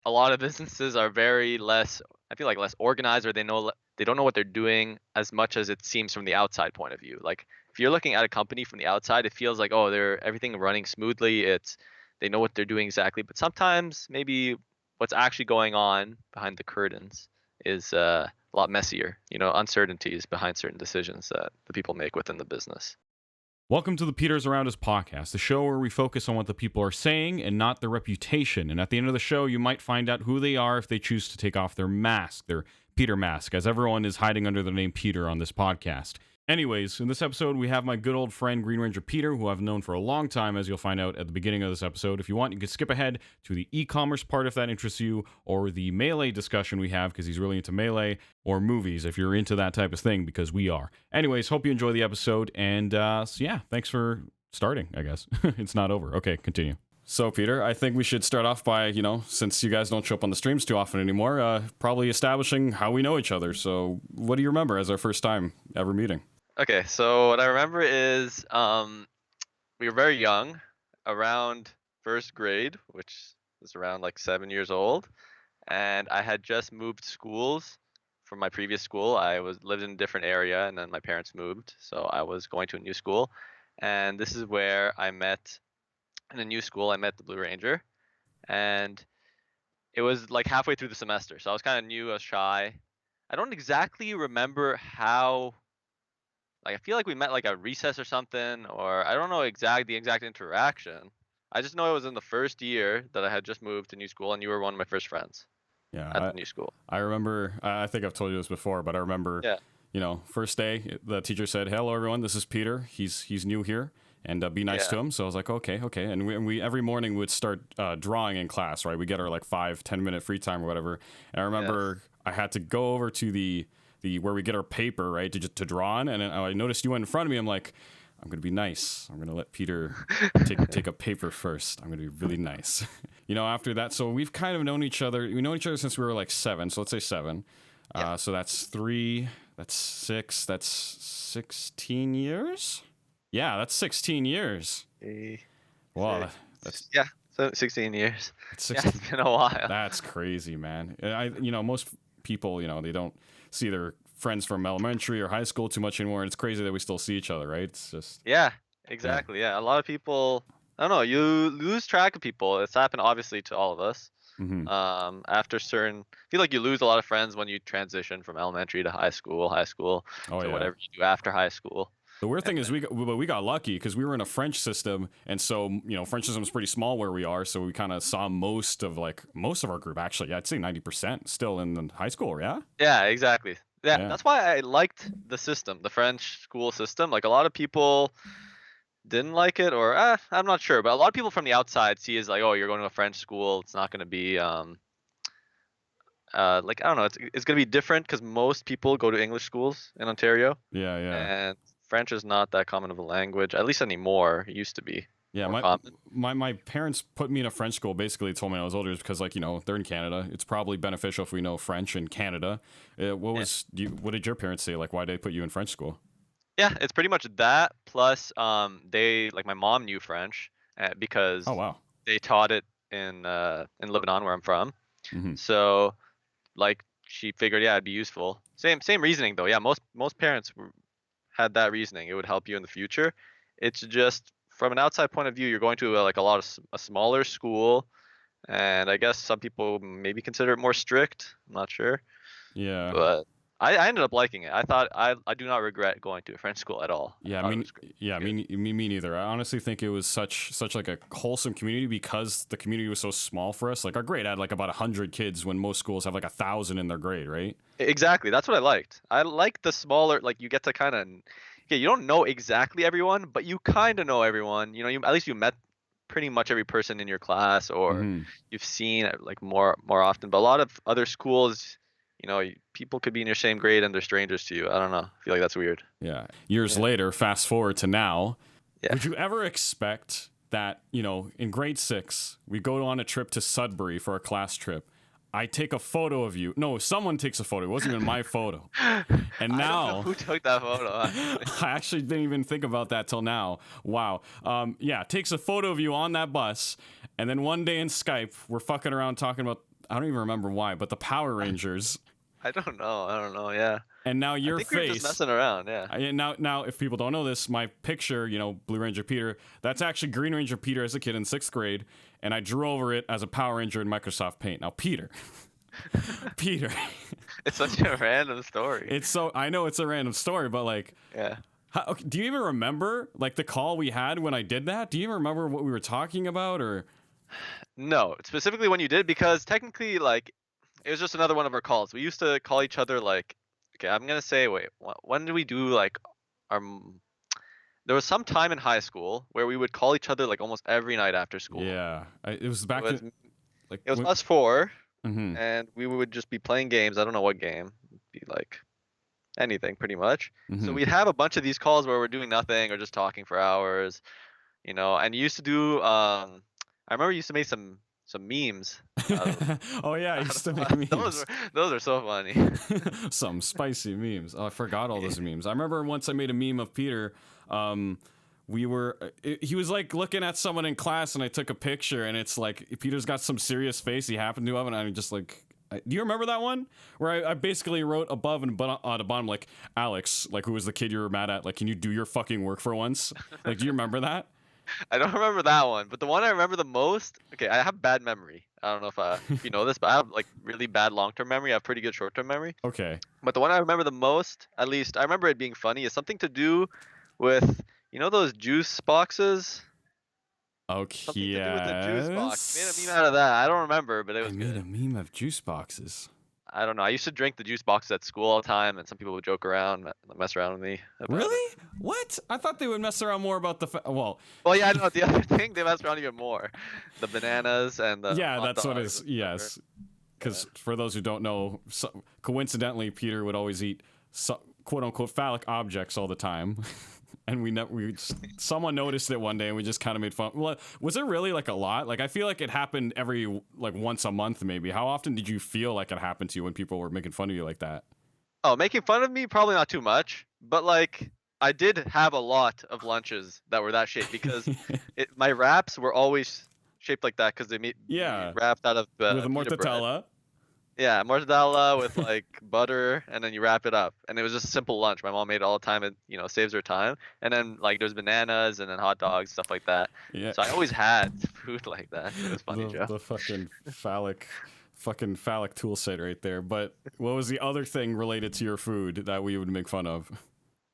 a lot of businesses are very less I feel like less organized or they don't know what they're doing as much as it seems from the outside point of view. Like if you're looking at a company from the outside, it feels like oh they're everything running smoothly. It's they know what they're doing exactly. But sometimes maybe what's actually going on behind the curtains is a lot messier. You know, uncertainties behind certain decisions that the people make within the business. Welcome to the Peters Around Us podcast, the show where we focus on what the people are saying and not their reputation. And at the end of the show, you might find out who they are if they choose to take off their mask, their Peter mask, as everyone is hiding under the name Peter on this podcast. Anyways, in this episode, we have my good old friend Green Ranger Peter, who I've known for a long time, as you'll find out at the beginning of this episode. If you want, you can skip ahead to the e-commerce part if that interests you, or the Melee discussion we have, because he's really into Melee, or movies if you're into that type of thing, because we are. Anyways, hope you enjoy the episode, and so yeah, thanks for starting, I guess. It's not over. Okay, continue. So, Peter, I think we should start off by, since you guys don't show up on the streams too often anymore, probably establishing how we know each other. So, what do you remember as our first time ever meeting? Okay, so what I remember is we were very young, around first grade, which was around like 7 years old, and I had just moved schools from my previous school. I was lived in a different area, and then my parents moved, so I was going to a new school, and this is where I met in a new school. I met the Blue Ranger, and it was like halfway through the semester, so I was kind of new, I was shy. I don't exactly remember how like, I feel like we met, like, at recess or something, or I don't know the exact interaction. I just know it was in the first year that I had just moved to new school, and you were one of my first friends Yeah, at the new school. I remember, I think I've told you this before, but I remember, Yeah. First day, the teacher said, "Hello, everyone, this is Peter. He's new here, and be nice Yeah. to him." So I was like, okay. And we every morning would start drawing in class, right? We get our like 5-10 minute free time or whatever. And I remember Yes. I had to go over to the where we get our paper, right, to draw on, and then I noticed you went in front of me. I'm like, I'm gonna be nice. I'm gonna let Peter take a paper first. I'm gonna be really nice. After that, so we've kind of known each other. We know each other since we were like 7. So let's say 7. Yeah. So that's 3. That's 6. That's 16 years. Yeah, that's 16 years. Three, Wow, six, that's yeah, so 16 years. that's Yeah, 16. it's been a while. That's crazy, man. Most people, they don't see their friends from elementary or high school too much anymore, and it's crazy that we still see each other, right? It's just, Yeah, yeah. exactly, yeah. A lot of people I don't know, you lose track of people. It's happened obviously to all of us. Hmm. After certain I feel like you lose a lot of friends when you transition from elementary to high school Oh to yeah. whatever you do after high school. The weird And thing is we got lucky because we were in a French system, and so French system is pretty small where we are, so we kind of saw most of our group actually. Yeah, I'd say 90% still in the high school. Yeah, yeah, exactly. Yeah, yeah, that's why I liked the system, the French school system. Like a lot of people didn't like it, or I'm not sure, but a lot of people from the outside see it as like, oh, you're going to a French school. It's not going to be like I don't know. It's going to be different because most people go to English schools in Ontario, yeah, yeah. and French is not that common of a language, at least anymore. It used to be Yeah, more my common. my parents put me in a French school. Basically, told me when I was older, because they're in Canada. It's probably beneficial if we know French in Canada. Yeah. What did your parents say? Like, why did they put you in French school? Yeah, it's pretty much that. Plus, they like my mom knew French Oh because wow. they taught it in Lebanon, where I'm from. Hmm. So, like, she figured, yeah, it'd be useful. Same reasoning though. Yeah, most parents had that reasoning. It would help you in the future. It's just from an outside point of view, you're going to like a smaller school, and I guess some people maybe consider it more strict. I'm not sure. Yeah. But I ended up liking it. I do not regret going to a French school at all. I Yeah, I thought it mean, was great. yeah, Good. me neither. I honestly think it was such like a wholesome community because the community was so small for us. Like our grade had like about 100 kids when most schools have like 1,000 in their grade, right? Exactly. That's what I liked. I like the smaller, like you get to kind of, yeah, you don't know exactly everyone, but you kind of know everyone. You know, you at least you met pretty much every person in your class, or Hmm. you've seen it like more often. But a lot of other schools, people could be in your same grade and they're strangers to you. I don't know. I feel like that's weird. Yeah. Years Yeah. later, fast forward to now, Yeah. would you ever expect that in grade 6 we go on a trip to Sudbury for a class trip? I take a photo of you. No, someone takes a photo. It wasn't even my photo. And I don't know now who took that photo, I honestly. actually didn't even think about that till now. Wow. Yeah, takes a photo of you on that bus, and then one day in Skype, we're fucking around talking about I don't even remember why, but the Power Rangers. I don't know. Yeah. And now I your think we were just face. messing around. Yeah. Now, if people don't know this, my picture, Blue Ranger Peter, that's actually Green Ranger Peter as a kid in 6th grade, and I drew over it as a Power Ranger in Microsoft Paint. Now, Peter. It's such a random story. I know it's a random story, but like, yeah. Okay, do you even remember like the call we had when I did that? Do you even remember what we were talking about, or? No, specifically when you did, because technically, like, it was just another one of our calls. We used to call each other like, okay, I'm gonna say, wait, when did we do like our? There was some time in high school where we would call each other like almost every night after school. Yeah, it was back it was us four, mm-hmm. and we would just be playing games. I don't know what game. It'd be like anything, pretty much. Mm-hmm. So we'd have a bunch of these calls where we're doing nothing or just talking for hours, And you used to do. I remember you used to make some memes. Oh yeah, I used to make memes. Those are so funny. Some spicy memes. Oh, I forgot all those memes. I remember once I made a meme of Peter. He was like looking at someone in class, and I took a picture, and it's like Peter's got some serious face he happened to have, and I'm just like, do you remember that one where I basically wrote above and on the bottom like, Alex, like, who was the kid you were mad at, like, can you do your fucking work for once? Like, do you remember that? I don't remember that one, but the one I remember the most. Okay, I have bad memory. I don't know if you know this, but I have like really bad long-term memory. I have pretty good short-term memory. Okay. But the one I remember the most, at least I remember it being funny, is something to do with those juice boxes. Okay. Something to do with the juice box. You made a meme out of that. I don't remember, but it was. I made a meme of juice boxes. I don't know. I used to drink the juice boxes at school all the time, and some people would joke around, mess around with me. Really? What? I thought they would mess around more about the Well, yeah, no. The other thing, they mess around even more. The bananas and the. Yeah, that's what it is. Yes, because for those who don't know, coincidentally, Peter would always eat quote unquote phallic objects all the time. And someone noticed it one day, and we just kind of made fun. Well, was it really like a lot? Like, I feel like it happened every like once a month, maybe. How often did you feel like it happened to you when people were making fun of you like that? Oh, making fun of me? Probably not too much, but like I did have a lot of lunches that were that shaped because my wraps were always shaped like that because they wrapped out of with a mortadella. Yeah, mortadella with like butter, and then you wrap it up, and it was just a simple lunch. My mom made it all the time. It saves her time. And then like there's bananas and then hot dogs, stuff like that. Yeah. So I always had food like that. It was funny, Joe. The fucking phallic tool set right there. But what was the other thing related to your food that we would make fun of?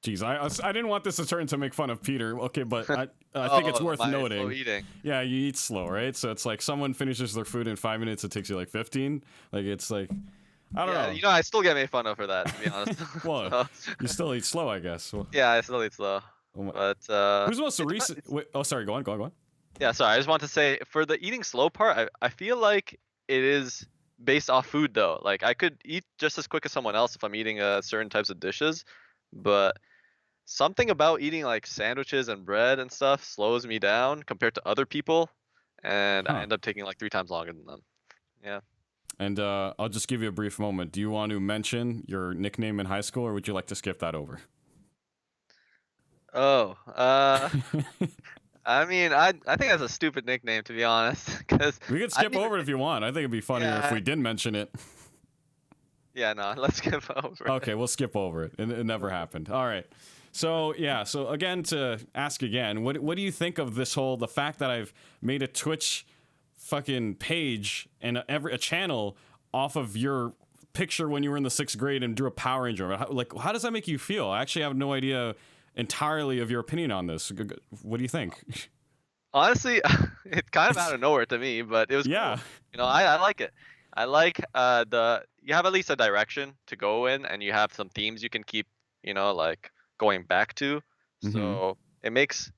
Jeez, I didn't want this to turn into make fun of Peter. Okay, but I think it's worth noting. Slow eating. Yeah, you eat slow, right? So it's like someone finishes their food in 5 minutes, it takes you like 15. Like it's like, I don't know. I still get made fun of for that, to be honest. Well, you still eat slow, I guess. Well, yeah, I still eat slow. But who's most recent? Wait, oh, sorry. Go on. Yeah, sorry. I just want to say for the eating slow part, I feel like it is based off food though. Like I could eat just as quick as someone else if I'm eating certain types of dishes, but something about eating like sandwiches and bread and stuff slows me down compared to other people, and I end up taking like 3 times longer than them. Yeah. And I'll just give you a brief moment. Do you want to mention your nickname in high school, or would you like to skip that over? Oh, I mean, I think that's a stupid nickname, to be honest. Cause we could skip over it if you want. I think it'd be funnier if we didn't mention it. Yeah, no, let's skip over. Okay, we'll skip over it. It never happened. All right. So again, to ask again, what do you think of the fact that I've made a Twitch fucking page and a channel off of your picture when you were in the 6th grade and drew a Power Ranger? How does that make you feel? I actually have no idea entirely of your opinion on this. What do you think? Honestly, it's kind of out of nowhere to me, but it was cool. I like it. I like you have at least a direction to go in, and you have some themes you can keep, like going back to. Mm-hmm. So it makes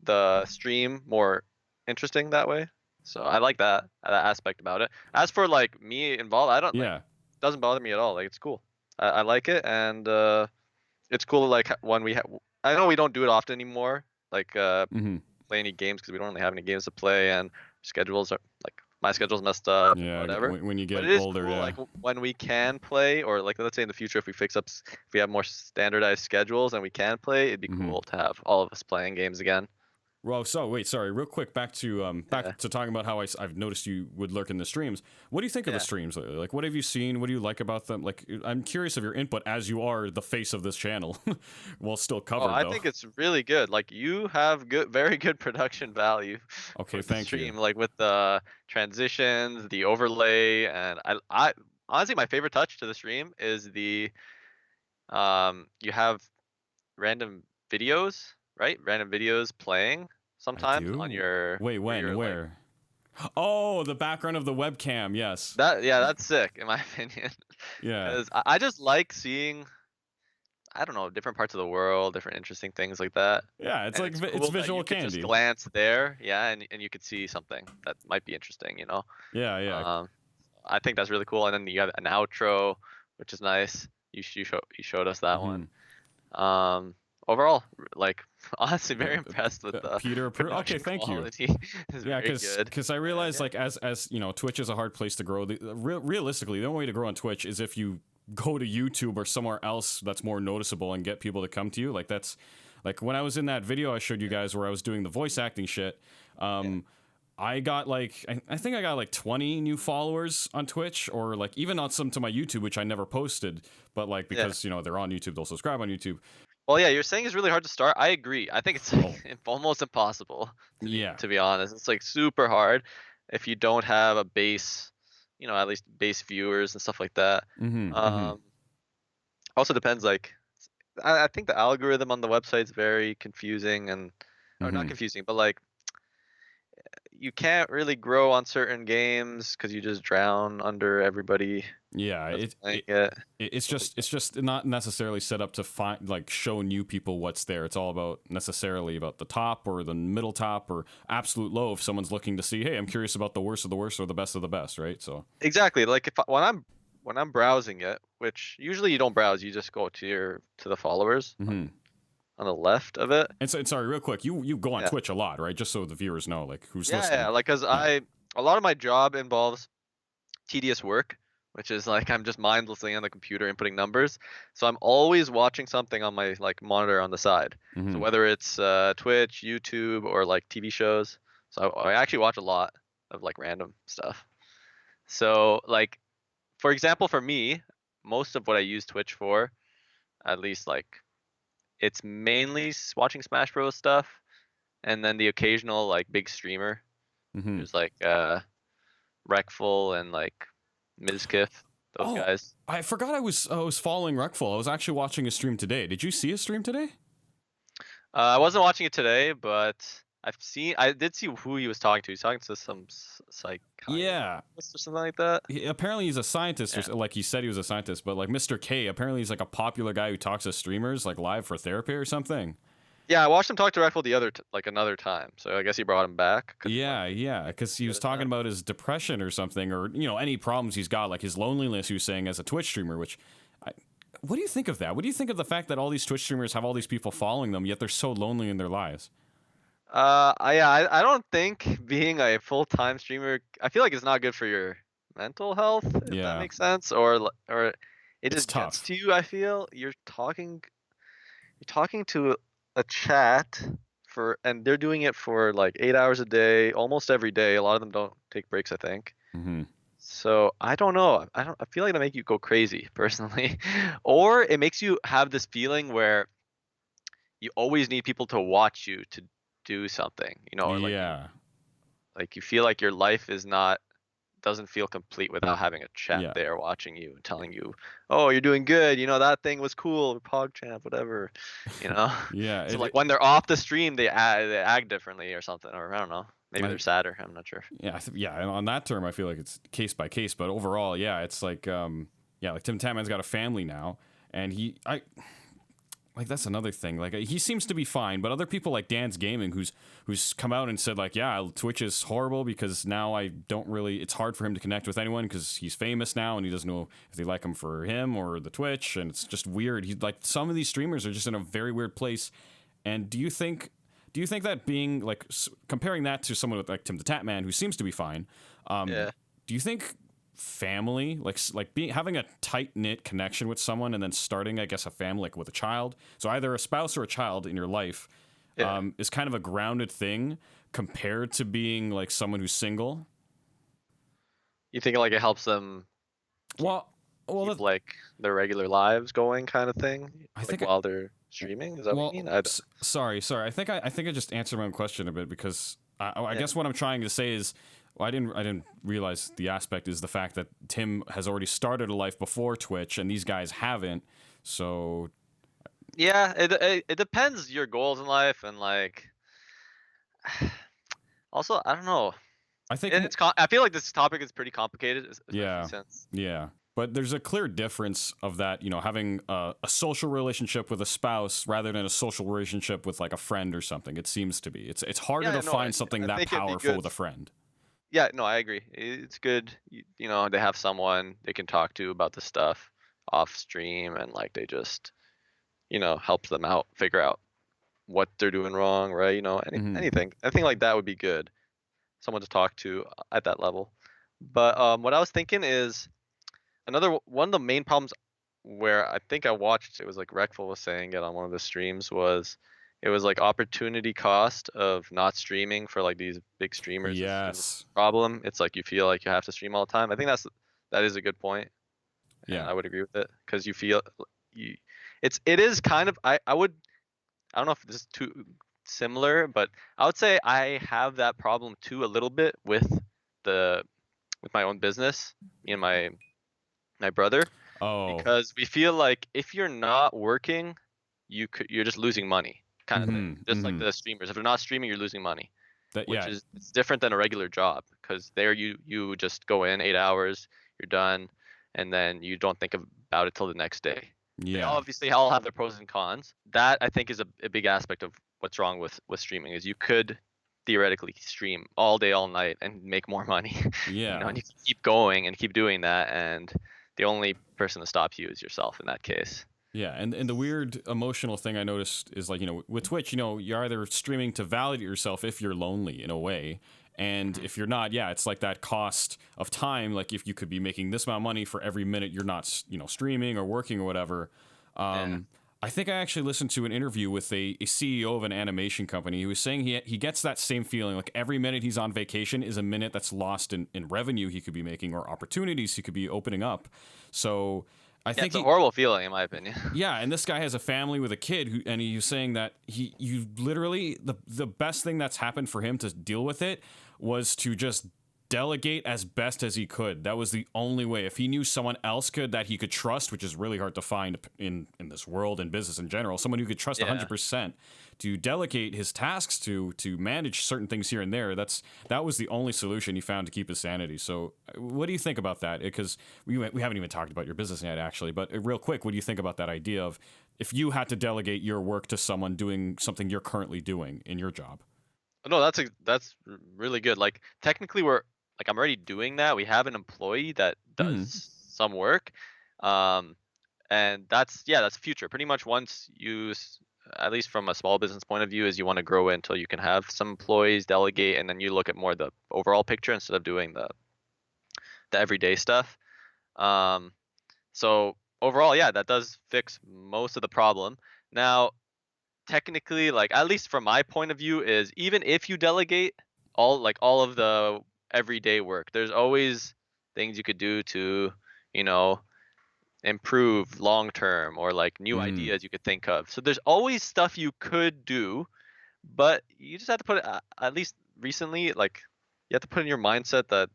the stream more interesting that way. So I like that aspect about it. As for like me involved, it doesn't bother me at all. Like it's cool. I like it, and it's cool. Like when I know we don't do it often anymore. Like play any games because we don't really have any games to play, and schedules are like my schedule's messed up. Yeah, whatever. When you get older, cool, yeah. Like when we can play, or like let's say in the future if we have more standardized schedules and we can play, it'd be cool to have all of us playing games again. Well, so wait, sorry, real quick, back to Yeah. talking about how I've noticed you would lurk in the streams. What do you think of the Yeah. streams lately? Like, what have you seen? What do you like about them? Like, I'm curious of your input as you are the face of this channel, well, still Oh, covered I though. think it's really good. Like you have good, very good production value Okay, for the thank you. stream, like with the transitions, the overlay, and I honestly my favorite touch to the stream is the you have random videos, right? Random videos playing I sometimes on do. your Wait, where when? you're like Where? Oh, the background of the webcam. Yes. that. Yeah, that's sick in my opinion, Yeah. because I just like seeing I don't know different parts of the world, different interesting things like that. Yeah. It's And like it's it's cool that visual you could just candy. glance there, yeah, and you could see something that might be interesting, you know. Yeah. Yeah. Um, I think that's really cool. And then you have an outro, which is nice. You showed us that hmm one. Um, overall, like honestly, very impressed with the Peter approved. Okay, production thank you. quality. It's Yeah, very good. I And realize yeah, like as you know, Twitch is a hard place to grow. Realistically, the only way to grow on Twitch is if you go to YouTube or somewhere else that's more noticeable and get people to come to you. Like that's like when I was in that video I showed you guys where I was doing the voice acting shit. yeah, I got like I think I got like 20 new followers on Twitch, or like even on some to my YouTube, which I never posted, but like yeah. because you know they're on YouTube, they'll subscribe on YouTube. Well, yeah, you're saying it's really hard to start. I agree. I think it's Oh, like almost impossible yeah. to be honest. It's like super hard if you don't have a base, you know, at least base viewers and stuff like that. Mm-hmm. Mm-hmm. Um, also depends like I think the algorithm on the website's very confusing and or not Mm-hmm. confusing, but like you can't really grow on certain games because you just drown under everybody Yeah, that's playing it. it's just not necessarily set up to find like show new people what's there. It's all about necessarily about the top or the middle top or absolute low if someone's looking to see, hey, I'm curious about the worst of the worst or the best of the best, right? So Exactly. Like when I'm browsing it, which usually you don't browse, you just go to the followers mm-hmm. on the left of it. And so sorry, real quick, you go on Yeah. Twitch a lot, right? Just so the viewers know, like who's Yeah, listening. yeah. Like, cause Yeah. a lot of my job involves tedious work, which is like I'm just mindlessly on the computer inputting numbers. So I'm always watching something on my like monitor on the side. So Mm-hmm. whether it's Twitch, YouTube, or like TV shows. So I actually watch a lot of like random stuff. So like for example, for me, most of what I use Twitch for, at least like it's mainly watching Smash Bros stuff, and then the occasional like big streamer. Mm-hmm. There's like Reckful and like Mizkif, those Oh, guys. I forgot I was following Ruckful. I was actually watching a stream today. Did you see a stream today? I wasn't watching it today, but I did see who he was talking to. He's talking to some Yeah. psychiatrist or something like that. Apparently he's a scientist, Yeah. or like he said he was a scientist, but like Mr. K, apparently he's like a popular guy who talks to streamers like live for therapy or something. Yeah, I watched him talk to Reckful like another time, so I guess he brought him back. Yeah, because he was talking about his depression or something, or you know any problems he's got, like his loneliness. He was saying as a Twitch streamer, which. What do you think of that? What do you think of the fact that all these Twitch streamers have all these people following them, yet they're so lonely in their lives? I don't think being a full-time streamer, I feel like it's not good for your mental health, if that Yeah, makes sense, or it it's just gets tough. to you. I feel you're talking to a chat and they're doing it for like 8 hours a day, almost every day. A lot of them don't take breaks, I think. Mm-hmm. So I don't know. I feel like that make you go crazy personally, or it makes you have this feeling where you always need people to watch you to do something, you know, or Yeah, like you feel like your life doesn't feel complete without having a chat yeah, there watching you and telling you, oh, you're doing good, you know, that thing was cool, PogChamp, whatever, you know. yeah. So like when they're off the stream, they act differently or something, or I don't know, maybe they're sadder. I'm not sure. Yeah. And on that term, I feel like it's case by case, but overall, yeah, it's like, like Tim Tatman's got a family now, and like that's another thing. Like he seems to be fine, but other people like Dan's Gaming, who's come out and said like, yeah, Twitch is horrible because now I don't really. It's hard for him to connect with anyone because he's famous now and he doesn't know if they like him for him or the Twitch, and it's just weird. He's like some of these streamers are just in a very weird place. And do you think that being like comparing that to someone with like Tim the Tatman who seems to be fine, Yeah. do you think family like being having a tight knit connection with someone and then starting I guess a family like with a child, so either a spouse or a child in your life, Yeah. is kind of a grounded thing compared to being like someone who's single. You think like it helps them keep Well, well, keep like their regular lives going, kind of thing, I like think. while they're streaming? Is that what you Well, mean? sorry. I think I just answered my own question a bit because I Yeah. guess what I'm trying to say is, well, I didn't realize the aspect is the fact that Tim has already started a life before Twitch and these guys haven't. So Yeah, it depends your goals in life and like. Also, I don't know. I think, I feel like this topic is pretty complicated, especially yeah, since. yeah. But there's a clear difference of that, having a social relationship with a spouse rather than a social relationship with like a friend or something. It seems to be. It's harder Yeah, to no, find something I that think it'd be powerful good. with a friend. Yeah, no, I agree. It's good. They have someone they can talk to about the stuff off stream, and like they just, helps them out, figure out what they're doing wrong, right? Hmm. Anything. I think like that would be good. Someone to talk to at that level. But what I was thinking is one of the main problems where I think I watched it was like Reckful was saying it on one of the streams was it was like opportunity cost of not streaming for like these big streamers is a Yes. problem. It's like you feel like you have to stream all the time. I think that is a good point, and Yeah. I would agree with it because you feel you it is kind of I don't know if this is too similar, but I would say I have that problem too a little bit the with my own business, me and my brother, Oh. because we feel like if you're not working, you're just losing money, kind of thing. Hmm. Just like Hmm. the streamers, if they're not streaming, you're losing money, That which yeah. is it's different than a regular job because there you just go in 8 hours, you're done, and then you don't think about it till the next day. They Yeah. obviously all have their pros and cons. That I think is a big aspect of what's wrong with streaming is you could theoretically stream all day all night and make more money. Yeah. And you can keep going and keep doing that, and the only person that stops you is yourself in that case. Yeah, and the weird emotional thing I noticed is like, with Twitch, you're either streaming to validate yourself if you're lonely in a way. And Mhm. if you're not, yeah, it's like that cost of time. Like if you could be making this amount of money for every minute you're not, streaming or working or whatever. Yeah. I think I actually listened to an interview with a CEO of an animation company who was saying he gets that same feeling. Like every minute he's on vacation is a minute that's lost in revenue he could be making or opportunities he could be opening up. So I Yeah, think it's a horrible feeling in my opinion. yeah, and this guy has a family with a kid, and he was saying that you literally the best thing that's happened for him to deal with it was to just delegate as best as he could. That was the only way. If he knew someone else that he could trust, which is really hard to find in this world and business in general, someone who could trust Yeah. 100% to delegate his tasks to manage certain things here and there. That was the only solution he found to keep his sanity. So, what do you think about that? Because we haven't even talked about your business yet, actually. But real quick, what do you think about that idea of if you had to delegate your work to someone doing something you're currently doing in your job? No, that's really good. Like technically I'm already doing that. We have an employee that Hmm. does some work. Um and that's the future. Pretty much once at least from a small business point of view is you want to grow it until you can have some employees delegate, and then you look at more the overall picture instead of doing the everyday stuff. Um so overall, yeah, that does fix most of the problem. Now, technically, like at least from my point of view is even if you delegate all of the everyday work, there's always things you could do to, you know, improve long term, or like new Hmm. ideas you could think of. So there's always stuff you could do, but you just have to put it at least recently, like you have to put in your mindset that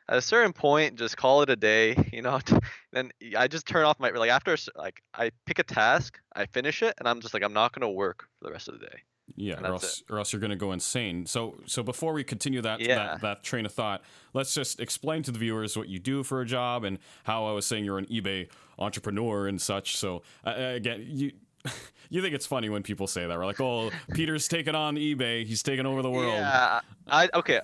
at a certain point, just call it a day, then I just turn off like after like I pick a task, I finish it, and I'm just like I'm not gonna work for the rest of the day, Yeah, and that's it. or else you're going to go insane. So before we continue Yeah. that train of thought, let's just explain to the viewers what you do for a job and how I was saying you're an eBay entrepreneur and such. So again, you think it's funny when people say that, we're like, oh, Peter's taking on eBay, he's taking over the world. Yeah. Okay.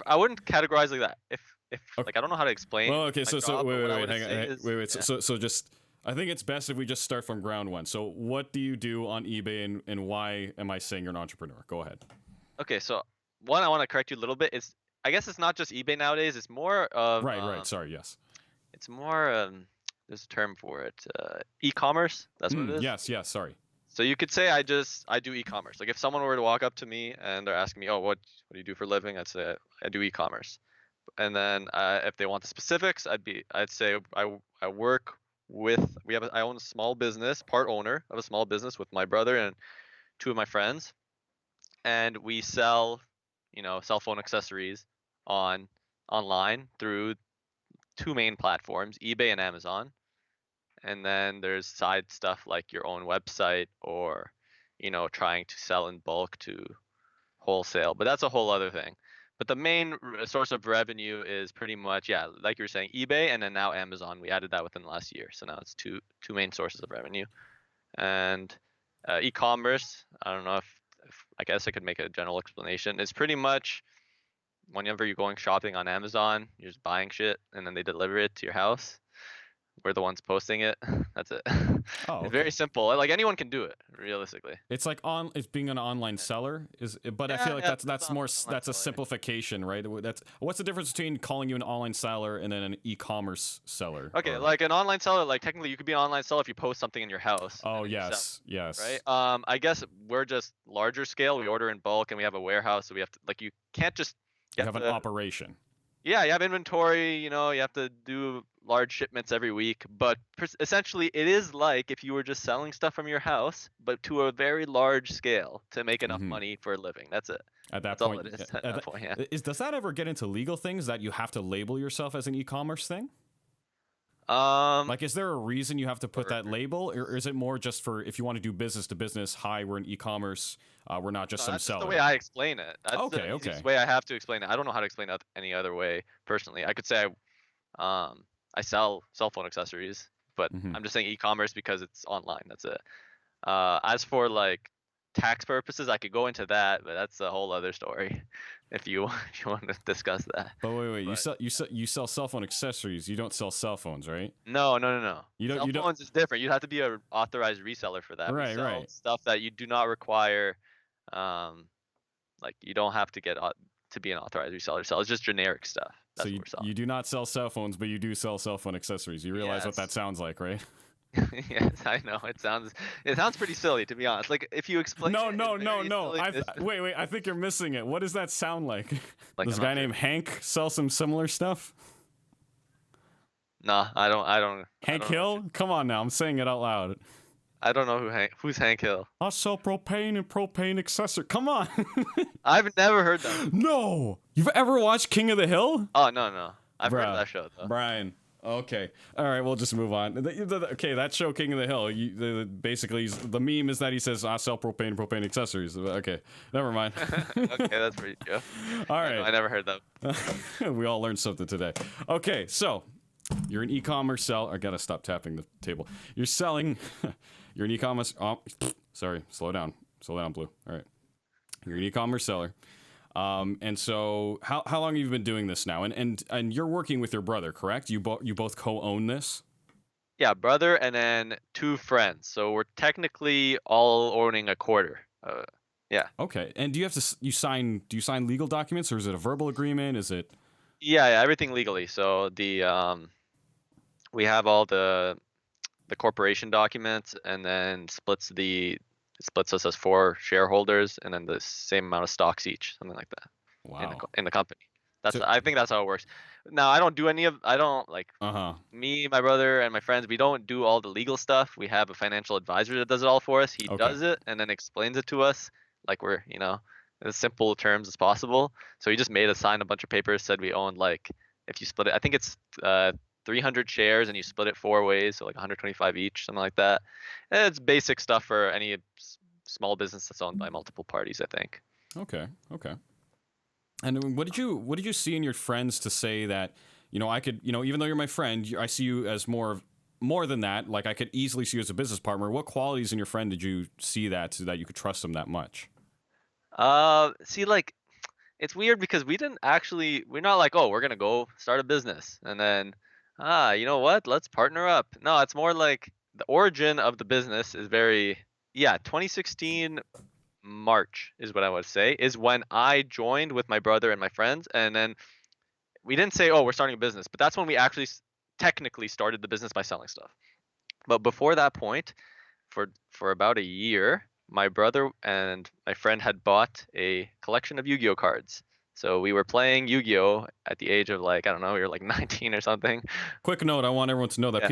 I wouldn't categorize like that. If Okay. like I don't know how to Well, explain okay, my so job, but what I wait, would hang say on, is wait. yeah. So just, I think it's best if we just start from ground one. So what do you do on eBay, and why am I saying you're an entrepreneur? Go ahead. Okay. So one, I want to correct you a little bit. I guess it's not just eBay nowadays. It's more of Right. Sorry. Yes. it's more there's a term for it. E-commerce. That's what it is. Yes. Sorry. So you could say I do e-commerce. Like if someone were to walk up to me and they're asking me, oh, what do you do for a living? I'd say I do e-commerce. And then if they want the specifics, I'd say I work with I own a small business, part owner of a small business with my brother and two of my friends, and we sell, cell phone accessories online through two main platforms, eBay and Amazon. And then there's side stuff like your own website or, trying to sell in bulk to wholesale, but that's a whole other thing. But the main source of revenue is pretty much, yeah, like you were saying, eBay, and then now Amazon. We added that within the last year, so now it's two main sources of revenue. And e-commerce, I don't know if I guess I could make a general explanation. It's pretty much whenever you're going shopping on Amazon, you're just buying shit, and then they deliver it to your house. We're the ones posting it. That's it. Oh, It's okay. very simple. Like anyone can do it, realistically. It's like it's being an online seller but I feel like that's more that's a simplification, right? That's what's the difference between calling you an online seller and then an e-commerce seller? Okay, like an online seller, like technically you could be an online seller if you post something in your house. Oh, yes, yes. Right. I guess we're just larger scale. We order in bulk and we have a warehouse, so we have to you can't just you have an operation. Yeah, you have inventory. You have to do large shipments every week, but essentially it is like if you were just selling stuff from your house, but to a very large scale to make enough money for a living. That's it. That's point, all it is. At that point, yeah. Does that ever get into legal things that you have to label yourself as an e-commerce thing? Like, is there a reason you have to put that label, or is it more just for if you want to do business to business? Hi, we're an e-commerce. We're not just some seller. That's the way I explain it. That's okay, the easiest way I have to explain it. I don't know how to explain it any other way. Personally, I could say I sell cell phone accessories, but I'm just saying e-commerce because it's online. That's it. As for like tax purposes, I could go into that, but that's a whole other story. If you want to discuss that. But wait, you sell cell phone accessories. You don't sell cell phones, right? No. Cell phones is different. You'd have to be an authorized reseller for that. Right, we sell right. Stuff that you do not require, like you don't have to get to be an authorized reseller. So it's just generic stuff. That's so you do not sell cell phones, but you do sell cell phone accessories. You realize what that sounds like, right? Yes, I know. It sounds pretty silly, to be honest. Like if you explain. No. Wait. I think you're missing it. What does that sound like? This guy named Hank sell some similar stuff? No, I don't. Hank Hill? Come on now, I'm saying it out loud. I don't know who's Hank Hill. I sell propane and propane accessory. Come on. I've never heard that. No. You've ever watched King of the Hill? Oh no. I've heard of that show though. Brian. Okay. All right, we'll just move on. Okay, that show, King of the Hill, basically, the meme is that he says, I sell propane and propane accessories. Okay, never mind. Okay, that's pretty true. All right. I never heard that. We all learned something today. Okay, so you're an e-commerce seller. I got to stop tapping the table. You're selling, you're an e-commerce, sorry, slow down, Blue. All right. You're an e-commerce seller. And so how long have you been doing this now? And you're working with your brother, correct? You both co-own this? Yeah, brother and then two friends. So we're technically all owning a quarter. Yeah. Okay. And do you sign legal documents, or is it a verbal agreement? Is it? Yeah, everything legally. So we have all the corporation documents, and then it splits us as 4 shareholders, and then the same amount of stocks each, something like that. Wow. In the company. I think that's how it works. Now, I don't me, my brother, and my friends, we don't do all the legal stuff. We have a financial advisor that does it all for us. He does it and then explains it to us like we're, in as simple terms as possible. So he just made us sign a bunch of papers, said we owned, like, if you split it, I think it's 300 shares and you split it 4 ways, so like 125 each, something like that. And it's basic stuff for any small business that's owned by multiple parties, I think. Okay. And what did you see in your friends to say that, I could, even though you're my friend, I see you as more than that. Like, I could easily see you as a business partner. What qualities in your friend did you see that so that you could trust him that much? See, like, it's weird because we're not like, oh, we're gonna go start a business and then, you know what, let's partner up. No, it's more like the origin of the business is 2016 March is what I would say, is when I joined with my brother and my friends, and then we didn't say, oh, we're starting a business, but that's when we actually technically started the business by selling stuff. But before that point, for about a year, my brother and my friend had bought a collection of Yu-Gi-Oh cards. So we were playing Yu-Gi-Oh at the age of like, I don't know, we were like 19 or something. Quick note: I want everyone to know that Yeah.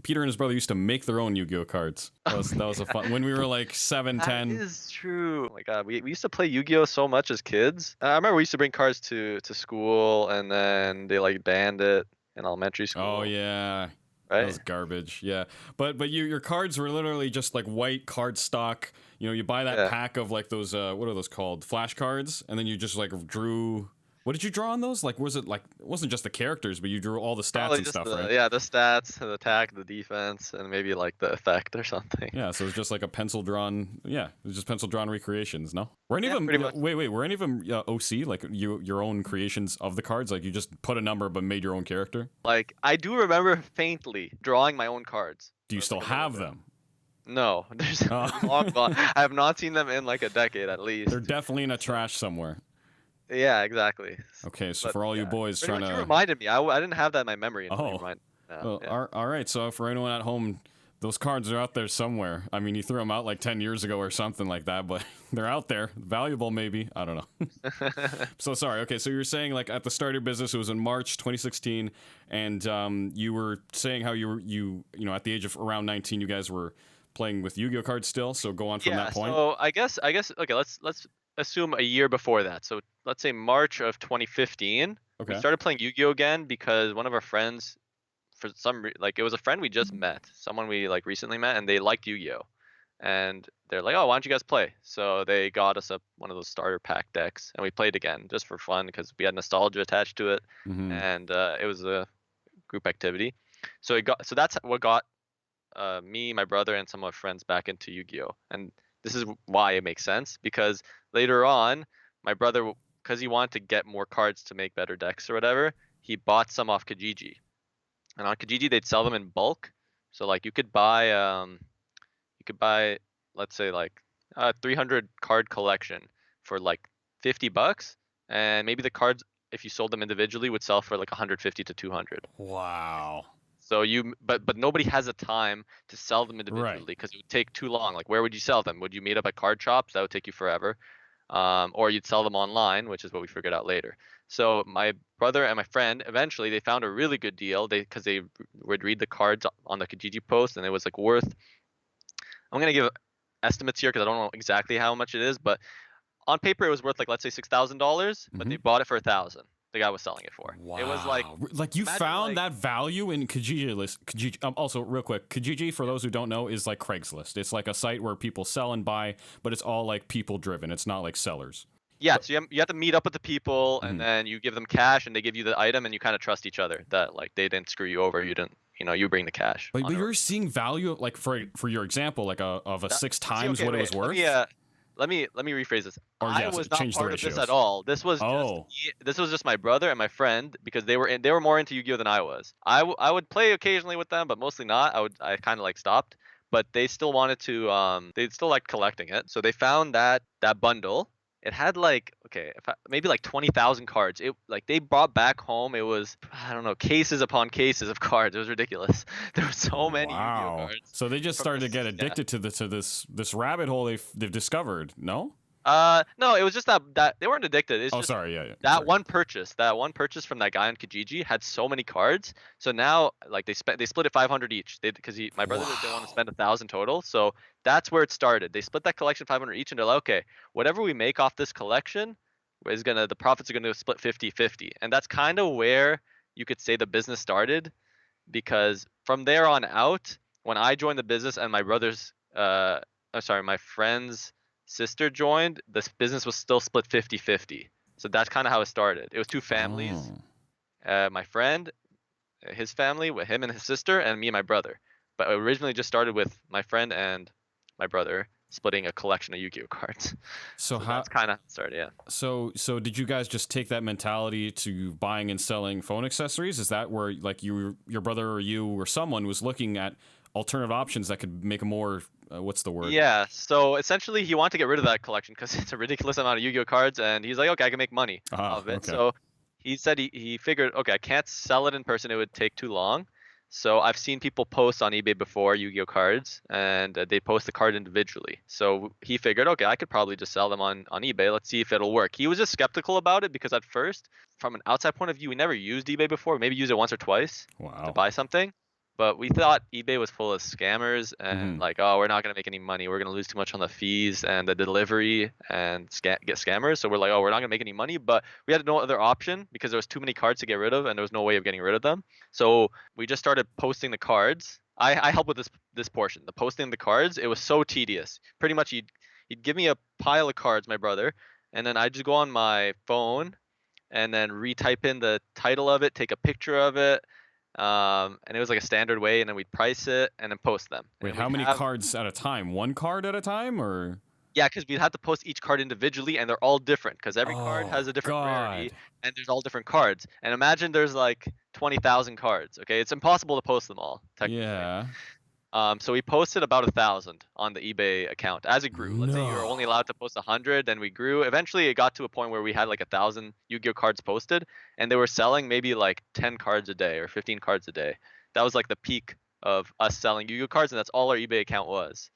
Peter and his brother used to make their own Yu-Gi-Oh cards. That was a fun when we were like 7, That 10. is true. Oh my God, we used to play Yu-Gi-Oh so much as kids. I remember we used to bring cards to school, and then they like banned it in elementary school. Oh yeah, that was Right? garbage. Yeah, but your cards were literally just like white card stock. You buy that Yeah. pack of like those what are those called, flash cards, and then you just like drew. What did you draw on those? Like, was it like, it wasn't just the characters, but you drew all the stats Probably and just stuff, the right? yeah, the stats, the attack, the defense, and maybe like the effect or something. Yeah, so it's just like a pencil drawn. Yeah, it's just pencil drawn recreations. No, were any Yeah, of them? pretty much. Wait, were any of them OC, like your own creations of the cards? Like you just put a number but made your own character? Like I do remember faintly drawing my own cards. Do you But, still like, a little have bit. them? No, there's Oh. long gone. I have not seen them in like a decade at least. They're definitely in a trash somewhere. Yeah, exactly. Okay, so But for all you yeah, boys pretty trying much you to. reminded me. I didn't have that in my memory until you Oh. remind. Yeah, Well, yeah. all right. So for anyone at home, those cards are out there somewhere. I mean, you threw them out like 10 years ago or something like that, but they're out there. Valuable, maybe. I don't know. So sorry. Okay, so you were saying like at the start of your business, it was in March 2016, and you were saying how you know at the age of around 19, you guys were playing with Yu-Gi-Oh cards still. So go on from Yeah, that point. so I guess okay, let's assume a year before that. So let's say March of 2015, we Okay. started playing Yu-Gi-Oh again because one of our friends, for like it was a friend we just met, someone we like recently met, and they liked Yu-Gi-Oh, and they're like, oh, why don't you guys play? So they got us up one of those starter pack decks, and we played again just for fun because we had nostalgia attached to it, Mm-hmm. and it was a group activity. So that's what got me, my brother, and some of my friends back into Yu-Gi-Oh. And this is why it makes sense because later on, my brother, because he wanted to get more cards to make better decks or whatever, he bought some off Kijiji. And on Kijiji, they'd sell them in bulk. So like you could buy, let's say like a 300 card collection for like $50, and maybe the cards, if you sold them individually, would sell for like 150 to 200. Wow. So but nobody has a time to sell them Right. individually because it would take too long. Like, where would you sell them? Would you meet up at card shops? That would take you forever. Or you'd sell them online, which is what we figured out later. So my brother and my friend eventually they found a really good deal. Because they would read the cards on the Kijiji post, and it was like worth. I'm gonna give estimates here because I don't know exactly how much it is, but on paper it was worth like, let's say $6,000, but they bought it for 1,000. The guy was selling it for. Wow. It was like you imagine, found like- that value in Kijiji list. Kijiji, also, real quick, Kijiji, for those who don't know, is like Craigslist. It's like a site where people sell and buy, but it's all like people driven. It's not like sellers. Yeah, so you have to meet up with the people, and Mhm. then you give them cash, and they give you the item, and you kind of trust each other that like they didn't screw you over. You didn't, you bring the cash. But on you're over. seeing value, like for your example, like of a That- 6 see, times okay, what it wait, was worth. let me rephrase this. Or, I yes, was not change the part of this ratios. at all. This was Oh. this was just my brother and my friend because they were more into Yu-Gi-Oh than I was. I would play occasionally with them, but mostly not. I kind of like stopped, but they still wanted to they still liked collecting it. So they found that bundle. It had like maybe like 20,000 cards. It like they brought back home. It was, I don't know, cases upon cases of cards. It was ridiculous. There were so many Yu-Gi-Oh cards. So they just from started to this- get yeah. addicted to this rabbit hole they've discovered. No? No, it was just that they weren't addicted. It's Oh, just sorry. Yeah. that one purchase from that guy on Kijiji had so many cards. So now like they split it 500 each. Because my brother didn't want to spend 1,000 total. So that's where it started. They split that collection 500 each, and they're like, okay, whatever we make off this collection the profits are gonna split 50-50. And that's kind of where you could say the business started, because from there on out, when I joined the business and my my friend's sister joined, this business was still split 50-50. So that's kind of how it started. It was two families. Oh. My friend, his family, with him and his sister, and me and my brother. But it originally just started with my friend and my brother splitting a collection of Yu-Gi-Oh cards. So how? That's kind of started, yeah. So did you guys just take that mentality to buying and selling phone accessories? Is that where like your brother or you or someone was looking at alternative options that could make a more what's the word? Yeah, so essentially he wanted to get rid of that collection because it's a ridiculous amount of Yu-Gi-Oh cards, and he's like, okay, I can make money Ah, of it. okay. So he said he figured, okay, I can't sell it in person, it would take too long. So I've seen people post on eBay before Yu-Gi-Oh cards, and they post the card individually. So he figured, okay, I could probably just sell them on eBay. Let's see if it'll work. He was just skeptical about it because at first, from an outside point of view, we never used eBay before. Maybe used it once or twice to Wow. buy something. But we thought eBay was full of scammers and Mhm. like, oh, we're not gonna make any money. We're gonna lose too much on the fees and the delivery and get scammers. So we're like, oh, we're not gonna make any money. But we had no other option because there was too many cards to get rid of, and there was no way of getting rid of them. So we just started posting the cards. I help with this portion, the posting the cards. It was so tedious. Pretty much, he'd give me a pile of cards, my brother, and then I'd just go on my phone and then retype in the title of it, take a picture of it, and it was like a standard way, and then we'd price it and then post them. And Wait, then how we'd many have cards at a time? One card at a time, or? yeah, because we'd have to post each card individually, and they're all different because every card Oh has a different God. rarity, and there's all different cards. And imagine there's like 20,000 cards. Okay, it's impossible to post them all technically. Yeah. So we posted about 1,000 on the eBay account as it grew. Let's say you were only No. allowed to post 100, then we grew. Eventually, it got to a point where we had like 1,000 Yu-Gi-Oh cards posted, and they were selling maybe like 10 cards a day or 15 cards a day. That was like the peak of us selling Yu-Gi-Oh cards, and that's all our eBay account was.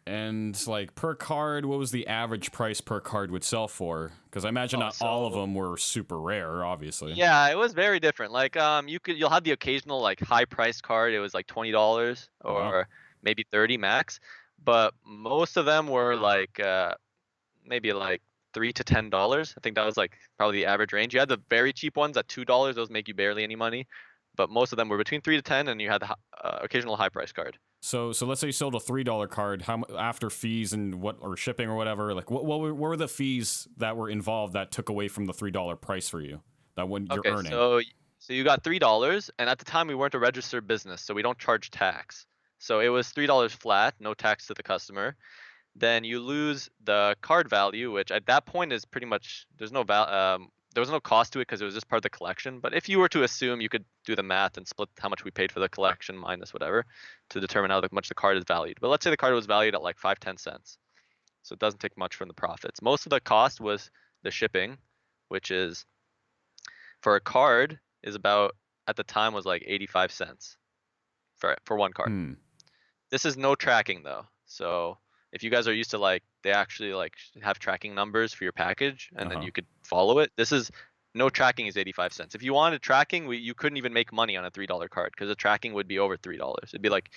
And like per card, what was the average price per card would sell for? Because I imagine Oh, not all of so them were super rare, obviously. yeah, it was very different. Like you'll have the occasional like high price card. It was like $20 Oh, wow. or maybe 30 max, but most of them were like maybe like $3 to $10. I think that was like probably the average range. You had the very cheap ones at $2. Those make you barely any money, but most of them were between 3 to 10, and you had the occasional high price card. So let's say you sold a $3 card. After fees and what or shipping or whatever? Like what were the fees that were involved that took away from the $3 price for you? That when you're Okay, earning. so you got $3, and at the time we weren't a registered business, so we don't charge tax. So it was $3 flat, no tax to the customer. Then you lose the card value, which at that point is pretty much there was no cost to it because it was just part of the collection. But if you were to assume, you could do the math and split how much we paid for the collection minus whatever to determine how much the card is valued. But let's say the card was valued at like 5-10 cents, so it doesn't take much from the profits. Most of the cost was the shipping, which is for a card is about at the time was like 85 cents for one card. Hmm. This is no tracking though. So if you guys are used to like they actually like have tracking numbers for your package and then Uh-huh. you could follow it. This is no tracking is 85 cents. If you wanted tracking, you couldn't even make money on a $3 card because the tracking would be over $3. It'd be like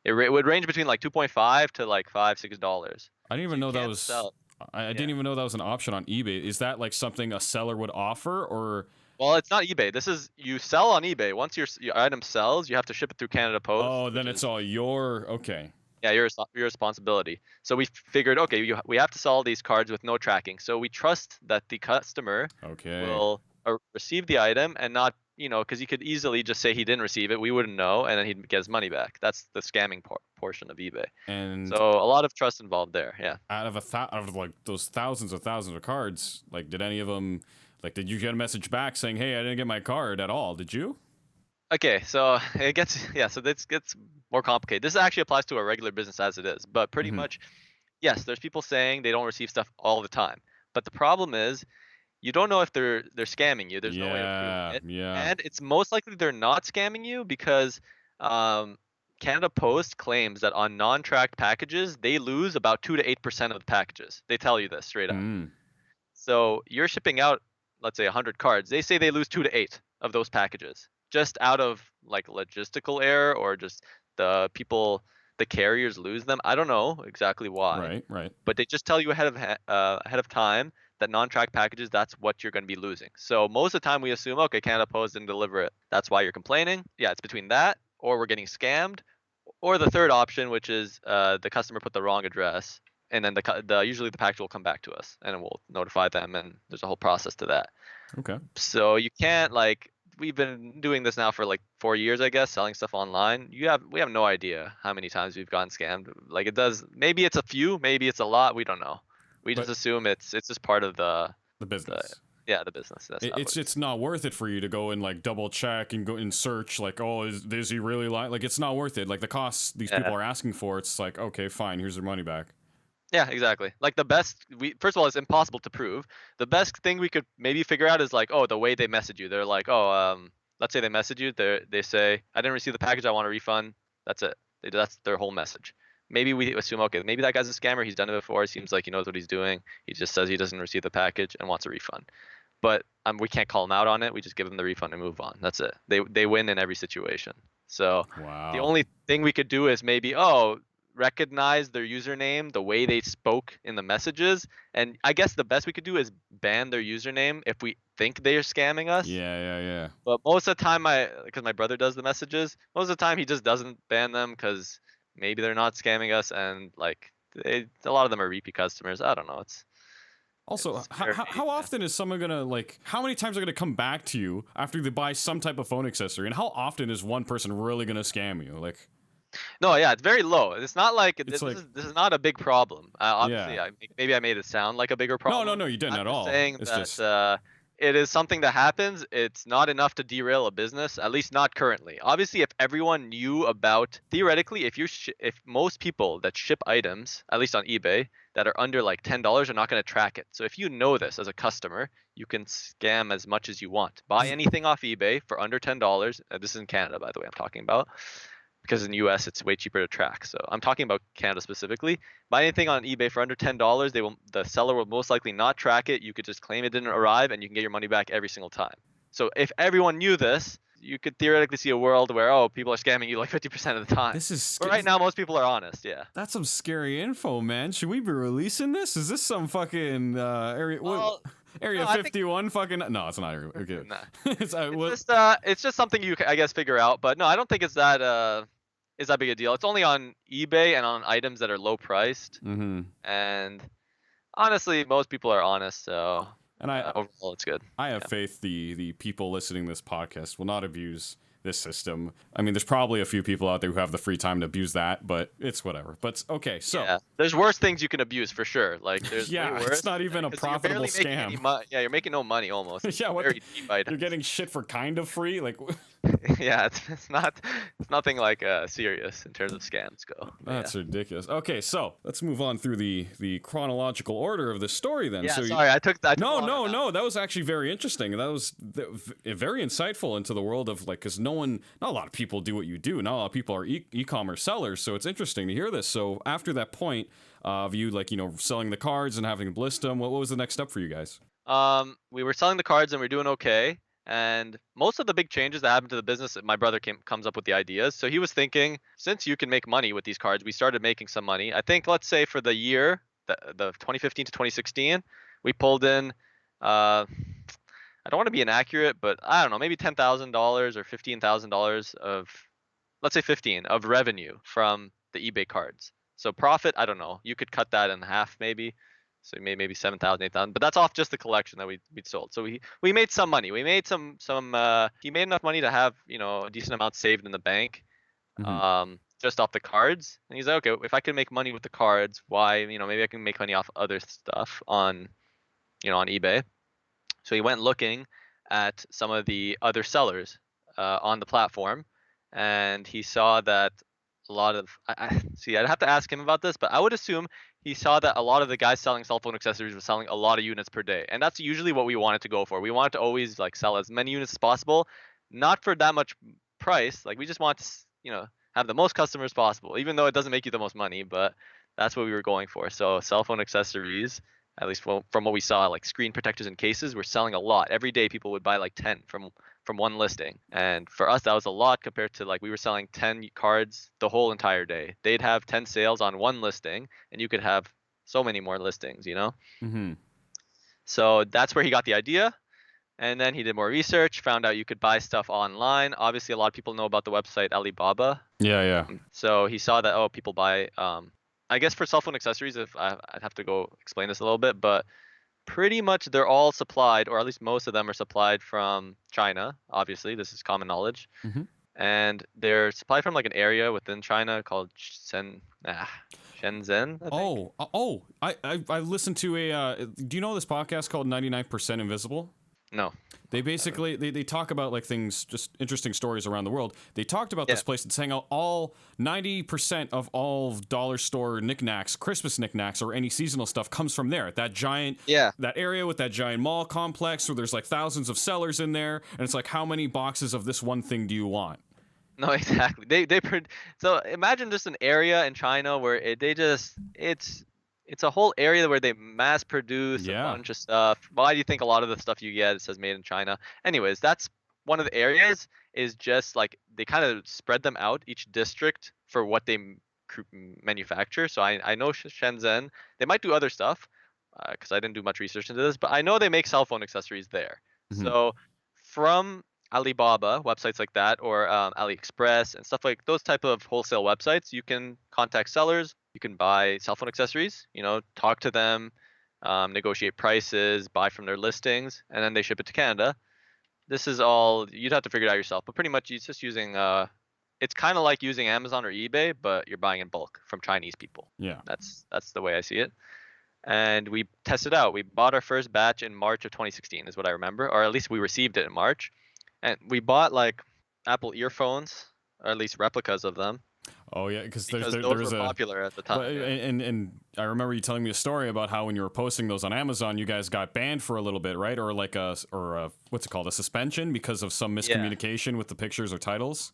it would range between like 2.5 to like $5-6. I didn't So even you know that can't was. sell. I Yeah. didn't even know that was an option on eBay. Is that like something a seller would offer, or? Well, it's not eBay. This is you sell on eBay. Once your item sells, you have to ship it through Canada Post, Oh, which then it's is all your. Okay. yeah, your responsibility. So we figured, okay, we have to sell these cards with no tracking. So we trust that the customer Okay. will receive the item and not, because he could easily just say he didn't receive it. We wouldn't know, and then he'd get his money back. That's the scamming portion of eBay. And So a lot of trust involved there. Yeah. out of like those thousands of cards, like did any of them, like did you get a message back saying, "Hey, I didn't get my card at all"? Did you? Okay, so it gets so this gets more complicated. This actually applies to a regular business as it is, but pretty Hmm. much, yes, there's people saying they don't receive stuff all the time. But the problem is you don't know if they're scamming you. There's no way of proving Yeah. it. Yeah. And it's most likely they're not scamming you because um, Canada Post claims that on non-tracked packages, they lose about 2 to 8% of the packages. They tell you this straight up. Hmm. So you're shipping out, let's say 100 cards. They say they lose 2 to 8 of those packages just out of like logistical error or just the carriers lose them. I don't know exactly why, Right. Right. but they just tell you ahead of time that non-track packages, that's what you're going to be losing. So most of the time we assume, okay, Canada Post didn't deliver it. That's why you're complaining. Yeah, it's between that or we're getting scammed, or the third option, which is the customer put the wrong address, and then usually the package will come back to us and we'll notify them, and there's a whole process to that. Okay. So you can't like we've been doing this now for like 4 years, I guess, selling stuff online. We have no idea how many times we've gotten scammed. Like it does. Maybe it's a few. Maybe it's a lot. We don't know. We just But assume it's just part of the the business. yeah, the business. That's not what it is. It's not worth it for you to go and like double check and go and search like, oh, is he really lying? Like it's not worth it. Like the costs these Yeah. people are asking for, it's like, okay, fine, here's their money back. Yeah, exactly. Like the best we first of all, it's impossible to prove. The best thing we could maybe figure out is like, oh, the way they message you. They're like, oh, let's say they message you, they say, I didn't receive the package, I want a refund. That's it. That's their whole message. Maybe we assume, okay, maybe that guy's a scammer. He's done it before. It seems like he knows what he's doing. He just says he doesn't receive the package and wants a refund. But we can't call him out on it. We just give him the refund and move on. That's it. They win in every situation. So the only thing we could do is maybe, recognize their username, the way they spoke in the messages. And I guess the best we could do is ban their username if we think they're scamming us. Yeah. But most of the time, because my brother does the messages, most of the time he just doesn't ban them because maybe they're not scamming us, and like a lot of them are repeat customers. I don't know. Also, how often is someone gonna, like, how many times are gonna come back to you after they buy some type of phone accessory, and how often is one person really gonna scam you? Like, no, yeah, it's very low. It's not like this is not a big problem. Obviously, maybe I made it sound like a bigger problem. No, you didn't at all. Saying that it is something that happens. It's not enough to derail a business, at least not currently. Obviously, if everyone knew about, theoretically, if most people that ship items, at least on eBay, that are under like $10 are not going to track it. So if you know this as a customer, you can scam as much as you want. Buy anything off eBay for under $10. This is in Canada, by the way, I'm talking about. Because in the US, it's way cheaper to track. So I'm talking about Canada specifically. Buy anything on eBay for under $10, the seller will most likely not track it. You could just claim it didn't arrive, and you can get your money back every single time. So if everyone knew this, you could theoretically see a world where, people are scamming you like 50% of the time. But right now, most people are honest, yeah. That's some scary info, man. Should we be releasing this? Is this some fucking area? Area 51 fucking... No, it's not. Okay. Nah. It's just something you, I guess, figure out. But no, I don't think it's that big a deal. It's only on eBay and on items that are low priced. Mm-hmm. And honestly, most people are honest. So overall, it's good. I have faith the people listening to this podcast will not abuse this system. I mean, there's probably a few people out there who have the free time to abuse that, but it's whatever. But okay, so there's worse things you can abuse for sure. Like there's way worse. It's not even a profitable scam. You're making no money almost. You're getting shit for kind of free, like. Yeah, it's nothing like serious in terms of scams go. That's ridiculous. Okay, so let's move on through the chronological order of the story then. Yeah, sorry, I took that. No, that was actually very interesting. That was very insightful into the world of, like, because not a lot of people do what you do. Not a lot of people are e-commerce sellers, so it's interesting to hear this. So after that point of you, like, selling the cards and having to list them, what was the next step for you guys? We were selling the cards and we were doing okay. And most of the big changes that happened to the business, my brother comes up with the ideas. So he was thinking, since you can make money with these cards, we started making some money. I think, let's say for the year, the 2015 to 2016, we pulled in, I don't want to be inaccurate, but I don't know, maybe $10,000 or $15,000 of, let's say 15 of revenue from the eBay cards. So profit, I don't know. You could cut that in half maybe. So maybe 7,000, 8,000, but that's off just the collection that we'd sold. So we made some money. We made he made enough money to have, a decent amount saved in the bank, just off the cards. And he's like, okay, if I can make money with the cards, why, maybe I can make money off other stuff on eBay. So he went looking at some of the other sellers on the platform, and he saw that a lot of, I'd have to ask him about this, but I would assume he saw that a lot of the guys selling cell phone accessories were selling a lot of units per day. And that's usually what we wanted to go for. We wanted to always like sell as many units as possible, not for that much price. Like we just want to, have the most customers possible, even though it doesn't make you the most money, but that's what we were going for. So cell phone accessories, at least from what we saw, like screen protectors and cases, were selling a lot. Every day people would buy like 10 from one listing. And for us, that was a lot compared to, like, we were selling 10 cards the whole entire day. They'd have 10 sales on one listing, and you could have so many more listings, Mm-hmm. So that's where he got the idea. And then he did more research, found out you could buy stuff online. Obviously, a lot of people know about the website Alibaba. Yeah. So he saw that, people buy, I guess for cell phone accessories, I'd have to go explain this a little bit, but pretty much they're all supplied, or at least most of them are supplied from China. Obviously, this is common knowledge. Mm-hmm. And they're supplied from like an area within China called Shenzhen. I listened to a. Do you know this podcast called 99% Invisible? No. They basically they talk about like things, just interesting stories around the world. They talked about Yeah. this place and saying all 90% of all dollar store knickknacks, Christmas knickknacks, or any seasonal stuff comes from there. That giant, Yeah. that area with that giant mall complex where there's like thousands of sellers in there, and it's like, how many boxes of this one thing do you want? No, exactly. So imagine just an area in China where it's a whole area where they mass produce a Yeah. bunch of stuff. Why do you think a lot of the stuff you get says made in China? Anyways, that's one of the areas is just like they kind of spread them out each district for what they manufacture. So I know Shenzhen, they might do other stuff because I didn't do much research into this, but I know they make cell phone accessories there. Mhm. So from Alibaba websites like that or AliExpress and stuff like those type of wholesale websites, you can contact sellers, you can buy cell phone accessories, talk to them, negotiate prices, buy from their listings, and then they ship it to Canada. This is all you'd have to figure it out yourself, but pretty much it's just using it's kind of like using Amazon or eBay, but you're buying in bulk from Chinese people. Yeah. That's the way I see it. And we tested out. We bought our first batch in March of 2016 is what I remember, or at least we received it in March. And we bought like Apple earphones, or at least replicas of them, Oh yeah, because because there those was were a popular at the Well, time. Yeah. and I remember you telling me a story about how when you were posting those on Amazon, you guys got banned for a little bit, right? Or like a what's it called, a suspension because of some miscommunication with the pictures or titles.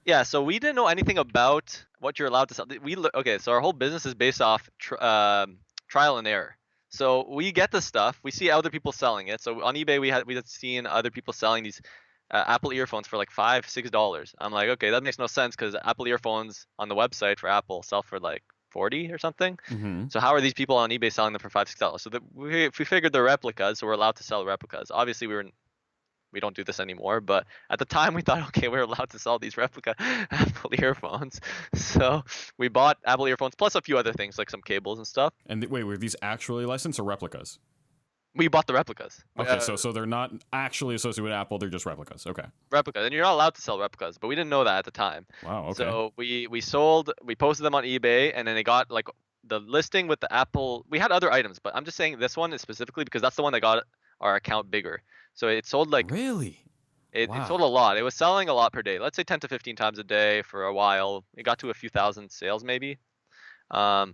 Yeah, so we didn't know anything about what you're allowed to sell. Okay, so our whole business is based off trial and error. So we get the stuff, we see other people selling it. So on eBay, we had seen other people selling these Apple earphones for like $5-6. I'm like, okay, that makes no sense because Apple earphones on the website for Apple sell for like 40 or something. Mm-hmm. So how are these people on eBay selling them for $5-6? So we figured they're replicas, so we're allowed to sell replicas. Obviously, we don't do this anymore, but at the time we thought, okay, we're allowed to sell these replica Apple earphones. So we bought Apple earphones plus a few other things like some cables and stuff. And wait, were these actually licensed or replicas? We bought the replicas. Okay, so they're not actually associated with Apple; they're just replicas. Okay. Replicas, and you're not allowed to sell replicas, but we didn't know that at the time. Wow. Okay. So we posted them on eBay, and then they got like the listing with the Apple. We had other items, but I'm just saying this one is specifically because that's the one that got our account bigger. So it sold like Really? it Wow. sold a lot. It was selling a lot per day. Let's say 10 to 15 times a day for a while. It got to a few thousand sales maybe, or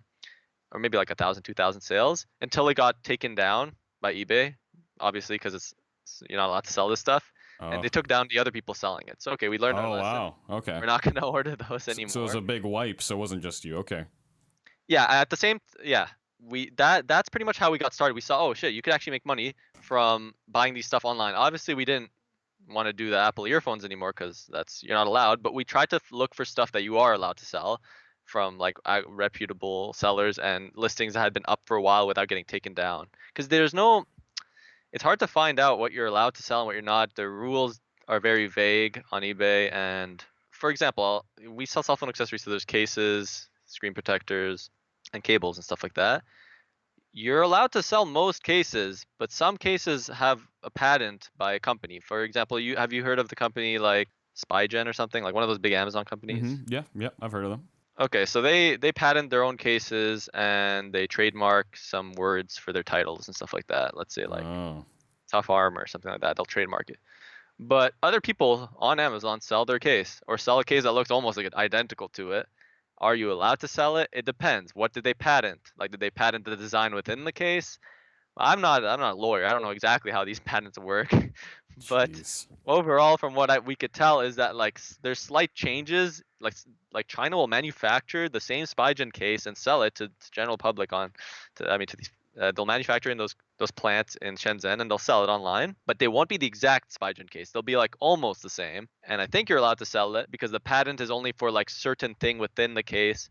maybe like 1,000, 2,000 sales until it got taken down by eBay, obviously because you're not allowed to sell this stuff, and they took down the other people selling it. So okay, we learned our lesson. Wow. Okay. We're not gonna order those anymore. So it was a big wipe. So it wasn't just you. Okay. Yeah, at the same yeah, that's pretty much how we got started. We saw, oh shit, you could actually make money from buying these stuff online. Obviously, we didn't want to do the Apple earphones anymore because you're not allowed. But we tried to look for stuff that you are allowed to sell from like reputable sellers and listings that had been up for a while without getting taken down. Because it's hard to find out what you're allowed to sell and what you're not. The rules are very vague on eBay. And for example, we sell cell phone accessories, so there's cases, screen protectors, and cables and stuff like that. You're allowed to sell most cases, but some cases have a patent by a company. For example, have you heard of the company like Spygen or something, like one of those big Amazon companies? Mm-hmm. Yeah, I've heard of them. Okay, so they patent their own cases and they trademark some words for their titles and stuff like that. Let's say like Tough Armor or something like that. They'll trademark it. But other people on Amazon sell their case or sell a case that looks almost like identical to it. Are you allowed to sell it? It depends. What did they patent? Like, did they patent the design within the case? I'm not a lawyer. I don't know exactly how these patents work. But Jeez. overall, from what we could tell, is that like there's slight changes. Like China will manufacture the same Spygen case and sell it to general public to these. They'll manufacture in those plants in Shenzhen and they'll sell it online, but they won't be the exact Spygen case. They'll be like almost the same. And I think you're allowed to sell it because the patent is only for like certain thing within the case.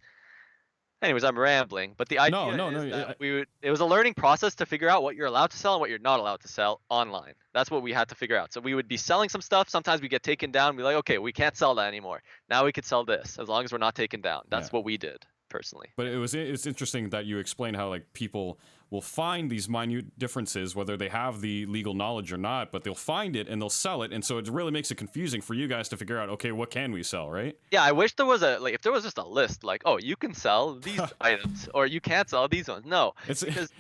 Anyways, I'm rambling, but the idea is that it was a learning process to figure out what you're allowed to sell and what you're not allowed to sell online. That's what we had to figure out. So we would be selling some stuff. Sometimes we get taken down. We're like, okay, we can't sell that anymore. Now we could sell this as long as we're not taken down. That's what we did personally. But it's interesting that you explain how like people will find these minute differences, whether they have the legal knowledge or not, but they'll find it and they'll sell it. And so it really makes it confusing for you guys to figure out, okay, what can we sell, right? Yeah, I wish there was if there was just a list like, oh, you can sell these items or you can't sell these ones. No, It's, because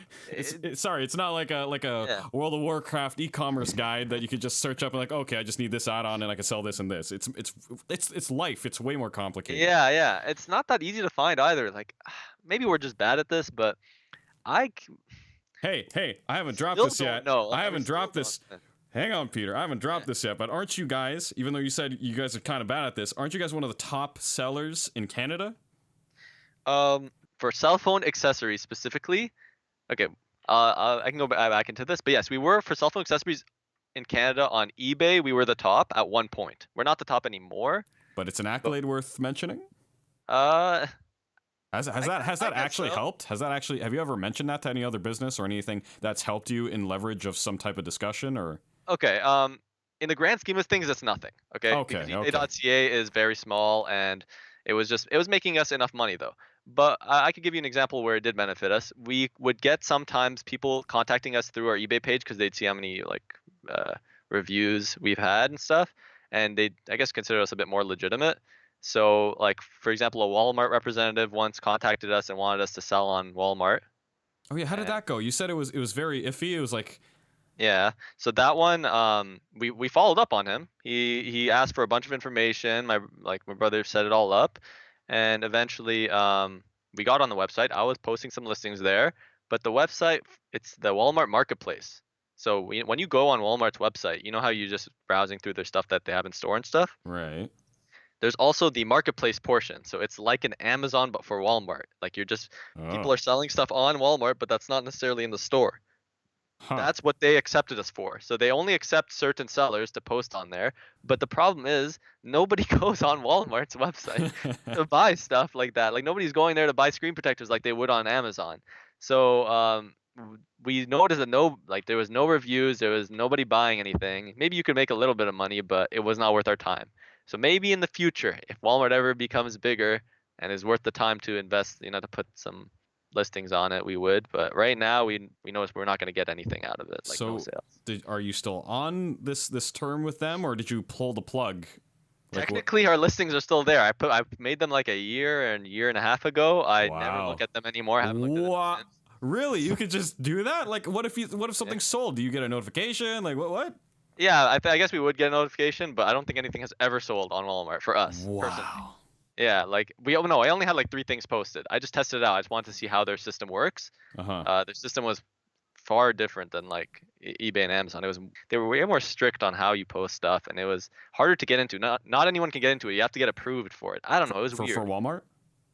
sorry, it's not like a yeah. World of Warcraft e-commerce guide that you could just search up and like, okay, I just need this add-on and I can sell this and this. It's life. It's way more complicated. Yeah. It's not that easy to find either. Like, maybe we're just bad at this, but I Hey, I haven't dropped still this don't yet. know. I Like, haven't dropped this. Hang on, Peter. I haven't dropped this yet, but aren't you guys, even though you said you guys are kind of bad at this, aren't you guys one of the top sellers in Canada? For cell phone accessories specifically, okay, I can go back into this, but yes, we were for cell phone accessories in Canada on eBay. We were the top at one point. We're not the top anymore. But it's an accolade worth mentioning? Uh, Has I that guess actually so. helped? Have you ever mentioned that to any other business or anything that's helped you in leverage of some type of discussion or? Okay. In the grand scheme of things, it's nothing. Okay. Okay, Because okay. eBay.ca is very small, and it was making us enough money though. But I could give you an example where it did benefit us. We would get sometimes people contacting us through our eBay page because they'd see how many reviews we've had and stuff, and they I guess consider us a bit more legitimate. So like for example, a Walmart representative once contacted us and wanted us to sell on Walmart. Oh yeah, how did And that go? You said it was very iffy. It was like, yeah, so that one we followed up on him. He asked for a bunch of information. My brother set it all up, and eventually we got on the website. I was posting some listings there, but the website it's the Walmart marketplace. So when you go on Walmart's website, you know how you just browsing through their stuff that they have in store and stuff. right. There's also the marketplace portion. So it's like an Amazon but for Walmart. Like people Oh. are selling stuff on Walmart, but that's not necessarily in the store. Huh. That's what they accepted us for. So they only accept certain sellers to post on there. But the problem is nobody goes on Walmart's website to buy stuff like that. Like nobody's going there to buy screen protectors like they would on Amazon. So we noticed that there was no reviews, there was nobody buying anything. Maybe you could make a little bit of money, but it was not worth our time. So maybe in the future, if Walmart ever becomes bigger and is worth the time to invest, to put some listings on it, we would. But right now, we notice we're not going to get anything out of it, like no So, sales. are you still on this term with them, or did you pull the plug? Like what? Technically, our listings are still there. I made them like a year and a half ago. I never look Wow. at them anymore. I haven't looked at them What? since. Really? You could just do that? Like, what if something sold? Do you get a notification? Like, what? Yeah, I guess we would get a notification, but I don't think anything has ever sold on Walmart for us personally. Wow. Yeah, no, I only had like 3 things posted. I just tested it out. I just wanted to see how their system works. Uh-huh. Their system was far different than like eBay and Amazon. They were way more strict on how you post stuff, and it was harder to get into. Not anyone can get into it. You have to get approved for it. I don't know. It was For weird. Walmart?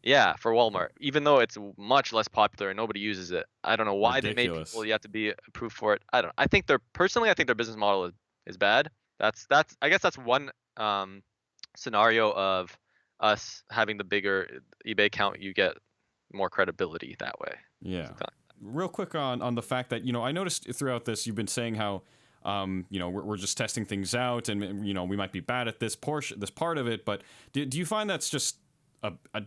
Yeah, for Walmart, even though it's much less popular and nobody uses it. I don't know why they made Ridiculous. people you have to be approved for it. I don't. I think I think their business model is bad. That's I guess that's one scenario of us having the bigger eBay account. You get more credibility that way. Yeah. Something like Real quick on the fact that, I noticed throughout this you've been saying how we're just testing things out, and we might be bad at this part of it, but do you find that's just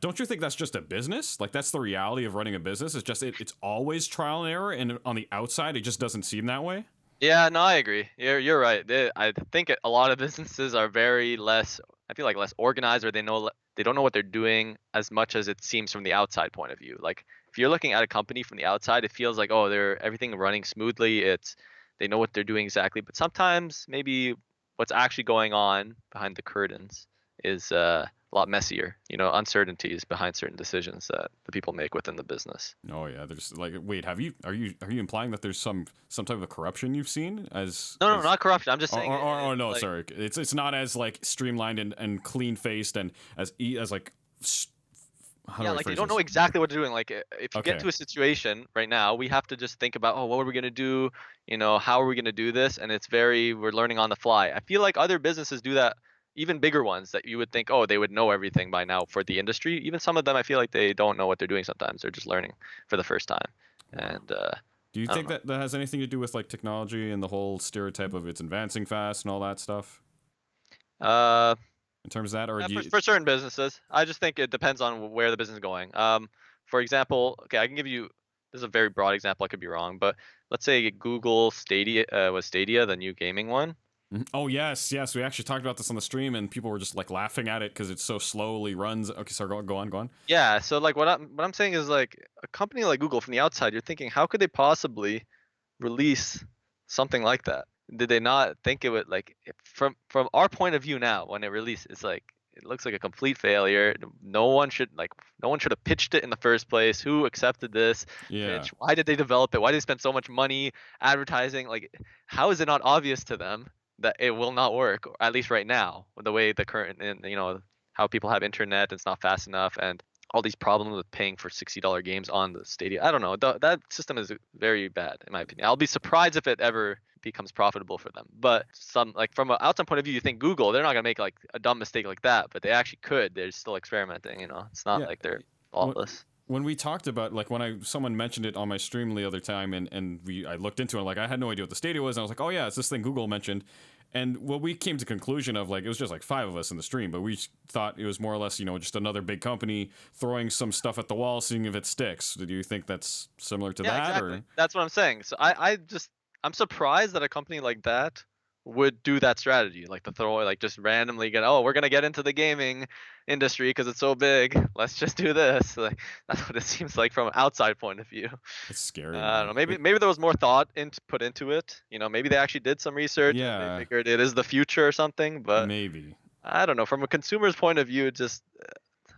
don't you think that's just a business? Like that's the reality of running a business. It's just it's always trial and error, and on the outside it just doesn't seem that way. Yeah, no, I agree. You're right. I think a lot of businesses are very less. I feel like less organized, or they don't know what they're doing as much as it seems from the outside point of view. Like if you're looking at a company from the outside, it feels like they're everything running smoothly. They know what they're doing exactly. But sometimes maybe what's actually going on behind the curtains is a lot messier. Uncertainties behind certain decisions that the people make within the business. Oh yeah, there's like wait, are you implying that there's some type of corruption you've seen as No, as, not corruption. I'm just saying. or no, like, sorry, it's not as like streamlined and clean faced and as like how do I like they phrase don't know this? exactly what they're doing. Like if you Okay. get to a situation right now, we have to just think about, what are we gonna do? How are we gonna do this? And we're learning on the fly. I feel like other businesses do that, even bigger ones that you would think, they would know everything by now for the industry. Even some of them, I feel like they don't know what they're doing sometimes. They're just learning for the first time. And Do you I don't think know. that has anything to do with like technology and the whole stereotype of it's advancing fast and all that stuff Uh, in terms of that, or Yeah, do you? for certain businesses, I just think it depends on where the business is going. For example, okay, I can give you this is a very broad example, I could be wrong, but let's say Google Stadia was Stadia, the new gaming one. Oh yes, yes. We actually talked about this on the stream, and people were just like laughing at it because it so slowly runs. Okay, sorry, go on, go on. Yeah, so like what I'm saying is like a company like Google from the outside, you're thinking how could they possibly release something like that? Did they not think it would like from our point of view now when it released, it's like it looks like a complete failure. No one should have pitched it in the first place. Who accepted this Yeah, pitch? Why did they develop it? Why did they spend so much money advertising? Like how is it not obvious to them that it will not work, or at least right now, with the way the current and how people have internet, it's not fast enough, and all these problems with paying for $60 games on the Stadia. I don't know. That system is very bad in my opinion. I'll be surprised if it ever becomes profitable for them. But some like from an outside point of view, you think Google, they're not gonna make like a dumb mistake like that, but they actually could. They're still experimenting. It's not yeah. like they're When, flawless. when we talked about like when someone mentioned it on my stream the other time, and I looked into it, like I had no idea what the Stadia was, and I was like, oh yeah, it's this thing Google mentioned. And what we came to conclusion of, like, it was just like 5 of us in the stream, but we thought it was more or less, just another big company throwing some stuff at the wall, seeing if it sticks. Do you think that's similar to Yeah, that? exactly. Or That's what I'm saying. So I'm surprised that a company like that would do that strategy, like to throw like just randomly we're gonna get into the gaming industry because it's so big. Let's just do this. Like that's what it seems like from an outside point of view. it's scary, I don't know. man. Maybe there was more thought put into it. Maybe they actually did some research and they Yeah, figured it is the future or something. But maybe. I don't know. From a consumer's point of view, just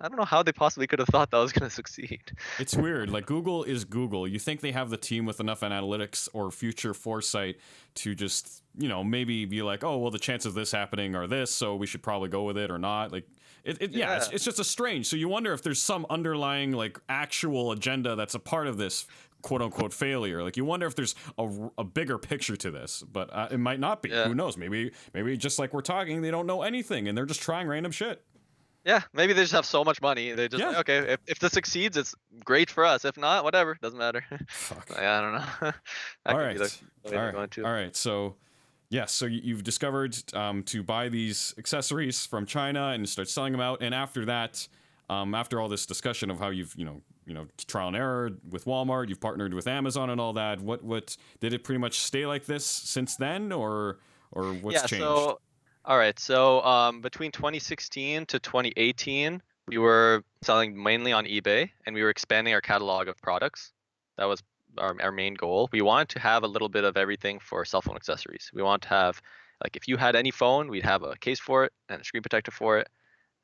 I don't know how they possibly could have thought that was gonna succeed. It's weird. Like Google is Google. You think they have the team with enough analytics or future foresight to just, maybe be like, oh, well, the chances of this happening are this, so we should probably go with it or not. Like, yeah, Yeah. it's just a strange. So you wonder if there's some underlying like actual agenda that's a part of this quote unquote failure. Like you wonder if there's a bigger picture to this, but it might not be. Yeah. Who knows? Maybe just like we're talking, they don't know anything and they're just trying random shit. Yeah, maybe they just have so much money. They just Yeah. like, okay, if this succeeds, it's great for us. If not, whatever, doesn't matter. Fuck. Like, I don't know. That All could right. be the way All they're right. going to. All right. So, yes. So you've discovered to buy these accessories from China and start selling them out. And after that, after all this discussion of how you've trial and error with Walmart, you've partnered with Amazon and all that. What did it pretty much stay like this since then, or what's Yeah. changed? So, all right. So, between 2016 to 2018, we were selling mainly on eBay, and we were expanding our catalog of products. That was our main goal. We wanted to have a little bit of everything for cell phone accessories. We want to have, like, if you had any phone, we'd have a case for it and a screen protector for it,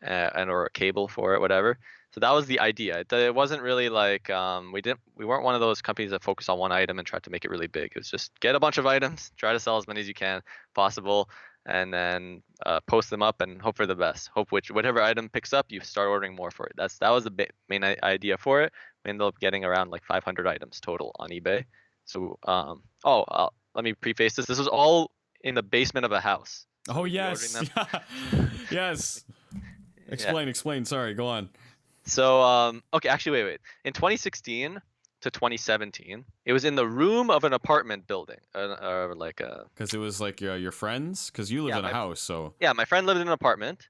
and or a cable for it, whatever. So that was the idea. It wasn't really like we weren't one of those companies that focus on one item and try to make it really big. It was just get a bunch of items, try to sell as many as you can possible, and then post them up and hope for the best. Hope whatever item picks up, you start ordering more for it. That was the main idea for it. We ended up getting around like 500 items total on eBay. So let me preface this. This was all in the basement of a house. So Oh we'd be ordering yes, them. yes. Yeah. Explain. Sorry, go on. So okay, actually wait. In 2016 to 2017, it was in the room of an apartment building, like a Because it was like your friends, because you live yeah, in a house, so yeah, my friend lived in an apartment,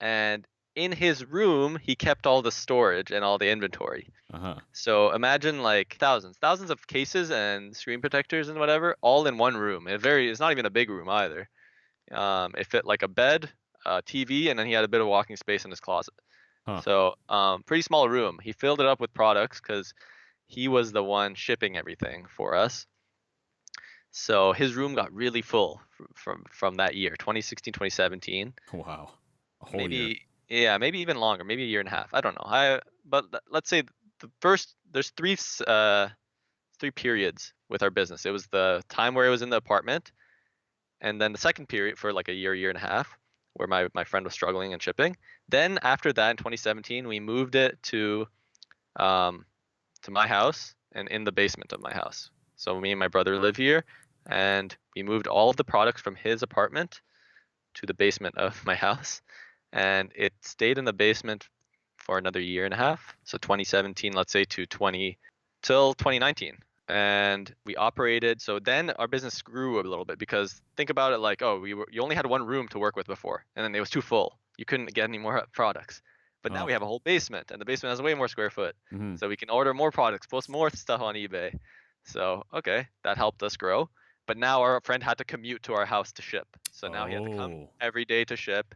and in his room he kept all the storage and all the inventory. uh-huh. So imagine like thousands of cases and screen protectors and whatever, all in one room. It's not even a big room either. It fit like a bed, a TV, and then he had a bit of walking space in his closet. Huh. So pretty small room. He filled it up with products because he was the one shipping everything for us. So his room got really full from that year, 2016, 2017. Wow. A whole year. Maybe yeah, maybe even longer, maybe a year and a half. I don't know. Let's say there's three periods with our business. It was the time where it was in the apartment, and then the second period for like a year and a half, where my friend was struggling and shipping. Then after that, in 2017, we moved it to my house and in the basement of my house. So me and my brother live here, and we moved all of the products from his apartment to the basement of my house, and it stayed in the basement for another year and a half. So 2017, let's say, till 2019. And we operated. So then our business grew a little bit, because think about it like, you only had one room to work with before, and then it was too full. You couldn't get any more products. But now Oh. we have a whole basement, and the basement has way more square foot. Hmm. So we can order more products, post more stuff on eBay. So, okay, that helped us grow. But now our friend had to commute to our house to ship. So now he had to come Oh. every day to ship,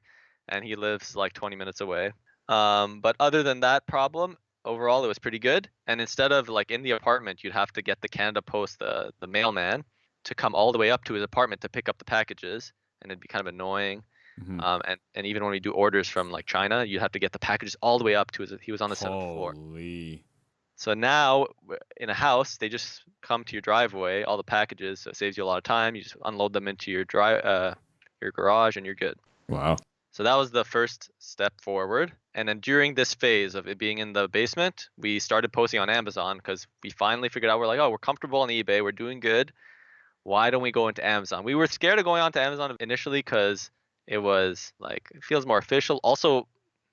and he lives like 20 minutes away. But other than that problem, overall it was pretty good. And instead of like in the apartment, you'd have to get the Canada Post, the mailman, to come all the way up to his apartment to pick up the packages, and it'd be kind of annoying. Hmm. And even when we do orders from like China, you have to get the packages all the way up to his. He was on the 7th floor. Holy. So now in a house, they just come to your driveway, all the packages. So it saves you a lot of time. You just unload them into your your garage, and you're good. Wow. So that was the first step forward. And then during this phase of it being in the basement, we started posting on Amazon because we finally figured out we're like, oh, we're comfortable on eBay, we're doing good. Why don't we go into Amazon? We were scared of going onto Amazon initially because it was like it feels more official. Also,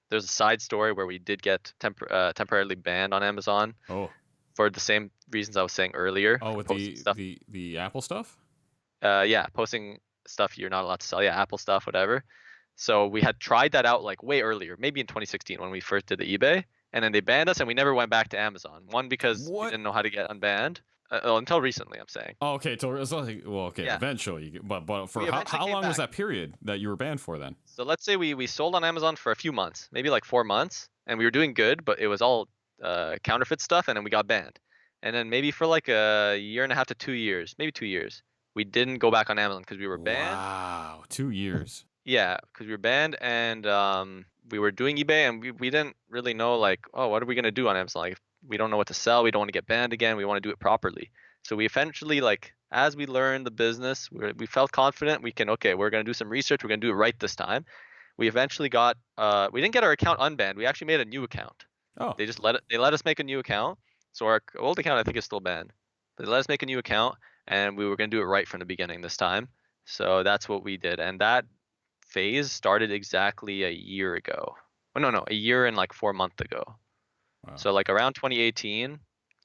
there's a side story where we did get temporarily banned on Amazon Oh. for the same reasons I was saying earlier. Oh, For with posting stuff. the Apple stuff. Yeah, posting stuff you're not allowed to sell. Yeah, Apple stuff, whatever. So we had tried that out like way earlier, maybe in 2016 when we first did the eBay, and then they banned us, and we never went back to Amazon. One because we What? didn't know how to get unbanned until recently. I'm saying. Oh, okay. So it's like, well, okay. Yeah. Eventually, but for We eventually how came long was back. that period that you were banned for then? So let's say we sold on Amazon for a few months, maybe like 4 months, and we were doing good, but it was all counterfeit stuff, and then we got banned. And then maybe for like a year and a half to 2 years, maybe 2 years, we didn't go back on Amazon because we were banned. Wow, 2 years. Yeah, because we were banned, and we were doing eBay, and we didn't really know like, oh, what are we gonna do on Amazon? Like, we don't know what to sell. We don't want to get banned again. We want to do it properly. So we eventually, like, as we learned the business, we felt confident. We can, okay, we're gonna do some research. We're gonna do it right this time. We eventually got, we didn't get our account unbanned. We actually made a new account. Oh. They let us make a new account. So our old account I think is still banned. They let us make a new account, and we were gonna do it right from the beginning this time. So that's what we did, and that phase started exactly a year ago. Oh, no, a year and like 4 months ago. Wow. So like around 2018,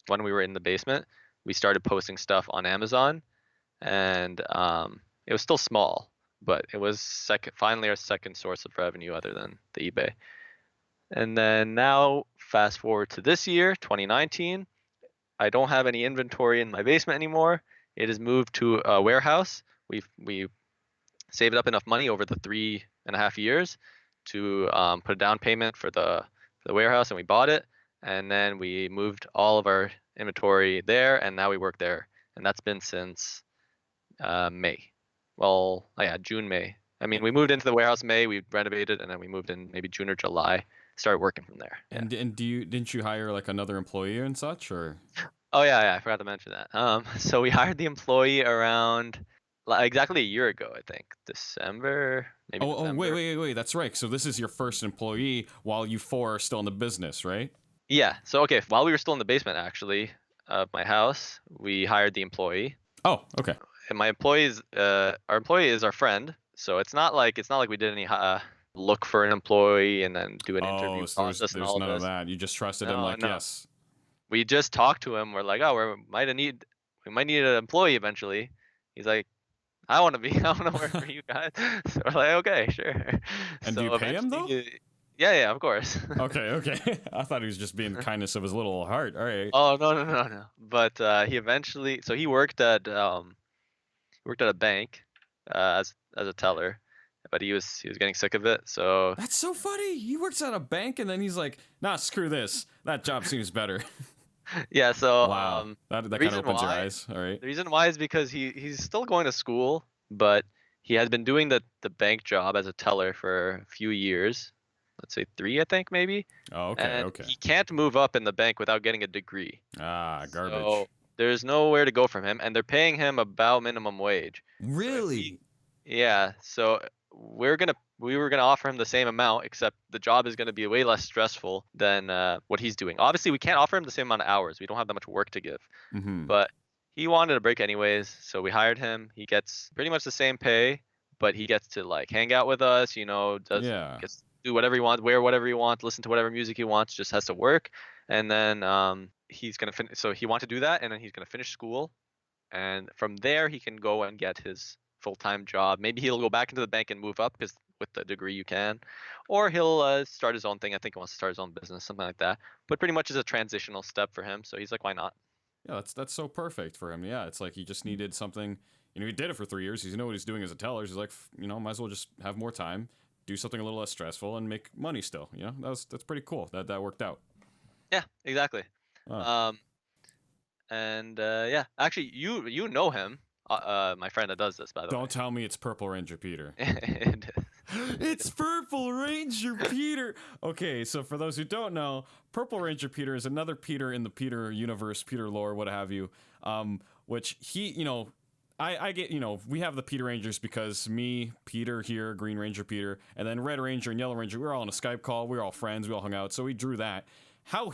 when we were in the basement, we started posting stuff on Amazon, and it was still small, but it was finally our second source of revenue other than the eBay. And then now, fast forward to this year, 2019, I don't have any inventory in my basement anymore. It has moved to a warehouse. We saved up enough money over the 3.5 years to put a down payment for the warehouse, and we bought it. And then we moved all of our inventory there, and now we work there. And that's been since May. Well, yeah, June, May. I mean, we moved into the warehouse in May, we renovated, and then we moved in maybe June or July. Started working from there. Yeah. And didn't you hire like another employee and such, or? Oh yeah, I forgot to mention that. So we hired the employee around exactly a year ago, I think, December, maybe November. Wait. That's right. So this is your first employee while you four are still in the business, right? Yeah. So okay, while we were still in the basement, actually, of my house, we hired the employee. Oh, okay. And my employees, our employee is our friend. So it's not like we did any look for an employee and then do an interview so process and there's all none this. of that. You just trusted him, No, like, no. yes. We just talked to him. We're like, oh, we might need an employee eventually. He's like, I want to work for you guys. So we're like, okay, sure. And so do you pay him though? Yeah, of course. Okay. I thought he was just being the kindness of his little heart. All right. Oh no. But he eventually, so he worked at a bank as a teller, but he was getting sick of it. So That's so funny. He works at a bank and then he's like, nah, screw this. That job seems better. yeah, so Wow. That kind of reason opens your why- eyes. All right. the reason why is because he's still going to school, but he has been doing the bank job as a teller for a few years. Let's say 3, I think, maybe. Oh, And okay. he can't move up in the bank without getting a degree. Ah, garbage. So there's nowhere to go from him, and they're paying him about minimum wage. Really? Yeah, so we were gonna offer him the same amount, except the job is gonna be way less stressful than what he's doing. Obviously, we can't offer him the same amount of hours. We don't have that much work to give. Mm-hmm. But he wanted a break anyways, so we hired him. He gets pretty much the same pay, but he gets to like hang out with us. Gets to do whatever he wants, wear whatever he wants, listen to whatever music he wants. Just has to work, and then he's gonna finish. So he wants to do that, and then he's gonna finish school, and from there he can go and get his full-time job. Maybe he'll go back into the bank and move up because with the degree you can, or he'll start his own thing. I think he wants to start his own business, something like that. But pretty much is a transitional step for him. So he's like, why not? Yeah, that's so perfect for him. Yeah, it's like he just needed something. He did it for 3 years. He know what he's doing as a teller. He's like, might as well just have more time, do something a little less stressful, and make money still. That's pretty cool. That worked out. Yeah, exactly. Oh. And yeah, actually, you know him, my friend that does this, by the way. Don't tell me it's Purple Ranger Peter. It is. It's Purple Ranger Peter. Okay, so for those who don't know, Purple Ranger Peter is another Peter in the Peter universe, Peter lore, what have you. Which he, I get, we have the Peter Rangers because me, Peter here, Green Ranger Peter, and then Red Ranger and Yellow Ranger, we were all on a Skype call. We were all friends. We all hung out. So we drew that. How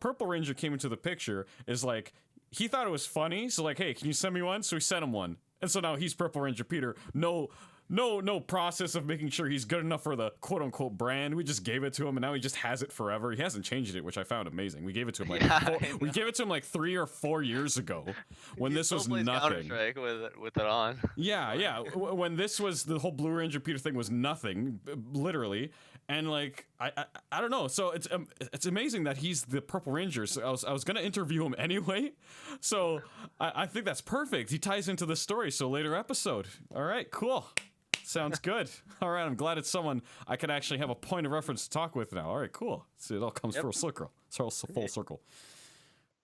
Purple Ranger came into the picture is like, he thought it was funny. So like, hey, can you send me one? So we sent him one. And so now he's Purple Ranger Peter. No process of making sure he's good enough for the quote unquote brand. We just gave it to him, and now he just has it forever. He hasn't changed it, which I found amazing. We gave it to him we gave it to him like 3 or 4 years ago when this was nothing. With it on. Yeah. When this was the whole Blue Ranger Peter thing was nothing, literally. And like I don't know. So it's amazing that he's the Purple Ranger. So I was gonna interview him anyway. So I think that's perfect. He ties into the story. So later episode. All right, cool. Sounds good. All right, I'm glad it's someone I could actually have a point of reference to talk with now. All right, cool. So it all comes full circle. Full circle.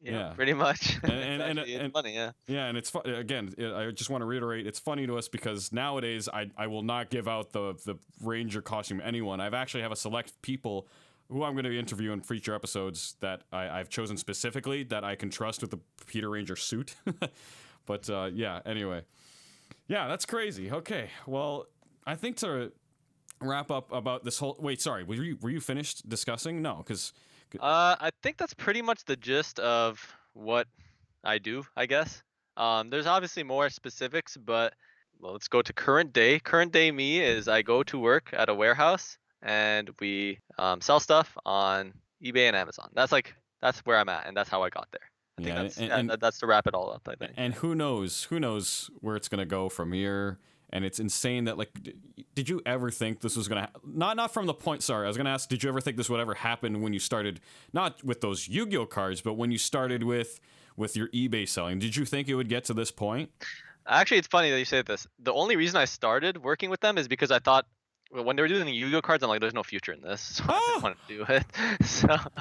Yeah, pretty much. And it's funny, yeah. Yeah, and it's fun. Again, I just want to reiterate, it's funny to us because nowadays I will not give out the Ranger costume to anyone. I've actually have a select people who I'm going to interview in future episodes that I've chosen specifically that I can trust with the Peter Ranger suit. But yeah, anyway. Yeah, that's crazy. Okay, well, I think to wrap up about this whole... Wait, sorry, were you finished discussing? No, because... I think that's pretty much the gist of what I do, I guess. There's obviously more specifics, but well, let's go to current day. Current day me is I go to work at a warehouse and we sell stuff on eBay and Amazon. That's where I'm at, and that's how I got there. I think that's to wrap it all up, I think. And who knows where it's gonna go from here. And it's insane that, like, did you ever think this was gonna not from the point? Sorry, I was gonna ask, did you ever think this would ever happen when you started, not with those Yu-Gi-Oh cards, but when you started with your eBay selling? Did you think it would get to this point? Actually, it's funny that you say this. The only reason I started working with them is because I thought, when they were doing the Yu-Gi-Oh cards, I'm like, there's no future in this, so I didn't want to do it.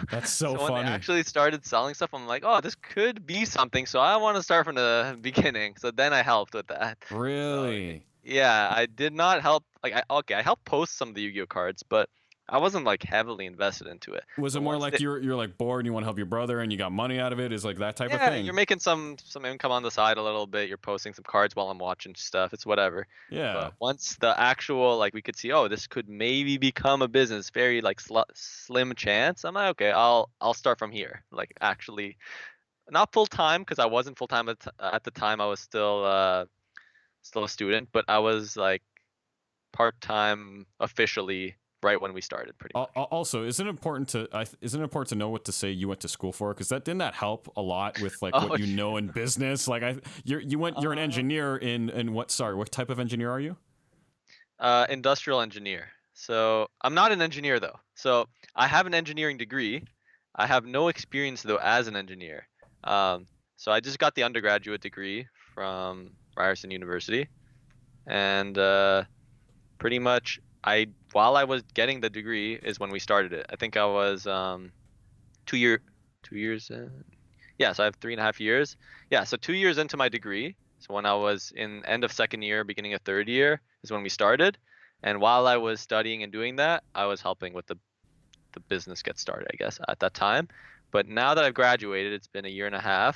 That's so when funny. they actually started selling stuff, I'm like, oh, this could be something, so I want to start from the beginning. So then I helped with that. Really? So, yeah, I did not help. Like, I helped post some of the Yu-Gi-Oh cards, but I wasn't like heavily invested into it. Was it more like you're like bored and you want to help your brother and you got money out of it? Is like that type of thing? Yeah, you're making some income on the side a little bit. You're posting some cards while I'm watching stuff. It's whatever. Yeah. But once the actual, like, we could see, oh, this could maybe become a business, very like slim chance. I'm like, okay, I'll start from here. Like, actually, not full time, because I wasn't full time at the time. I was still a student, but I was like part time officially right when we started, pretty much. Also, isn't it important to know what to say you went to school for? Because didn't that help a lot with like what you know in business? Like you're an engineer in what? Sorry, what type of engineer are you? Industrial engineer. So I'm not an engineer though. So I have an engineering degree. I have no experience though as an engineer. So I just got the undergraduate degree from Ryerson University, and pretty much while I was getting the degree is when we started it. I think I was 2 years. Yeah, so I have 3.5 years. Yeah, so 2 years into my degree. So when I was in end of second year, beginning of third year is when we started. And while I was studying and doing that, I was helping with the business get started, I guess, at that time. But now that I've graduated, it's been 1.5 years.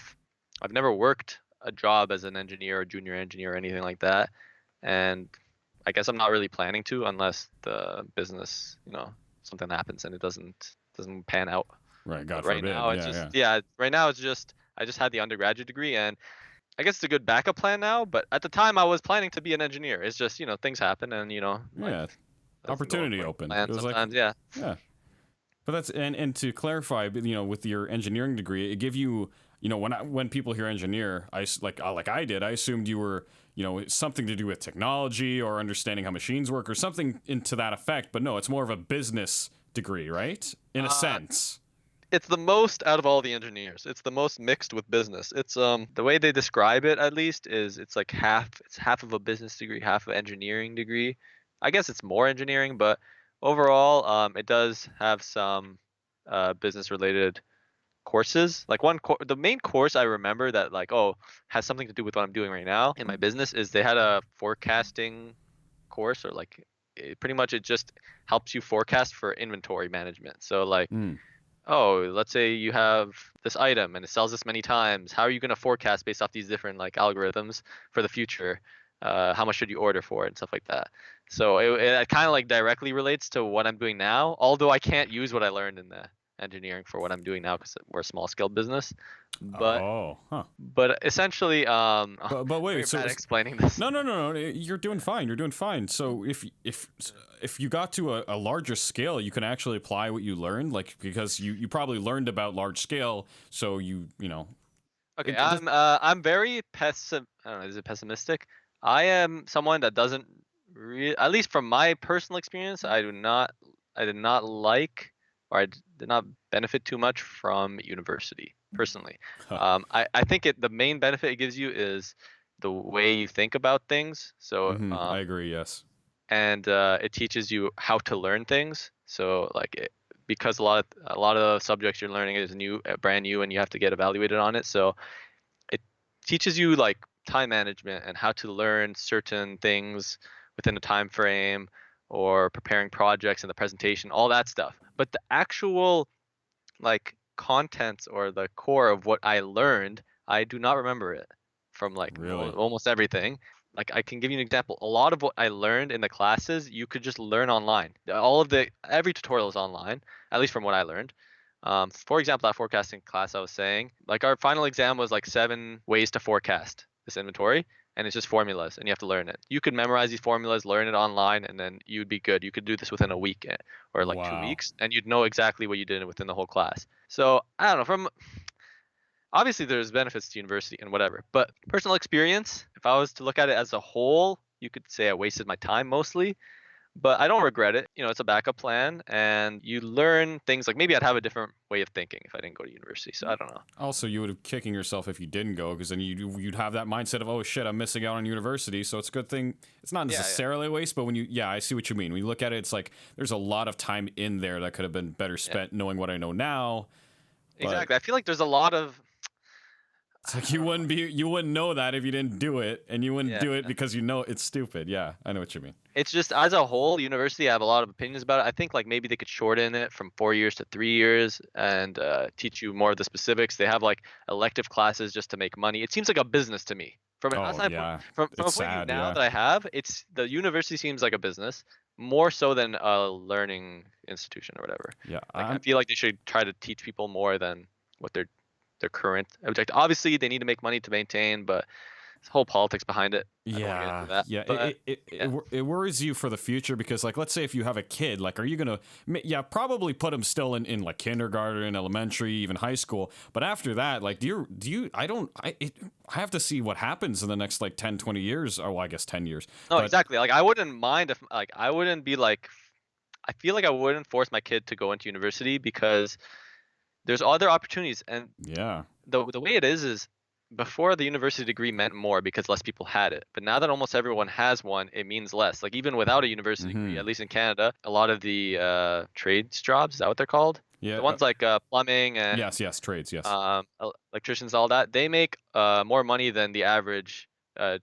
I've never worked a job as an engineer or junior engineer or anything like that. And I guess I'm not really planning to, unless the business, something happens and it doesn't pan out. Right. God right forbid. Now, it's right now it's just I just had the undergraduate degree, and I guess it's a good backup plan now. But at the time, I was planning to be an engineer. It's just things happen, and opportunity opened. It was sometimes, yeah. But that's and to clarify, with your engineering degree, it gave you you know, when people hear engineer, like I did, I assumed you were, you know, something to do with technology or understanding how machines work or something into that effect. But no, it's more of a business degree, right? In a Uh, sense. it's the most out of all the engineers. It's the most mixed with business. It's the way they describe it at least is it's half of a business degree, half of engineering degree. I guess it's more engineering, but overall it does have some business related courses. Like the main course I remember that like has something to do with what I'm doing right now in my business is they had a forecasting course or like pretty much it just helps you forecast for inventory management. So like Mm. oh, let's say you have this item and it sells this many times. How are you going to forecast based off these different like algorithms for the future? How much should you order for it and stuff like that. So it kind of like directly relates to what I'm doing now, although I can't use what I learned in the engineering for what I'm doing now because we're a small scale business. But Oh, huh. but essentially, But very wait, so bad explaining this. no, you're doing fine. You're doing fine. So if you got to a larger scale, you can actually apply what you learned, like because you probably learned about large scale, so you know. Okay, It I'm very I don't know, is it pessimistic? I am someone that doesn't at least from my personal experience, I did not like or did not benefit too much from university personally. huh, I think the main benefit it gives you is the way you think about things. So I agree. Yes. and it teaches you how to learn things. So like because a lot of the subjects you're learning is brand new, and you have to get evaluated on it. So it teaches you like time management and how to learn certain things within a time frame or preparing projects and the presentation, all that stuff. But the actual like contents or the core of what I learned, I do not remember it from like Really. almost everything. Like I can give you an example. A lot of what I learned in the classes, you could just learn online. Every tutorial is online, at least from what I learned. For example, that forecasting class I was saying, like our final exam was like 7 ways to forecast this inventory, and it's just formulas, and you have to learn it. You could memorize these formulas, learn it online, and then you'd be good. You could do this within a week or like two Wow. weeks, and you'd know exactly what you did within the whole class. So I don't know. From obviously there's benefits to university and whatever, but personal experience, if I was to look at it as a whole, you could say I wasted my time mostly, but I don't regret it. You know, it's a backup plan, and you learn things like maybe I'd have a different way of thinking if I didn't go to university. So I don't know. Also, you would have kicking yourself if you didn't go, because then you'd have that mindset of, oh shit, I'm missing out on university. So it's a good thing. It's not Yeah, necessarily a waste, but I see what you mean. When you look at it, it's like there's a lot of time in there that could have been better yeah, spent knowing what I know now. But exactly. I feel like there's a lot of it's like I don't know. you wouldn't know that if you didn't do it, and you wouldn't Yeah. do it because you know it's stupid. Yeah, I know what you mean. It's just as a whole, university. I have a lot of opinions about it. I think like maybe they could shorten it from 4 years to 3 years and teach you more of the specifics. They have like elective classes just to make money. It seems like a business to me. From an Oh outside yeah, from a it's point of view sad. now Yeah, that I have, it's the university seems like a business more so than a learning institution or whatever. yeah. Like I feel like they should try to teach people more than what their current objective. Obviously, they need to make money to maintain, but this whole politics behind it. I don't want to get into Yeah, that. yeah. But yeah. It worries you for the future because, like, let's say if you have a kid, like, are you gonna, probably put him still in like kindergarten, elementary, even high school. But after that, like, do you? I have to see what happens in the next like 10, 20 years. Oh, well, I guess 10 years. No, But exactly. Like I wouldn't mind if like I wouldn't be like I feel like I wouldn't force my kid to go into university because there's other opportunities, and yeah, the way it is before the university degree meant more because less people had it. But now that almost everyone has one, it means less. Like even without a university degree, mm-hmm. at least in Canada, a lot of the trades jobs, is that what they're called? Yeah. The ones like plumbing and Yes, trades. Yes. electricians, all that, they make more money than the average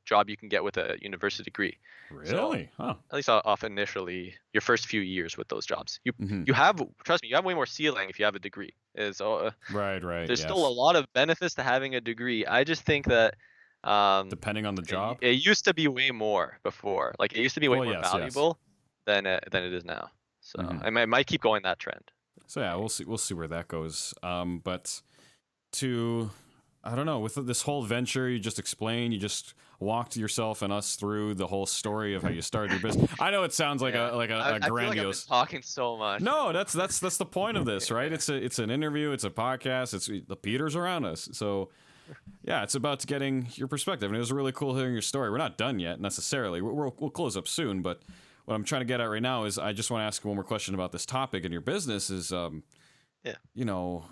job you can get with a university degree. So Really? Huh. at least off initially, your first few years with those jobs, Mm-hmm. you have trust me, you have way more ceiling if you have a degree. Is Right. There's still a Yes. lot of benefits to having a degree. I just think that um, Depending on the job. it used to be way more before. Like it used to be way Well, more yes. valuable than it is now. So Mm-hmm. might keep going that trend. So yeah, we'll see. We'll see where that goes. But to I don't know, with this whole venture you just explained, you just walked yourself and us through the whole story of how you started your business. I know it sounds like Yeah. a I feel like I've been grandiose. talking so much. No, that's the point of this, right? Yeah. It's an interview, it's a podcast, it's the Peters around us. So yeah, it's about getting your perspective, and it was really cool hearing your story. We're not done yet necessarily. We'll close up soon, but what I'm trying to get at right now is I just want to ask one more question about this topic and your business. Is Yeah. you know,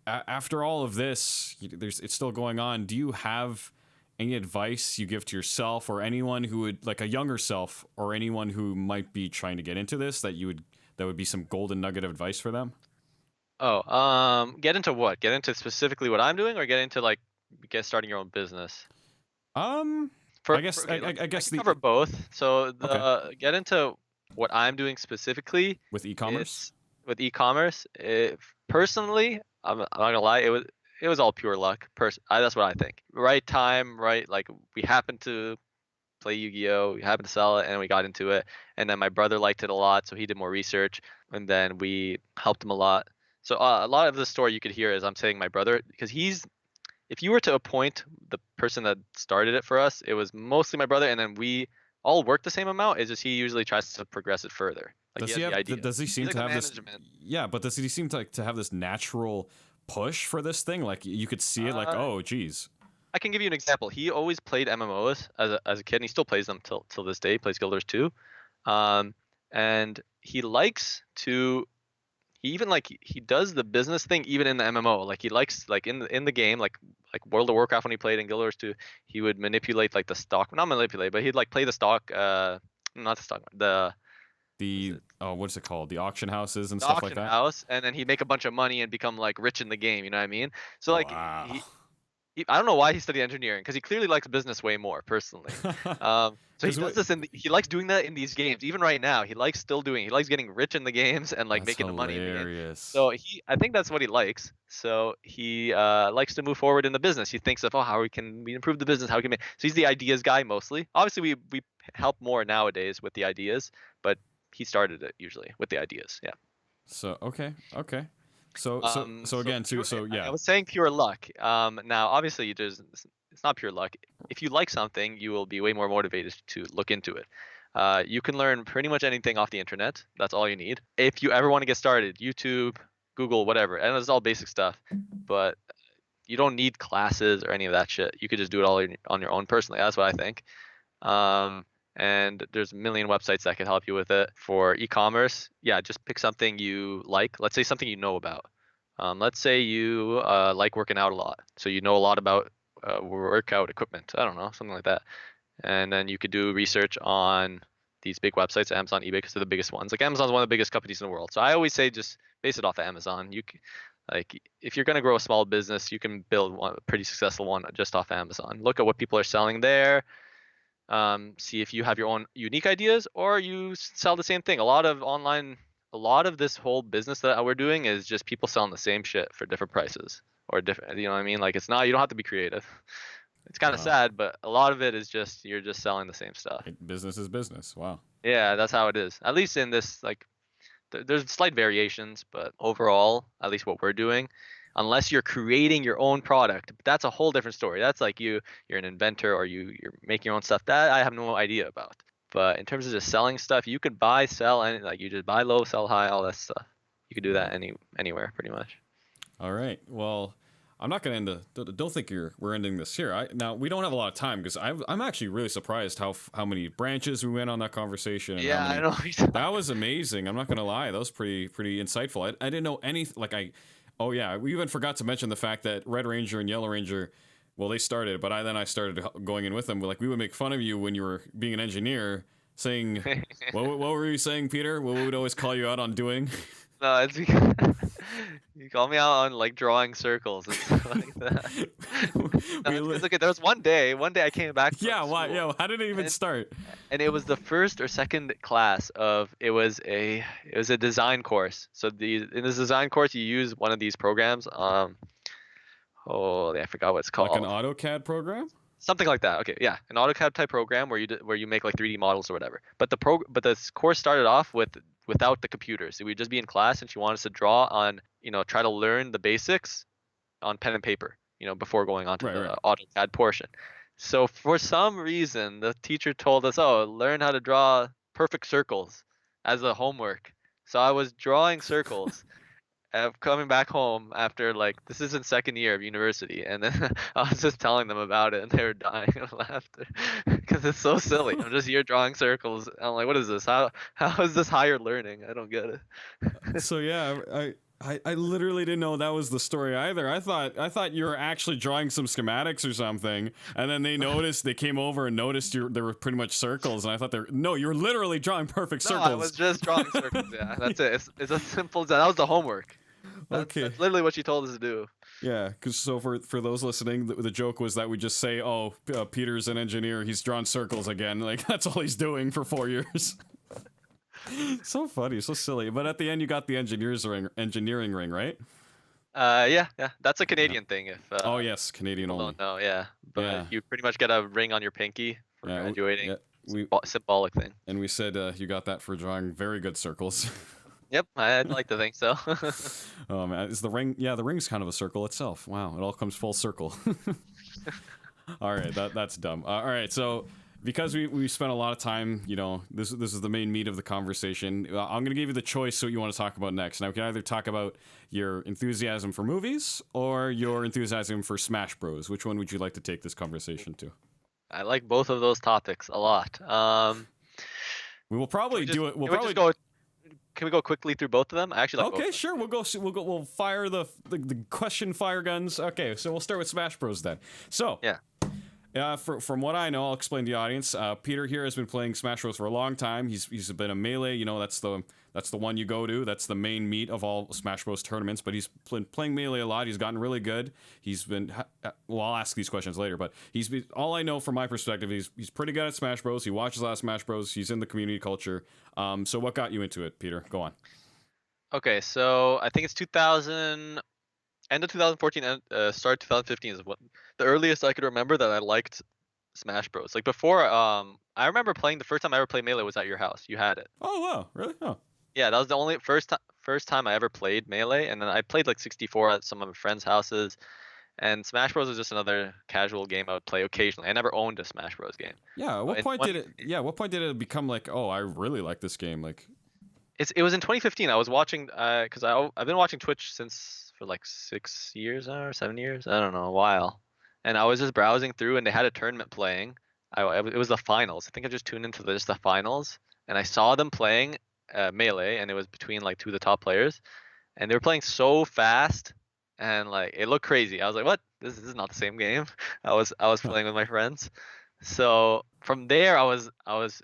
after all of this, it's still going on. Do you have any advice you give to yourself or anyone who would, like a younger self, or anyone who might be trying to get into this, that would be some golden nugget of advice for them? Oh, get into what? Get into specifically what I'm doing, or get into like starting your own business? I guess Okay, I guess can cover both. So get into what I'm doing specifically. with e-commerce. It's with e-commerce. Personally, I'm not gonna lie, it was all pure luck. That's what I think. Right time, right, like we happened to play Yu-Gi-Oh. We happened to sell it, and we got into it. And then my brother liked it a lot, so he did more research, and then we helped him a lot. So a lot of the story you could hear is I'm saying my brother, because if you were to appoint the person that started it for us, it was mostly my brother, and then we all work the same amount. It's just he usually tries to progress it further. Like Does he he has have? the idea. Does he seem He's to like the have this? management. Yeah, but does he seem to have this natural push for this thing? Like you could see it, like, oh, geez. I can give you an example. He always played MMOs as a kid, and he still plays them till this day. He plays Guilders 2, and he likes to. He even he does the business thing even in the MMO. Like he likes like in the game, like World of Warcraft when he played in Guilders 2, he would manipulate like the stock, not manipulate, but he'd like play the stock, not the stock, what's it called? The auction houses and the stuff like auction that. house, and then he'd make a bunch of money and become like rich in the game. You know what I mean? So like Wow. I don't know why he studied engineering, because he clearly likes business way more personally. So he does this he likes doing that in these games. Even right now, he likes getting rich in the games and like That's making the money in the game. hilarious. So I think that's what he likes. So he likes to move forward in the business. He thinks of, oh, how can we improve the business? How we can make. So he's the ideas guy mostly. Obviously, we help more nowadays with the ideas, but he started it usually with the ideas. Yeah. So okay. So again, yeah. I was saying pure luck. Now obviously it's not pure luck. If you like something, you will be way more motivated to look into it. You can learn pretty much anything off the internet. That's all you need. If you ever want to get started, YouTube, Google, whatever, and it's all basic stuff. But you don't need classes or any of that shit. You could just do it all on your own personally. That's what I think. And there's a million websites that can help you with it. For e-commerce, yeah, just pick something you like. Let's say something you know about. Let's say you like working out a lot, so you know a lot about workout equipment. I don't know, something like that. And then you could do research on these big websites, Amazon, eBay, because they're the biggest ones. Like Amazon's one of the biggest companies in the world. So I always say just base it off of Amazon. Like if you're gonna grow a small business, you can build a pretty successful one just off Amazon. Look at what people are selling there. See if you have your own unique ideas, or you sell the same thing. A lot of this whole business that we're doing is just people selling the same shit for different prices, or different, you know what I mean? Like it's not, you don't have to be creative. It's kind of sad, but a lot of it is just, you're just selling the same stuff. Business is business. Wow. Yeah, that's how it is. At least in this, like, there's slight variations, but overall, at least what we're doing, unless you're creating your own product, that's a whole different story. That's like you're an inventor, or you're making your own stuff. That I have no idea about. But in terms of just selling stuff, you could buy, sell, and like you just buy low, sell high, all that stuff. You could do that anywhere pretty much. All right. Well, I'm not going to end don't think we're ending this here. Now we don't have a lot of time, because I'm actually really surprised how many branches we went on that conversation. And yeah, I know. That was amazing. I'm not going to lie. That was pretty insightful. I didn't know anything. Oh yeah, we even forgot to mention the fact that Red Ranger and Yellow Ranger, well, they started, but I started going in with them. Like, we would make fun of you when you were being an engineer, saying, what were you saying, Peter? What we would always call you out on doing? No, it's because you call me out on like drawing circles and stuff like that. Look, there was one day I came back. Yeah, why? Yeah, how did it even start? And it was the first or second class of it was a design course. So in this design course, you use one of these programs. I forgot what it's called. Like an AutoCAD program? Something like that. Okay, yeah, an AutoCAD type program where you make like 3D models or whatever. But this course started off without the computers. So we'd just be in class, and she wanted us to draw on, try to learn the basics on pen and paper. before going on to Right, the right. AutoCAD portion. So for some reason, the teacher told us, "Oh, learn how to draw perfect circles as a homework." So I was drawing circles. Coming back home after like this is in second year of university, and then I was just telling them about it, and they were dying of laughter because it's so silly. I'm just here drawing circles. I'm like, what is this? How is this higher learning? I don't get it. So yeah, I literally didn't know that was the story either. I thought you were actually drawing some schematics or something, and then they came over and noticed there were pretty much circles, and I thought no, you were literally drawing perfect No, I was circles. just drawing circles. Yeah, that's it. It's as simple as that. That was the homework. Okay. That's literally what she told us to do. Yeah, because so for those listening, the joke was that we just say, "Oh, Peter's an engineer. He's drawn circles again. Like that's all he's doing for 4 years." So funny, so silly. But at the end, you got the engineering ring, right? Yeah, that's a Yeah. Canadian thing. If Oh yes, Canadian people only. don't know, yeah. But Yeah. you pretty much get a ring on your pinky for Yeah. graduating. Yeah. We Symbolic thing. and we said you got that for drawing very good circles. Yep, I'd like to think so. Oh man, is the ring? Yeah, the ring's kind of a circle itself. Wow, it all comes full circle. All right, that's dumb. All right, so because we spent a lot of time, this is the main meat of the conversation. I'm gonna give you the choice. So what you want to talk about next? Now we can either talk about your enthusiasm for movies or your enthusiasm for Smash Bros. Which one would you like to take this conversation to? I like both of those topics a lot. We will probably do it. Can we go quickly through both of them? I actually like both. Okay, sure. We'll fire the question fire guns. Okay, so we'll start with Smash Bros. Then. So Yeah. From what I know, I'll explain to the audience. Peter here has been playing Smash Bros for a long time. He's been a Melee. That's the one you go to. That's the main meat of all Smash Bros tournaments. But he's been playing Melee a lot. He's gotten really good. He's been well. I'll ask these questions later. But all I know from my perspective. He's pretty good at Smash Bros. He watches a lot of Smash Bros. He's in the community culture. So what got you into it, Peter? Go on. Okay, so I think it's 2000, end of 2014, start 2015 is what the earliest I could remember that I liked Smash Bros. Like before, I remember playing the first time I ever played Melee was at your house. You had it. Oh wow, really? Oh. Yeah, that was the only first time I ever played Melee, and then I played like 64 at some of my friends' houses. And Smash Bros was just another casual game I would play occasionally. I never owned a Smash Bros game. Yeah. What point did it? Yeah. What point did it become like? Oh, I really like this game. Like. It was in 2015. I was watching because I've been watching Twitch since for like 6 years now or 7 years. I don't know, a while. And I was just browsing through, and they had a tournament playing. It was the finals. I think I just tuned into just the finals, and I saw them playing Melee, and it was between like two of the top players, and they were playing so fast, and like it looked crazy. I was like, what? This is not the same game. I was playing with my friends. So from there, I was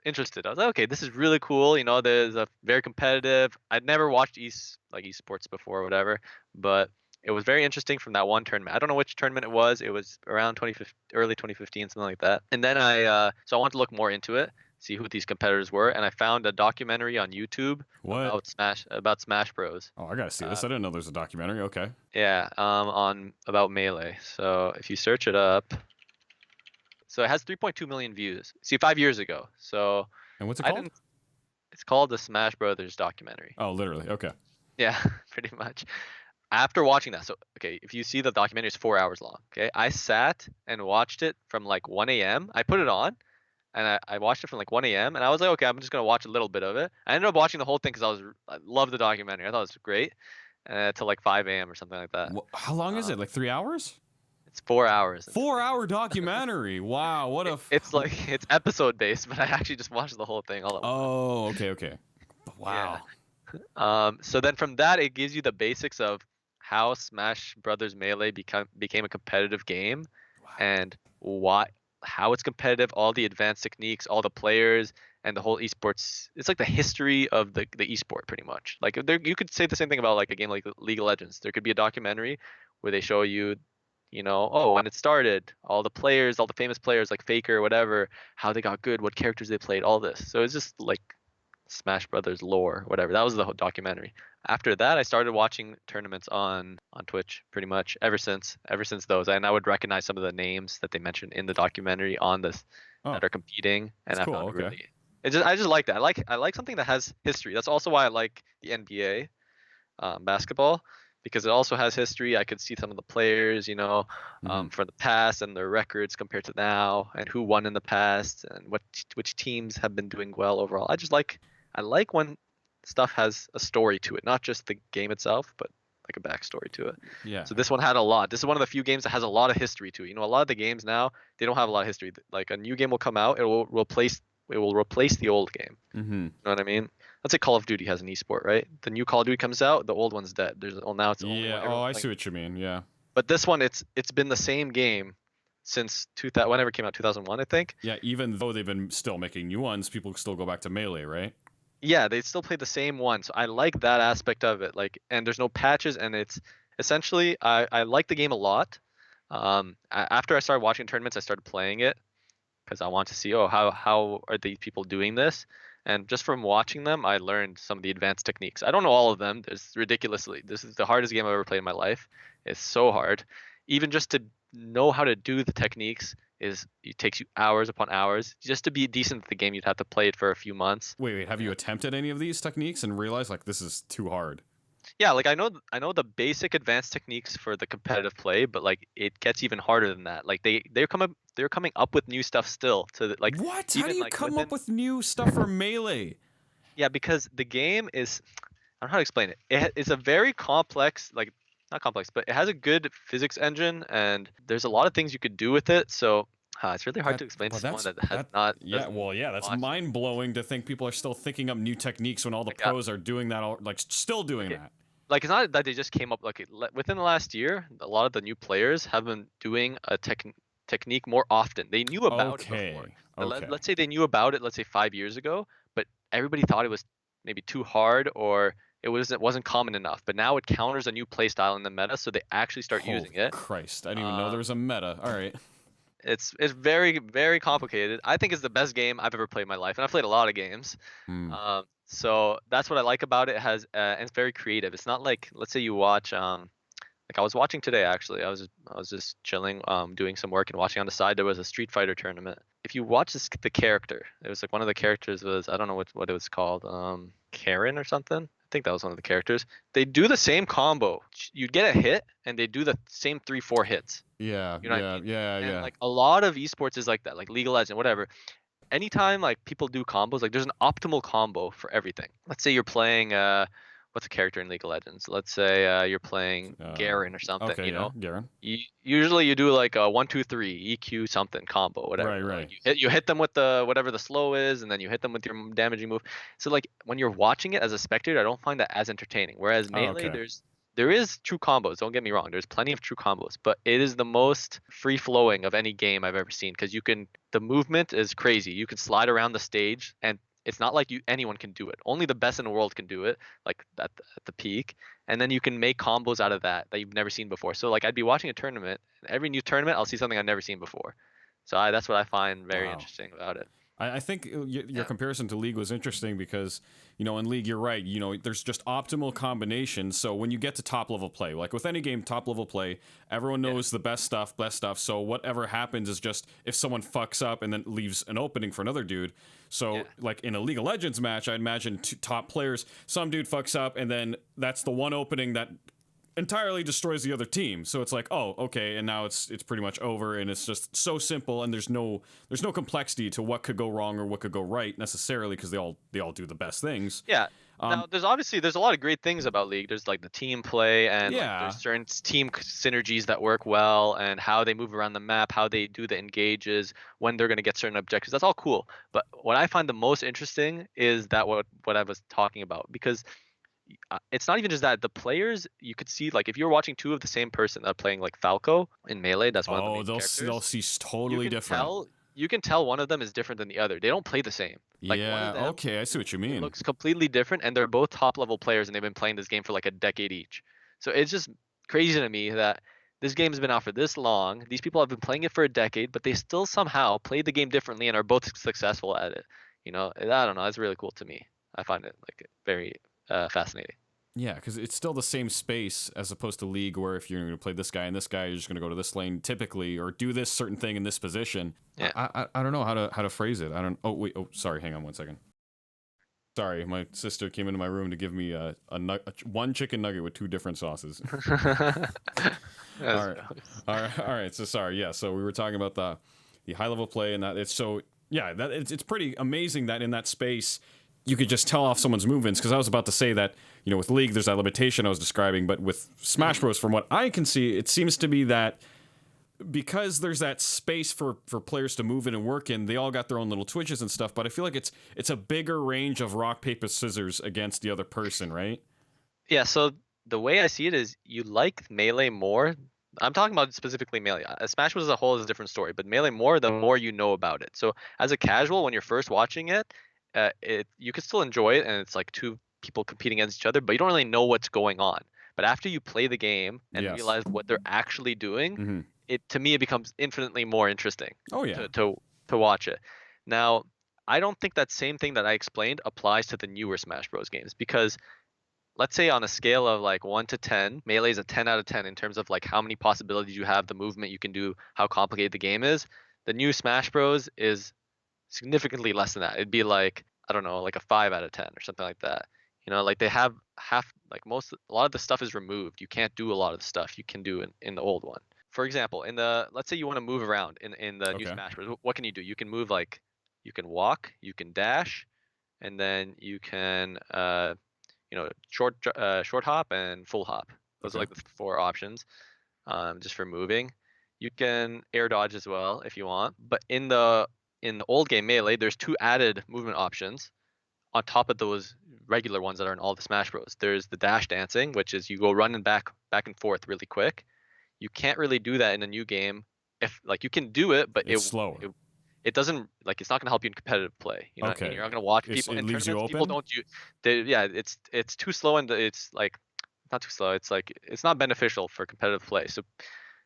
interested. I was like, okay, this is really cool. There's a very competitive. I'd never watched esports before or whatever, but it was very interesting from that one tournament. I don't know which tournament it was. It was around early 2015, something like that. And then so I wanted to look more into it, see who these competitors were, and I found a documentary on YouTube about Smash Bros. Oh, I gotta see this. I didn't know there's a documentary. Okay. Yeah, about Melee. So if you search it up. So it has 3.2 million views. See, 5 years ago. So. And what's it called? It's called the Smash Brothers documentary. Oh, literally. Okay. Yeah, pretty much. After watching that, so okay, if you see the documentary, it's 4 hours long. Okay, I sat and watched it from like 1 a.m. I put it on, and I watched it from like 1 a.m. and I was like, okay, I'm just gonna watch a little bit of it. I ended up watching the whole thing because I loved the documentary. I thought it was great. Till like 5 a.m. or something like that. How long is it? Like 3 hours? It's 4 hours. 4-hour documentary. Wow, what a. It's episode based, but I actually just watched the whole thing all at once. Oh, okay. Wow. Yeah. So then from that, it gives you the basics of how Smash Brothers Melee became a competitive game, and how it's competitive, all the advanced techniques, all the players, and the whole esports. It's like the history of the esport, pretty much. Like you could say the same thing about like a game like League of Legends. There could be a documentary where they show you, when it started, all the players, all the famous players like Faker, whatever, how they got good, what characters they played, all this. So it's just like Smash Brothers lore, whatever. That was the whole documentary. After that, I started watching tournaments on Twitch pretty much ever since those, and I would recognize some of the names that they mentioned in the documentary on this that are competing, and I found it really. I just like that. I like something that has history. That's also why I like the NBA basketball, because it also has history. I could see some of the players, Mhm. from the past and their records compared to now, and who won in the past, and which teams have been doing well overall. I like when stuff has a story to it, not just the game itself, but like a backstory to it. Yeah. So this one had a lot. This is one of the few games that has a lot of history to it. A lot of the games now, they don't have a lot of history. Like a new game will come out, it will replace the old game. Mm-hmm. You know what I mean? Let's say Call of Duty has an esport, right? The new Call of Duty comes out, the old one's dead. Now it's the only Yeah. one Oh, everyone's I playing. see what you mean. Yeah. But this one, it's been the same game since 2000, whenever it came out, 2001, I think. Yeah. Even though they've been still making new ones, people still go back to Melee, right? Yeah, they still play the same one, so I like that aspect of it. Like, and there's no patches, and it's essentially I like the game a lot. After I started watching tournaments, I started playing it because I want to see, oh, how are these people doing this? And just from watching them, I learned some of the advanced techniques. I don't know all of them. This is the hardest game I've ever played in my life. It's so hard. Even just to know how to do the techniques it takes you hours upon hours. Just to be decent at the game, you'd have to play it for a few months. Wait. Have you attempted any of these techniques and realized like this is too hard? Yeah, like I know the basic advanced techniques for the competitive play, but like it gets even harder than that. Like they're coming up with new stuff still like What? How do even you like come within. up with new stuff for Melee? Yeah, because the game is, I don't know how to explain it. It's a very complex, like not complex, but it has a good physics engine, and there's a lot of things you could do with it. So it's really hard That to explain to well, someone that's that has that. not Yeah, doesn't well, yeah, that's watch. mind blowing to think people are still thinking up new techniques when all the Like, pros are doing that, like still doing like, that. like it's not that they just came up within the last year. A lot of the new players have been doing a technique more often. They knew about it before. Okay, okay. Let's say they knew about it. Let's say 5 years ago, but everybody thought it was maybe too hard or it wasn't common enough. But now it counters a new play style in the meta, so they actually start Holy using it. Christ! I didn't even know there Um, was a meta. All right. it's very very complicated. I think it's the best game I've ever played in my life, and I've played a lot of games. Hmm. So that's what I like about it. And it's very creative. It's not like, let's say you watch like I was watching today actually. I was just chilling, doing some work and watching on the side. There was a Street Fighter tournament. If you watch the character, it was like one of the characters was, I don't know what it was called, Karen or something. I think that was one of the characters. They do the same combo. You'd get a hit, and they do the same 3-4 hits. Yeah, You know what I yeah, mean? yeah, And yeah. like a lot of esports is like that, like League of Legends, whatever. Anytime like people do combos, like there's an optimal combo for everything. Let's say you're playing what's a character in League of Legends? Let's say you're playing Garen or something, Okay, yeah, Garen. Usually you do like a 1-2-3 EQ something combo, whatever. Right, Like right. you hit them with the whatever the slow is, and then you hit them with your damaging move. So like when you're watching it as a spectator, I don't find that as entertaining. Whereas Oh, Melee, okay. there is true combos. Don't get me wrong. There's plenty of true combos, but it is the most free flowing of any game I've ever seen because the movement is crazy. You can slide around the stage, and it's not like anyone can do it. Only the best in the world can do it, like at the peak. And then you can make combos out of that you've never seen before. So like I'd be watching a tournament, and every new tournament I'll see something I've never seen before. So that's what I find very Wow. interesting about it. I think your Yeah. comparison to League was interesting because, in League, you're right. There's just optimal combinations. So when you get to top level play, like with any game, top level play, everyone Yeah. knows the best stuff, best stuff. So whatever happens is just if someone fucks up and then leaves an opening for another dude. So Yeah. like in a League of Legends match, I'd imagine two top players, some dude fucks up and then that's the one opening that entirely destroys the other team. So it's like, oh, okay, and now it's pretty much over, and it's just so simple, and there's no complexity to what could go wrong or what could go right necessarily because they all do the best things. Yeah. Um, Now, there's a lot of great things about League. There's like the team play and like yeah, there's certain team synergies that work well and how they move around the map, how they do the engages, when they're going to get certain objectives. That's all cool. But what I find the most interesting is that what I was talking about because it's not even just that the players you could see like if you're watching two of the same person that are playing like Falco in Melee, that's one of the oh, main they'll characters. see You totally can different. tell you can tell one of them is different than the other. They don't play the same. Like one of Yeah, them okay, I see what you it mean. looks completely different, and they're both top level players, and they've been playing this game for like a decade each. So it's just crazy to me that this game has been out for this long. These people have been playing it for a decade, but they still somehow play the game differently and are both successful at it. I don't know. It's really cool to me. I find it like very fascinating. Yeah, because it's still the same space as opposed to League, where if you're going to play this guy and this guy, you're just going to go to this lane typically, or do this certain thing in this position. Yeah. I don't know how to phrase it. I don't. Oh wait. Oh sorry. Hang on one second. Sorry, my sister came into my room to give me one chicken nugget with 2 different sauces. All That's right, gross. all right. So sorry, yeah. So we were talking about the high level play, and that it's so yeah. That it's pretty amazing that in that space you could just tell off someone's movements. Because I was about to say that with League there's that limitation I was describing, but with Smash Bros, from what I can see, it seems to be that because there's that space for players to move in and work in, they all got their own little twitches and stuff. But I feel like it's a bigger range of rock paper scissors against the other person, right? Yeah, so the way I see it is you like Melee more. I'm talking about specifically Melee. Smash Bros as a whole is a different story, but Melee more the more you know about it. So as a casual, when you're first watching it, you can still enjoy it, and it's like two people competing against each other, but you don't really know what's going on. But after you play the game and Yes. realize what they're actually doing, Mm-hmm. it to me it becomes infinitely more interesting Oh yeah. to watch it. Now, I don't think that same thing that I explained applies to the newer Smash Bros games, because let's say on a scale of like 1 to 10, Melee is a 10 out of 10 in terms of like how many possibilities you have, the movement you can do, how complicated the game is. The new Smash Bros is significantly less than that. It'd be like, I don't know, like a 5 out of 10 or something like that. Like they have a lot of the stuff is removed. You can't do a lot of the stuff you can do in the old one. For example, let's say you want to move around in the new Okay. Smash Bros. What can you do? You can move, like, you can walk, you can dash, and then you can short hop and full hop. Those are Okay. like the 4 options, just for moving. You can air dodge as well if you want. But in the old game Melee, there's 2 added movement options on top of those regular ones that are in all the Smash Bros. There's the dash dancing, which is you go running back and forth really quick. You can't really do that in the new game. If like you can do it, but It's slower. it doesn't, like, it's not going to help you in competitive play. You know what I mean? Okay. You're not going to watch It people in leaves you tournaments. People open. don't use. Yeah, it's too slow, and it's like not too slow. It's like it's not beneficial for competitive play.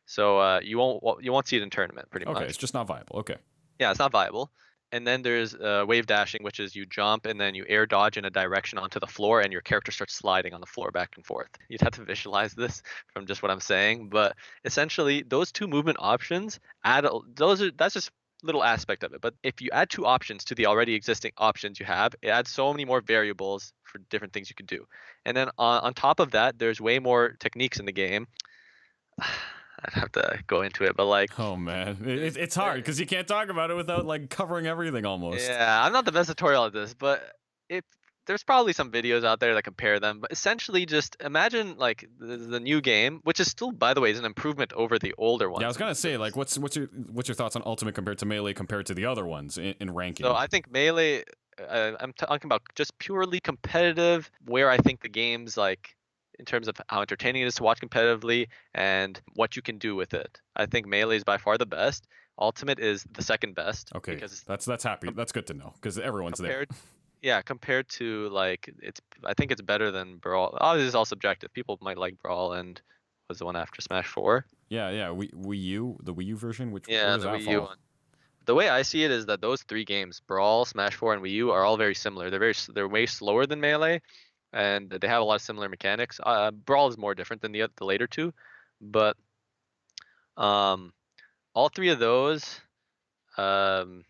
So you won't see it in tournament pretty Okay, much. it's just not viable. Okay. Yeah, it's not viable. And then there's wave dashing, which is you jump and then you air dodge in a direction onto the floor, and your character starts sliding on the floor back and forth. You'd have to visualize this from just what I'm saying, but essentially those 2 movement options that's just little aspect of it. But if you add 2 options to the already existing options you have, it adds so many more variables for different things you could do. And then on top of that, there's way more techniques in the game. I'd have to go into it, but like, Oh man, it's hard because you can't talk about it without like covering everything almost. yeah, I'm not the best tutorial at this, but if there's probably some videos out there that compare them. But essentially, just imagine like the new game, which is still, by the way, is an improvement over the older ones. Yeah, I was gonna say, like, what's your thoughts on Ultimate compared to Melee compared to the other ones in ranking? So I think Melee, I'm talking about just purely competitive, where I think the game's like, in terms of how entertaining it is to watch competitively and what you can do with it. I think Melee is by far the best. Ultimate is the second best. Okay, Because that's happy. That's good to know because everyone's compared, there. yeah, compared to like, I think it's better than Brawl. Obviously, it's all subjective. People might like Brawl, and was the one after Smash 4. Yeah, yeah. Wii U, the Wii U version. Where Yeah, does the that Wii U fall? one. The way I see it is that those 3 games, Brawl, Smash 4, and Wii U, are all very similar. They're way slower than Melee, and they have a lot of similar mechanics. Brawl is more different than the later 2, but um, all 3 of those, um,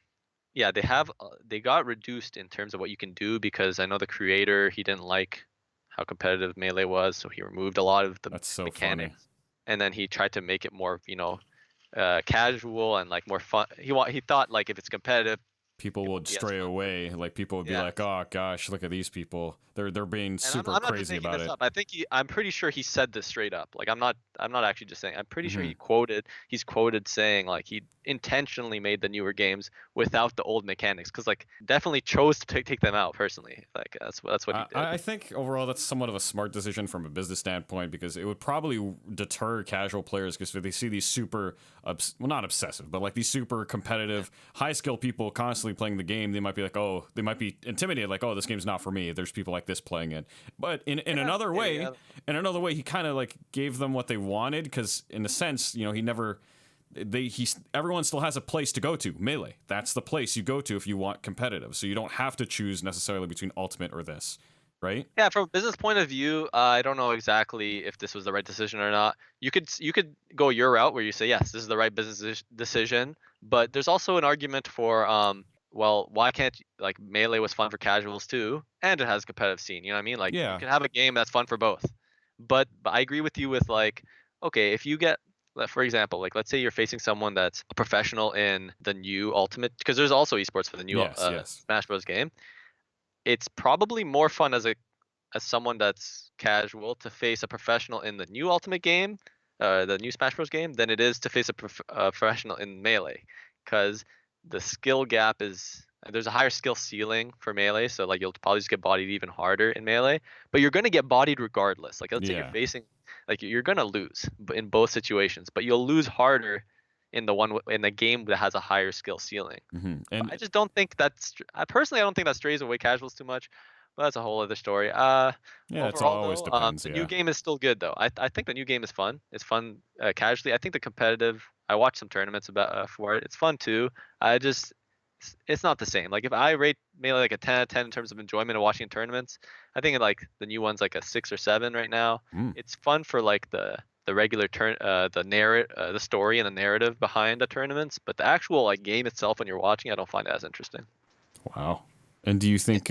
yeah, they got reduced in terms of what you can do, because I know the creator, he didn't like how competitive Melee was, so he removed a lot of the That's so funny. mechanics, and then he tried to make it more, casual and like more fun. He thought like if it's competitive, People it would won't be as stray fun. away. Like people would be Yeah. like, "Oh gosh, look at these people. They're being And super I'm not just crazy making about this it." up. I'm pretty sure he said this straight up. Like I'm not actually just saying. I'm pretty sure Hmm. he's quoted saying like he intentionally made the newer games without the old mechanics, cuz like definitely chose to take them out personally. Like that's what he I did. think overall that's somewhat of a smart decision from a business standpoint because it would probably deter casual players because if they see these super, not obsessive, but like these super competitive, high skill people constantly playing the game, they might be like, oh, they might be intimidated, like, oh, this game's not for me. There's people like this playing it. But in Yeah, another maybe. way, he kind of like gave them what they wanted because in a sense, he never everyone still has a place to go to. Melee, that's the place you go to if you want competitive, so you don't have to choose necessarily between Ultimate or this, right? Yeah, from a business point of view, I don't know exactly if this was the right decision or not. You could go your route where you say yes, this is the right business decision, but there's also an argument for well, why can't like Melee was fun for casuals too, and it has a competitive scene. You know what I mean? Like you Yeah. can have a game that's fun for both. But I agree with you with like, okay, if you get, for example, like let's say you're facing someone that's a professional in the new Ultimate, because there's also esports for the new Yes. Yes. Smash Bros game. It's probably more fun as someone that's casual to face a professional in the new Ultimate game, the new Smash Bros game, than it is to face a professional in Melee, because the skill gap is there's a higher skill ceiling for Melee, so like you'll probably just get bodied even harder in Melee, but you're gonna get bodied regardless. Like let's say you're Yeah. facing, like you're gonna lose in both situations, but you'll lose harder in in the game that has a higher skill ceiling. But I And just don't think I personally I don't think that strays away casuals too much. But that's a whole other story. yeah, it's Overall always though, depends. the new Yeah. game is still good though. I think the new game is fun. It's fun casually. I think the competitive. I watched some tournaments about for it. It's fun too. I just it's not the same. Like if I rate Melee like a 10 out of 10 in terms of enjoyment of watching tournaments, I think like the new one's like a 6 or 7 right now. Mm. It's fun for like the regular the story and the narrative behind the tournaments, but the actual like game itself when you're watching, I don't find it as interesting. Wow. And do you think,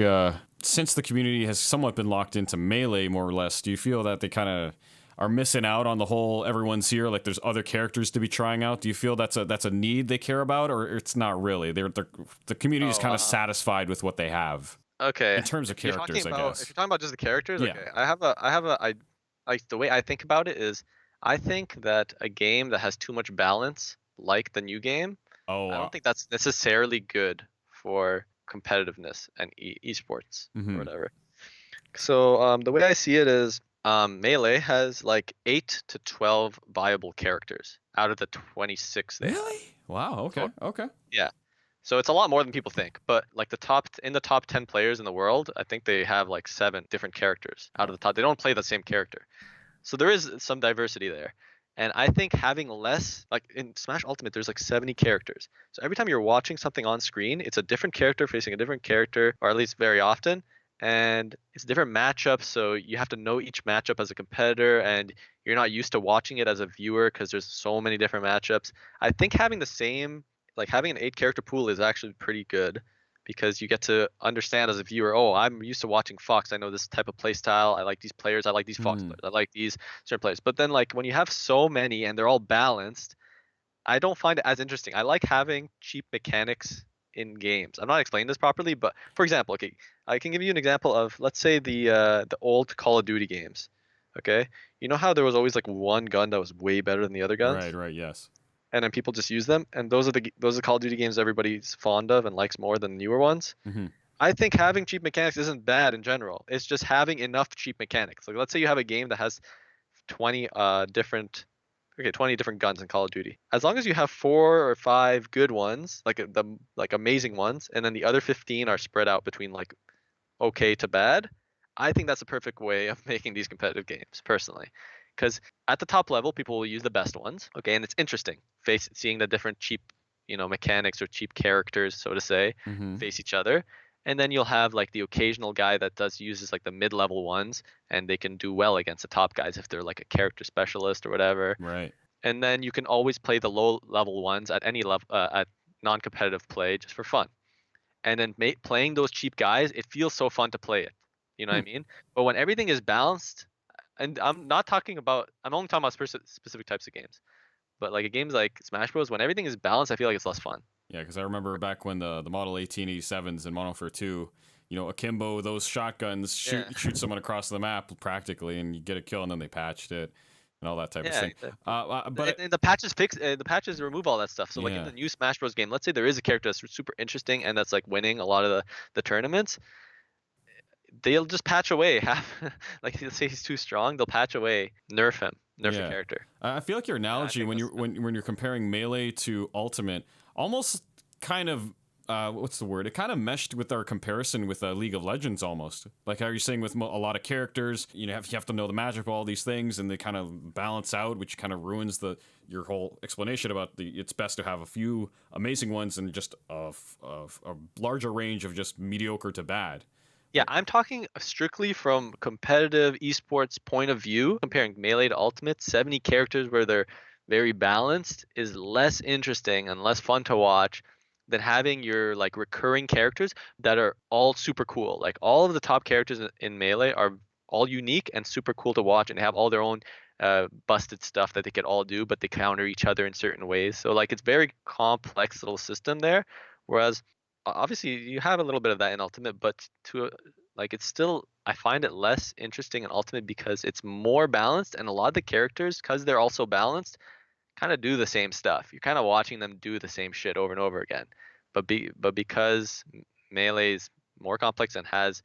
since the community has somewhat been locked into Melee, more or less, do you feel that they kind of are missing out on the whole everyone's here? Like, there's other characters to be trying out. Do you feel that's a need they care about, or it's not really? The community is Oh, kind of satisfied with what they have okay. in terms of If you're talking characters, I about if guess. you're talking about just the characters, Yeah. okay. I like the way I think about it is I think that a game that has too much balance, like the new game, Oh. I don't think that's necessarily good for competitiveness and esports or Mhm. whatever. So the way I see it is Melee has like 8 to 12 viable characters out of the 26 they have. Really? Wow. Okay. So Okay. yeah. So it's a lot more than people think, but like in the top 10 players in the world, I think they have like 7 different characters out of the top. They don't play the same character. So there is some diversity there. And I think having less, like in Smash Ultimate, there's like 70 characters. So every time you're watching something on screen, it's a different character facing a different character, or at least very often. And it's different matchups. So you have to know each matchup as a competitor, and you're not used to watching it as a viewer because there's so many different matchups. I think having the same, like having an 8 character pool is actually pretty good because you get to understand as a viewer, oh, I'm used to watching Fox. I know this type of play style. I like these players. I like these Fox Hmm. players. I like these certain players. But then like when you have so many and they're all balanced, I don't find it as interesting. I like having cheap mechanics in games. I'm not explaining this properly, but for example, okay, I can give you an example of let's say the old Call of Duty games. Okay, you know how there was always like one gun that was way better than the other guns, Right. Right. Yes. and then people just use them, and those are the Call of Duty games everybody's fond of and likes more than newer ones. Hmm. I think having cheap mechanics isn't bad in general. It's just having enough cheap mechanics. Like let's say you have a game that has 20 different 20 different guns in Call of Duty. As long as you have 4 or 5 good ones, like the like amazing ones, and then the other 15 are spread out between like okay to bad, I think that's a perfect way of making these competitive games personally. Cuz at the top level people will use the best ones, okay, and it's interesting seeing the different cheap, mechanics or cheap characters so to say Hmm. face each other. And then you'll have like the occasional guy that does uses like the mid-level ones and they can do well against the top guys if they're like a character specialist or whatever. Right. And then you can always play the low level ones at any level at non-competitive play just for fun. And then playing those cheap guys, it feels so fun to play it. You know what Hmm. I mean? But when everything is balanced, and I'm only talking about specific types of games. But like games like Smash Bros, when everything is balanced, I feel like it's less fun. Yeah, because I remember back when the Model 1887s in Modern Warfare 2, akimbo, those shotguns Yeah. shoot someone across the map practically, and you get a kill, and then they patched it and all that type of Yeah, thing. exactly. But And the patches the patches remove all that stuff. So like in yeah, the new Smash Bros game, let's say there is a character that's super interesting and that's like winning a lot of the tournaments, they'll just patch away half. Like let's say he's too strong, they'll patch away, nerf the yeah. character. I feel like your And I analogy think when that's when you're comparing Melee to Ultimate almost kind of what's the word? It kind of meshed with our comparison with League of Legends almost. Like how you're saying with a lot of characters, you have to know the magic of all these things, and they kind of balance out, which kind of ruins your whole explanation about it's best to have a few amazing ones and just a larger range of just mediocre to bad. Yeah, I'm talking strictly from competitive esports point of view. Comparing Melee to Ultimate, 70 characters where they're very balanced is less interesting and less fun to watch than having your like recurring characters that are all super cool. Like all of the top characters in Melee are all unique and super cool to watch, and they have all their own busted stuff that they could all do, but they counter each other in certain ways. So like it's very complex little system there. Whereas obviously you have a little bit of that in Ultimate, but like it's still, I find it less interesting in Ultimate because it's more balanced, and a lot of the characters, because they're also balanced, kind of do the same stuff. You're kind of watching them do the same shit over and over again. But because Melee's more complex and has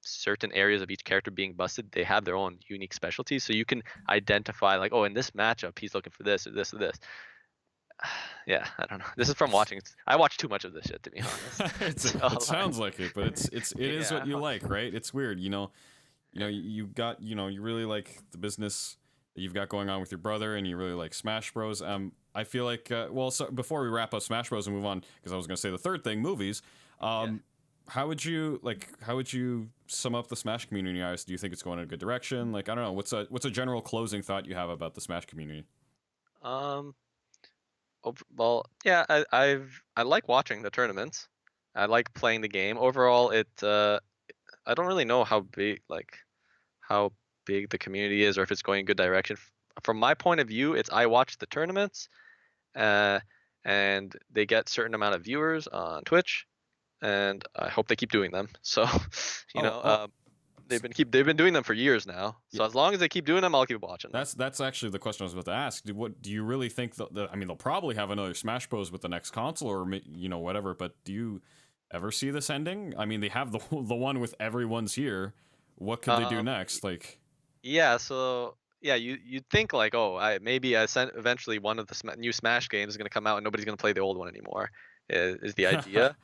certain areas of each character being busted, they have their own unique specialties. So you can identify like, oh, in this matchup, he's looking for this or this or this. Yeah, I don't know. This is from watching. I watch too much of this shit, to be honest. So, it sounds like it, but it is what you like, right? It's weird, you got, you really like the business that you've got going on with your brother, and you really like Smash Bros. I feel like, so before we wrap up Smash Bros and move on, because I was going to say the third thing, movies. How would you sum up the Smash community, guys? Do you think it's going in a good direction? Like, I don't know. What's a general closing thought you have about the Smash community? Well, yeah, I like watching the tournaments. I like playing the game. Overall, I don't really know how big the community is, or if it's going in a good direction. From my point of view, it's I watch the tournaments, and they get certain amount of viewers on Twitch, and I hope they keep doing them. So, they've been doing them for years now. So as long as they keep doing them, I'll keep watching them. That's actually the question I was about to ask. Do you really think I mean, they'll probably have another Smash Bros with the next console, or whatever. But do you ever see this ending? I mean, they have the one with everyone's here. What could they do next? Like, yeah. So yeah, you'd think like, oh, eventually one of the new Smash games is gonna come out and nobody's gonna play the old one anymore. Is the idea.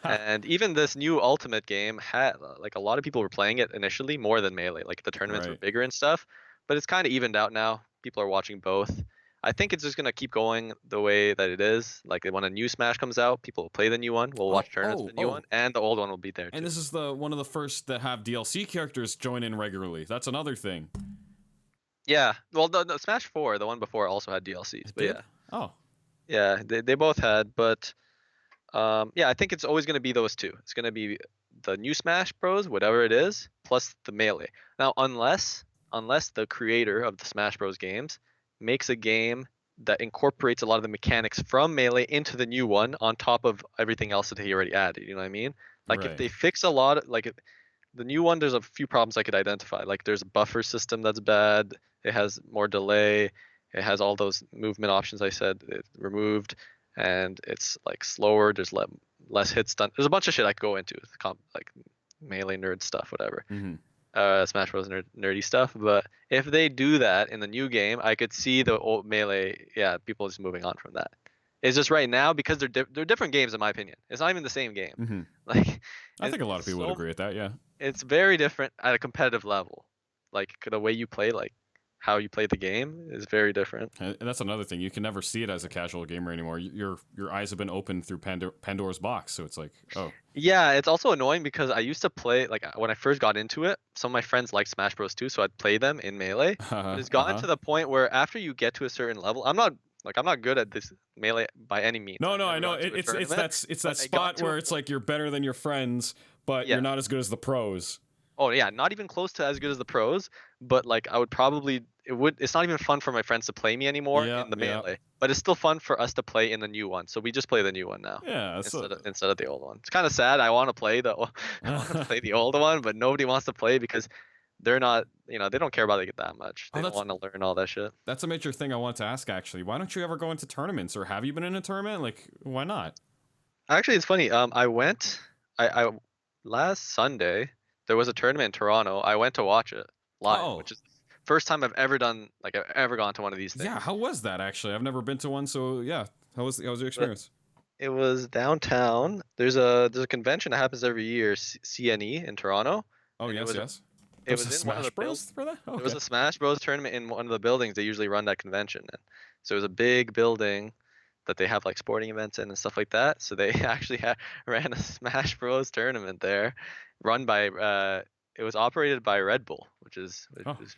And even this new Ultimate game had like a lot of people were playing it initially more than Melee. Like the tournaments were bigger and stuff, but it's kind of evened out now. People are watching both. I think it's just gonna keep going the way that it is. Like when a new Smash comes out, people will play the new one. We'll watch tournaments for the new one, and the old one will be there too. And this is one of the first that have DLC characters join in regularly. That's another thing. Yeah. Well, the Smash 4, the one before, also had DLCs. But yeah. Oh. Yeah, they both had, but. Yeah, I think it's always going to be those two. It's going to be the new Smash Bros, whatever it is, plus the Melee. Now, unless the creator of the Smash Bros games makes a game that incorporates a lot of the mechanics from Melee into the new one on top of everything else that he already added, you know what I mean? Like if they fix a lot, the new one, there's a few problems I could identify. Like there's a buffer system that's bad. It has more delay. It has all those movement options I said removed. And it's like slower. There's less hits done. There's a bunch of shit I could go into, like Melee nerd stuff, whatever. Smash Bros nerdy stuff. But if they do that in the new game, I could see the old Melee. Yeah, people just moving on from that. It's just right now because they're different games in my opinion. It's not even the same game. Like I think a lot of people would agree with that. Yeah, it's very different at a competitive level. Like the way you play, like how you play the game is very different. And that's another thing. You can never see it as a casual gamer anymore. Your eyes have been opened through Pandora's box. So it's like, oh. Yeah, it's also annoying because I used to play, like when I first got into it, some of my friends like Smash Bros too, so I'd play them in Melee. But it's gotten to the point where after you get to a certain level, I'm not good at this Melee by any means. No, I know. It's that spot where it's like you're better than your friends, but you're not as good as the pros. Oh yeah, not even close to as good as the pros, but like I would probably it's not even fun for my friends to play me anymore in the Melee. But it's still fun for us to play in the new one. So we just play the new one now. Yeah, instead of the old one. It's kind of sad. I want to play the old one, but nobody wants to play because they're not, they don't care about it that much. They don't want to learn all that shit. That's a major thing I want to ask actually. Why don't you ever go into tournaments, or have you been in a tournament? Like, why not? Actually, it's funny. I went last Sunday. There was a tournament in Toronto. I went to watch it live, which is the first time I've ever gone to one of these things. Yeah, how was that actually? I've never been to one, so yeah. How was your experience? It was downtown. There's a convention that happens every year, CNE in Toronto. Oh, yes. It was in Smash one of the Bros for that? Okay. It was a Smash Bros tournament in one of the buildings they usually run that convention in. So it was a big building that they have like sporting events in and stuff like that. So they actually ran a Smash Bros tournament there, run by it was operated by Red Bull, which is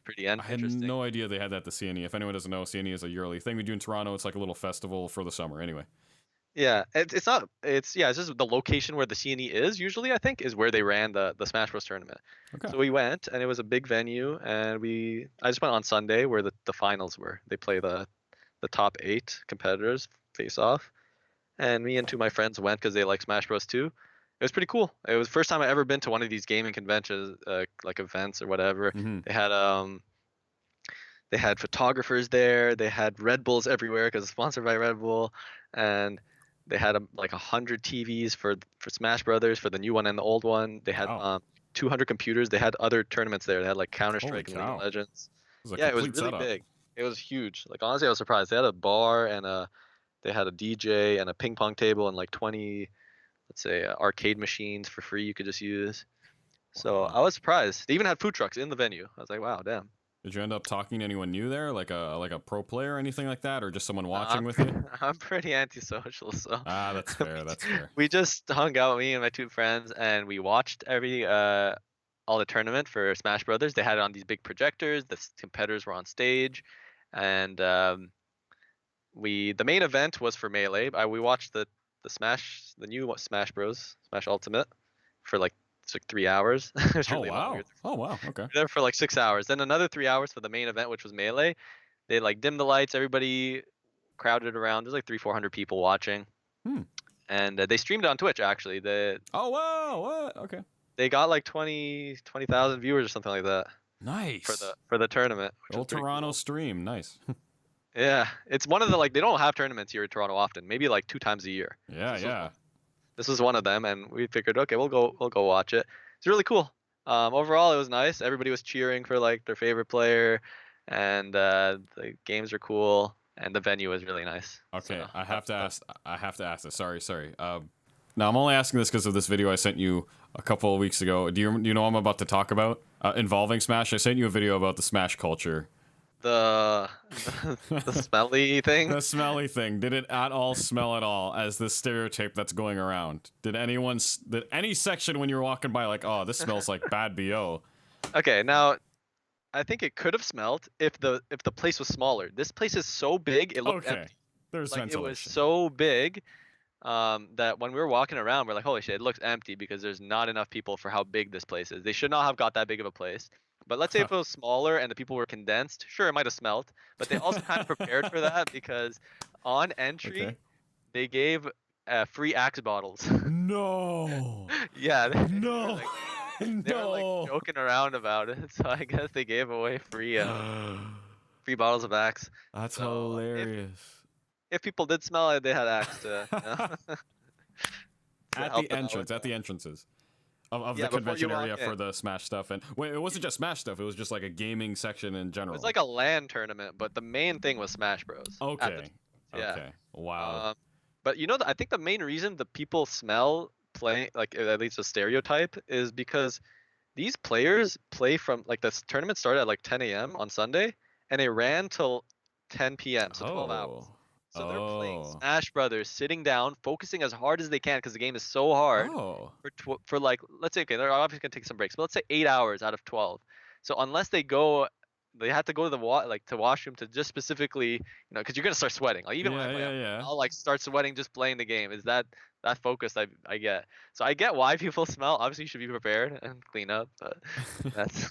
pretty interesting. I had no idea they had that at the CNE. If anyone doesn't know, CNE is a yearly thing we do in Toronto. It's like a little festival for the summer anyway. Yeah, it's not. It's just the location where the CNE is usually. I think is where they ran the Smash Bros tournament. Okay. So we went, and it was a big venue, and I just went on Sunday where the finals were. They play the top 8 competitors face off, and me and two of my friends went because they like Smash Bros too. It was pretty cool. It was the first time I ever been to one of these gaming conventions, like events or whatever. Hmm. They had photographers there. They had Red Bulls everywhere because it's sponsored by Red Bull, and they had like 100 TVs for Smash Brothers for the new one and the old one. They had Wow. 200 computers. They had other tournaments there. They had like Counter Holy Strike and League of cow. Legends. It was a Yeah, it was complete really setup. big. It was huge. Like honestly, I was surprised. They had a bar and they had a DJ and a ping pong table and like 20, let's say, arcade machines for free you could just use. So I Wow. was surprised. They even had food trucks in the venue. I was like, wow, damn. Did you end up talking to anyone new there, like a pro player or anything like that, or just someone watching I'm with you? I'm pretty antisocial, so Ah, that's fair. That's fair. we just hung out, me and my two friends, and we watched all the tournament for Smash Brothers. They had it on these big projectors. Competitors were on stage, and the main event was for Melee. We watched the new Smash Bros. Smash Ultimate for like it's like 3 hours. It was Oh really long. We wow. were Oh wow. Okay. there for like 6 hours. Then another 3 hours for the main event, which was Melee. They like dimmed the lights. Everybody crowded around. There's like 300-400 people watching, Hmm. and they streamed it on Twitch. Actually, Oh wow. What? Okay. they got like 20,000 viewers or something like that Nice. for the tournament, which was Old pretty Toronto cool. stream. Nice. Yeah, it's one of the like they don't have tournaments here in Toronto often. Maybe like 2 times a year. Yeah. This was Yeah. one, this was one of them, and we figured, okay, we'll go watch it. It's really cool. Overall, it was nice. Everybody was cheering for like their favorite player, and the games are cool, and the venue was really nice. Okay. So I have to ask. I have to ask this. Sorry. Sorry. Now I'm only asking this because of this video I sent you a couple of weeks ago. Do you know what I'm about to talk about involving Smash? I sent you a video about the Smash culture. the the smelly thing. The smelly thing. Did it at all smell at all as the stereotype that's going around? Did any section when you were walking by like, oh, this smells like bad BO? Okay, now I think it could have smelled if the place was smaller. This place is so big, it looked Okay. empty. There's Like it was ventilation. so big that when we were walking around, we're like, holy shit, it looks empty because there's not enough people for how big this place is. They should not have got that big of a place. But let's say if it was smaller and the people were condensed, sure, it might have smelled. But they also kind of prepared for that because on entry, Okay. they gave free Axe bottles. No. Yeah, No. they were like No. joking around about it. So I guess they gave away free bottles of Axe. That's So hilarious. if people did smell it, they had Axe to, to At help the them out entrance, with at that. the entrances of Yeah, the before you convention walk area for in. the Smash stuff. And wait, it wasn't just Smash stuff. It was just like a gaming section in It general. was like a LAN tournament, but the main thing was Smash Bros. Okay. Yeah. Okay. Wow. But I think the main reason the people smell playing, like at least a stereotype, is because these players play from like this tournament started at like 10 a.m. on Sunday, and it ran till 10 p.m. So 12 hours. Oh. So they're playing Oh. Smash Brothers, sitting down, focusing as hard as they can because the game is so hard. Oh. For like, let's say, okay, they're obviously gonna take some breaks, but let's say 8 hours out of 12. So unless they have to go to the to washroom to just specifically, because you're gonna start sweating. Like even when I Yeah. play, Yeah. Yeah. I'll like start sweating just playing the game. Is that focused? I get. So I get why people smell. Obviously, you should be prepared and clean up, but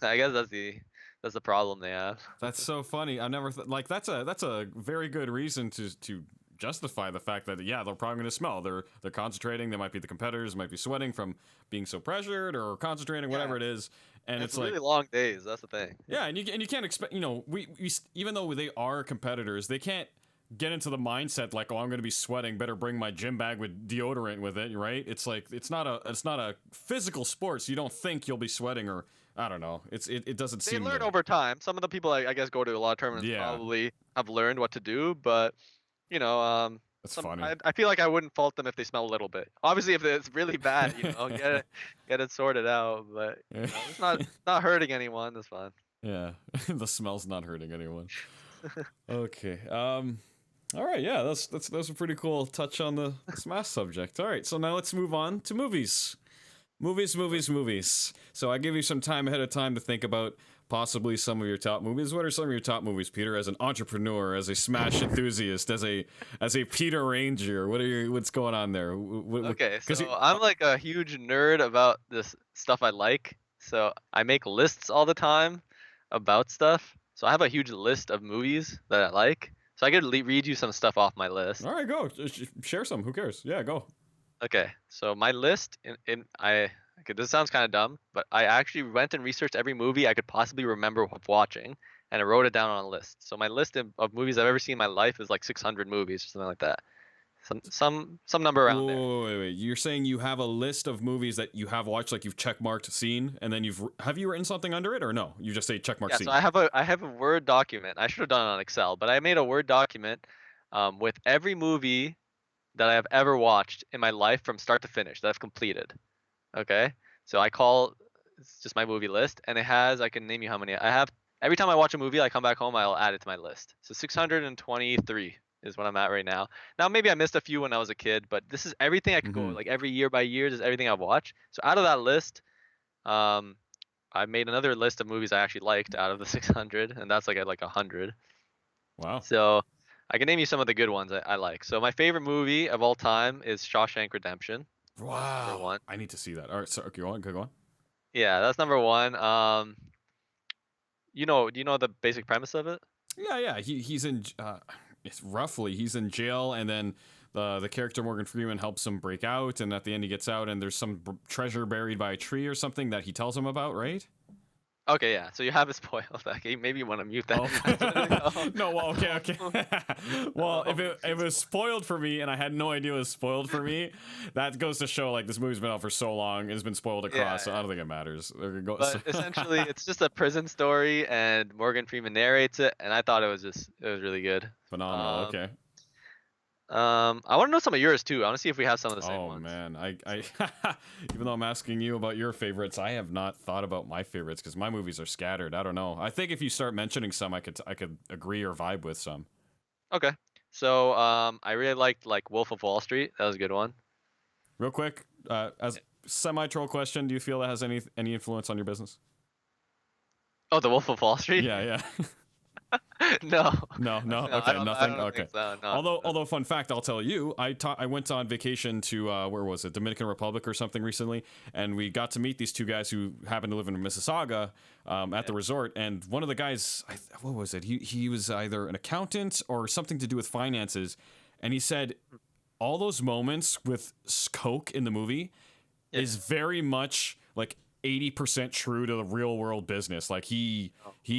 I guess that's the problem they have. That's so funny. I never like that's a very good reason to justify the fact that yeah, they're probably going to smell. They're concentrating. They might be the competitors might be sweating from being so pressured or concentrating, whatever it is. And it's like really long days. That's the thing. yeah, and you can't expect we even though they are competitors, they can't get into the mindset like, oh, I'm going to be sweating, better bring my gym bag with deodorant with it, right? It's like it's not a physical sport, so you don't think you'll be sweating, or I don't know. It doesn't They seem learn to. over time. Some of the people I guess go to a lot of tournaments Yeah, probably have learned what to do, but that's funny. I feel like I wouldn't fault them if they smell a little bit. Obviously, if it's really bad, get it sorted out. But it's not hurting anyone. That's fine. Yeah, the smell's not hurting anyone. Okay. All right. Yeah, that's a pretty cool touch on the Smash subject. All right. So now let's move on to movies. Movies. So I give you some time ahead of time to think about possibly some of your top movies. What are some of your top movies, Peter? As an entrepreneur, as a Smash enthusiast, as a Peter Ranger, what's going on there? Okay, Because so I'm like a huge nerd about this stuff I like. So I make lists all the time about stuff. So I have a huge list of movies that I like. So I could read you some stuff off my list. all right, go share some. Who cares? Yeah, go. Okay, so my list okay, this sounds kind of dumb, but I actually went and researched every movie I could possibly remember of watching, and I wrote it down on a list. So my list of movies I've ever seen in my life is like 600 movies or something like that. Some number around there. Wait. You're saying you have a list of movies that you have watched, like you've checkmarked seen, and then have you written something under it, or no? You just say checkmark Yeah, seen. so I have a Word document. I should have done it on Excel, but I made a Word document with every movie that I have ever watched in my life from start to finish that I've completed. Okay, so it's just my movie list, and I can name you how many I have. Every time I watch a movie, I come back home, I'll add it to my list. So 623 is what I'm at right now. Now maybe I missed a few when I was a kid, but this is everything I could go like every year by year. This is everything I've watched. So out of that list, um, I made another list of movies I actually liked out of the 600, and that's like at like 100. Wow. So I can name you some of the good ones I like. So my favorite movie of all time is Shawshank Redemption. Wow. Number one. I need to see that. All right, so okay, go on. Yeah, that's number one. Do you know the basic premise of it? Yeah. He's in. It's roughly he's in jail, and then the character Morgan Freeman helps him break out, and at the end he gets out, and there's some treasure buried by a tree or something that he tells him about, right? Okay, yeah. So you have it spoiled. Okay, maybe you want to mute that. Oh. No, well, okay. Well, if it was spoiled for me, and I had no idea it was spoiled for me, that goes to show like this movie's been out for so long, it's been spoiled across. Yeah. So I don't think it matters. But essentially, it's just a prison story, and Morgan Freeman narrates it, and I thought it was really good. Phenomenal. Okay. I want to know some of yours too. I want to see if we have some of the same ones. Oh man, I even though I'm asking you about your favorites, I have not thought about my favorites because my movies are scattered. I don't know. I think if you start mentioning some, I could agree or vibe with some. Okay. So I really liked like Wolf of Wall Street. That was a good one. Real quick, as semi-troll question, do you feel that has any influence on your business? Oh, the Wolf of Wall Street? Yeah. No. No. Okay, I don't nothing. Okay. think so, no. Although, fun fact, I'll tell you, I went on vacation to where was it, Dominican Republic or something recently, and we got to meet these two guys who happen to live in Mississauga at the resort, and one of the guys, what was it? He was either an accountant or something to do with finances, and he said all those moments with Coke in the movie is very much like 80% true to the real world business. Like he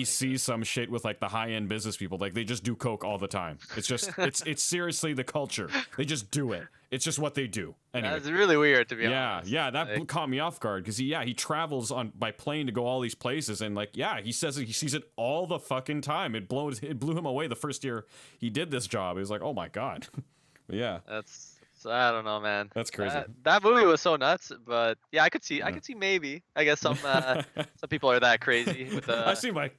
sees some shit with like the high end business people. Like they just do coke all the time. It's just it's seriously the culture. They just do it. It's just what they do. Anyway. That's really weird to be honest. Yeah, that caught me off guard because he travels by plane to go all these places, and like he says he sees it all the fucking time. It blew him away the first year he did this job. He was like, oh my god. Yeah. I don't know, man. That's crazy. That movie was so nuts, but yeah, I could see maybe. I guess some people are that crazy. With, I see my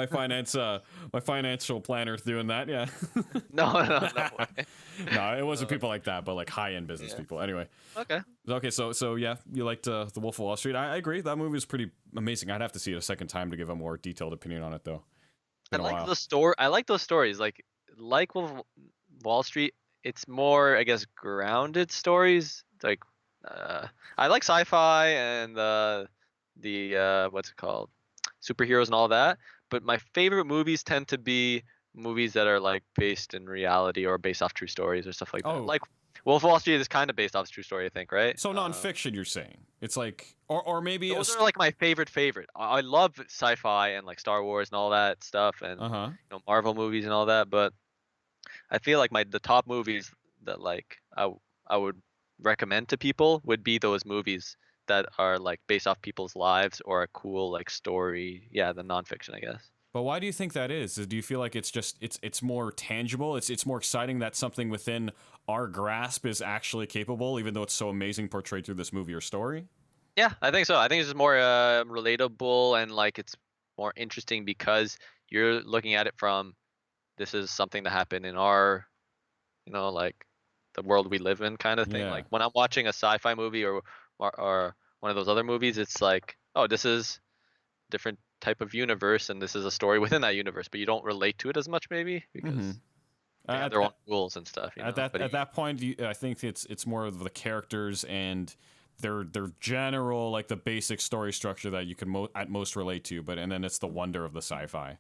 financial planner doing that. Yeah. No way. No, it wasn't people like that, but like high end business people. Anyway. Okay. So yeah, you liked The Wolf of Wall Street. I agree. That movie is pretty amazing. I'd have to see it a second time to give a more detailed opinion on it, though. I like those stories. Like Wolf of Wall Street. It's more, I guess, grounded stories. Like, I like sci-fi and the what's it called, superheroes and all that. But my favorite movies tend to be movies that are like based in reality or based off true stories or stuff like that. Like Wolf of Wall Street is kind of based off true story, I think, right? So nonfiction, you're saying it's like, or maybe those are like my favorite. I love sci-fi and like Star Wars and all that stuff, and Marvel movies and all that, but I feel like the top movies that like I would recommend to people would be those movies that are like based off people's lives or a cool like story. Yeah, the nonfiction, I guess. But why do you think that is? Do you feel like it's just it's more tangible? It's more exciting that something within our grasp is actually capable, even though it's so amazing portrayed through this movie or story? Yeah, I think so. I think it's just more relatable and like it's more interesting because you're looking at it from this is something that happened in our, like the world we live in kind of thing. Yeah. Like when I'm watching a sci-fi movie or one of those other movies, it's like, oh, this is different type of universe, and this is a story within that universe, but you don't relate to it as much maybe because Mhm. they have their own rules and stuff. You know? But At that point, I think it's more of the characters and their general, like, the basic story structure that you can at most relate to, and then it's the wonder of the sci-fi.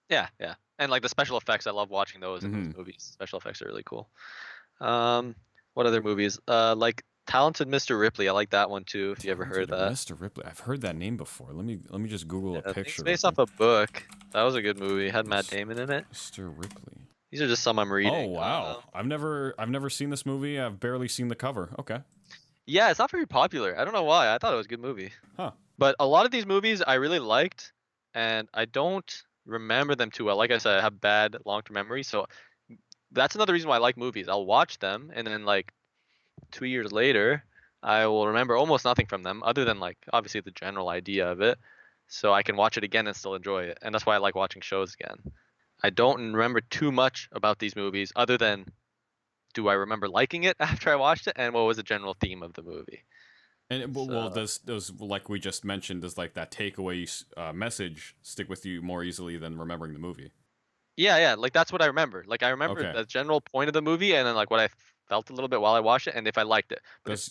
yeah, yeah, and like the special effects, I love watching those in those movies. Special effects are really cool. What other movies? Like Talented Mr. Ripley. I like that one too. If you ever heard that. Mr. Ripley. I've heard that name before. Let me just Google a I think picture it's based of off him. a book. That was a good movie. Had Matt Damon in it. Mr. Ripley. These are just some I'm reading. Oh wow. I've never seen this movie. I've barely seen the cover. Okay. Yeah, it's not very popular. I don't know why. I thought it was a good movie. Huh. But a lot of these movies I really liked, and I don't remember them too well. Like I said, I have bad long-term memory, so that's another reason why I like movies. I'll watch them, and then like 2 years later, I will remember almost nothing from them, other than like obviously the general idea of it. So I can watch it again and still enjoy it, and that's why I like watching shows again. I don't remember too much about these movies, other than do I remember liking it after I watched it, and what was the general theme of the movie. And well, does like we just mentioned, does like that takeaway message stick with you more easily than remembering the movie? Yeah, like that's what I remember. Like I remember the general point of the movie, and then like what I felt a little bit while I watched it, and if I liked it.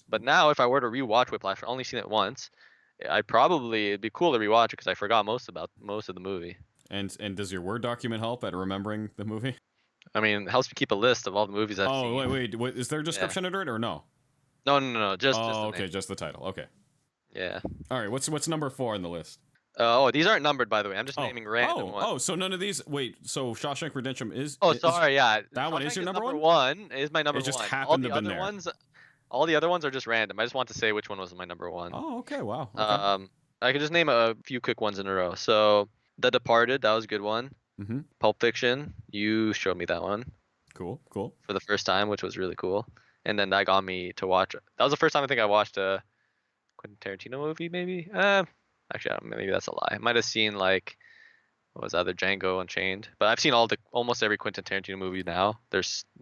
But now if I were to rewatch Whiplash, I've only seen it once. It'd be cool to rewatch it because I forgot most of the movie. And does your Word document help at remembering the movie? I mean, it helps me keep a list of all the movies I've seen. Oh wait, is there a description under it or no? No. Just okay, name. just the title. Okay. Yeah. All right. What's number 4 on the list? These aren't numbered, by the way. I'm just naming random ones. Oh, so none of these. Wait, so Shawshank Redemption is. Oh, sorry, yeah. That one is your number one. One is my number one. It just happened to be there. All the other ones are just random. I just want to say which one was my number one. Oh, okay. Wow. Okay. I could just name a few quick ones in a row. So, The Departed, that was a good one. Mm-hmm. Pulp Fiction, you showed me that one. Cool. For the first time, which was really cool. And then that got me to watch. That was the first time I think I watched a Quentin Tarantino movie, maybe. Actually, maybe that's a lie. I might have seen like what was that, Django Unchained. But I've seen almost every Quentin Tarantino movie now.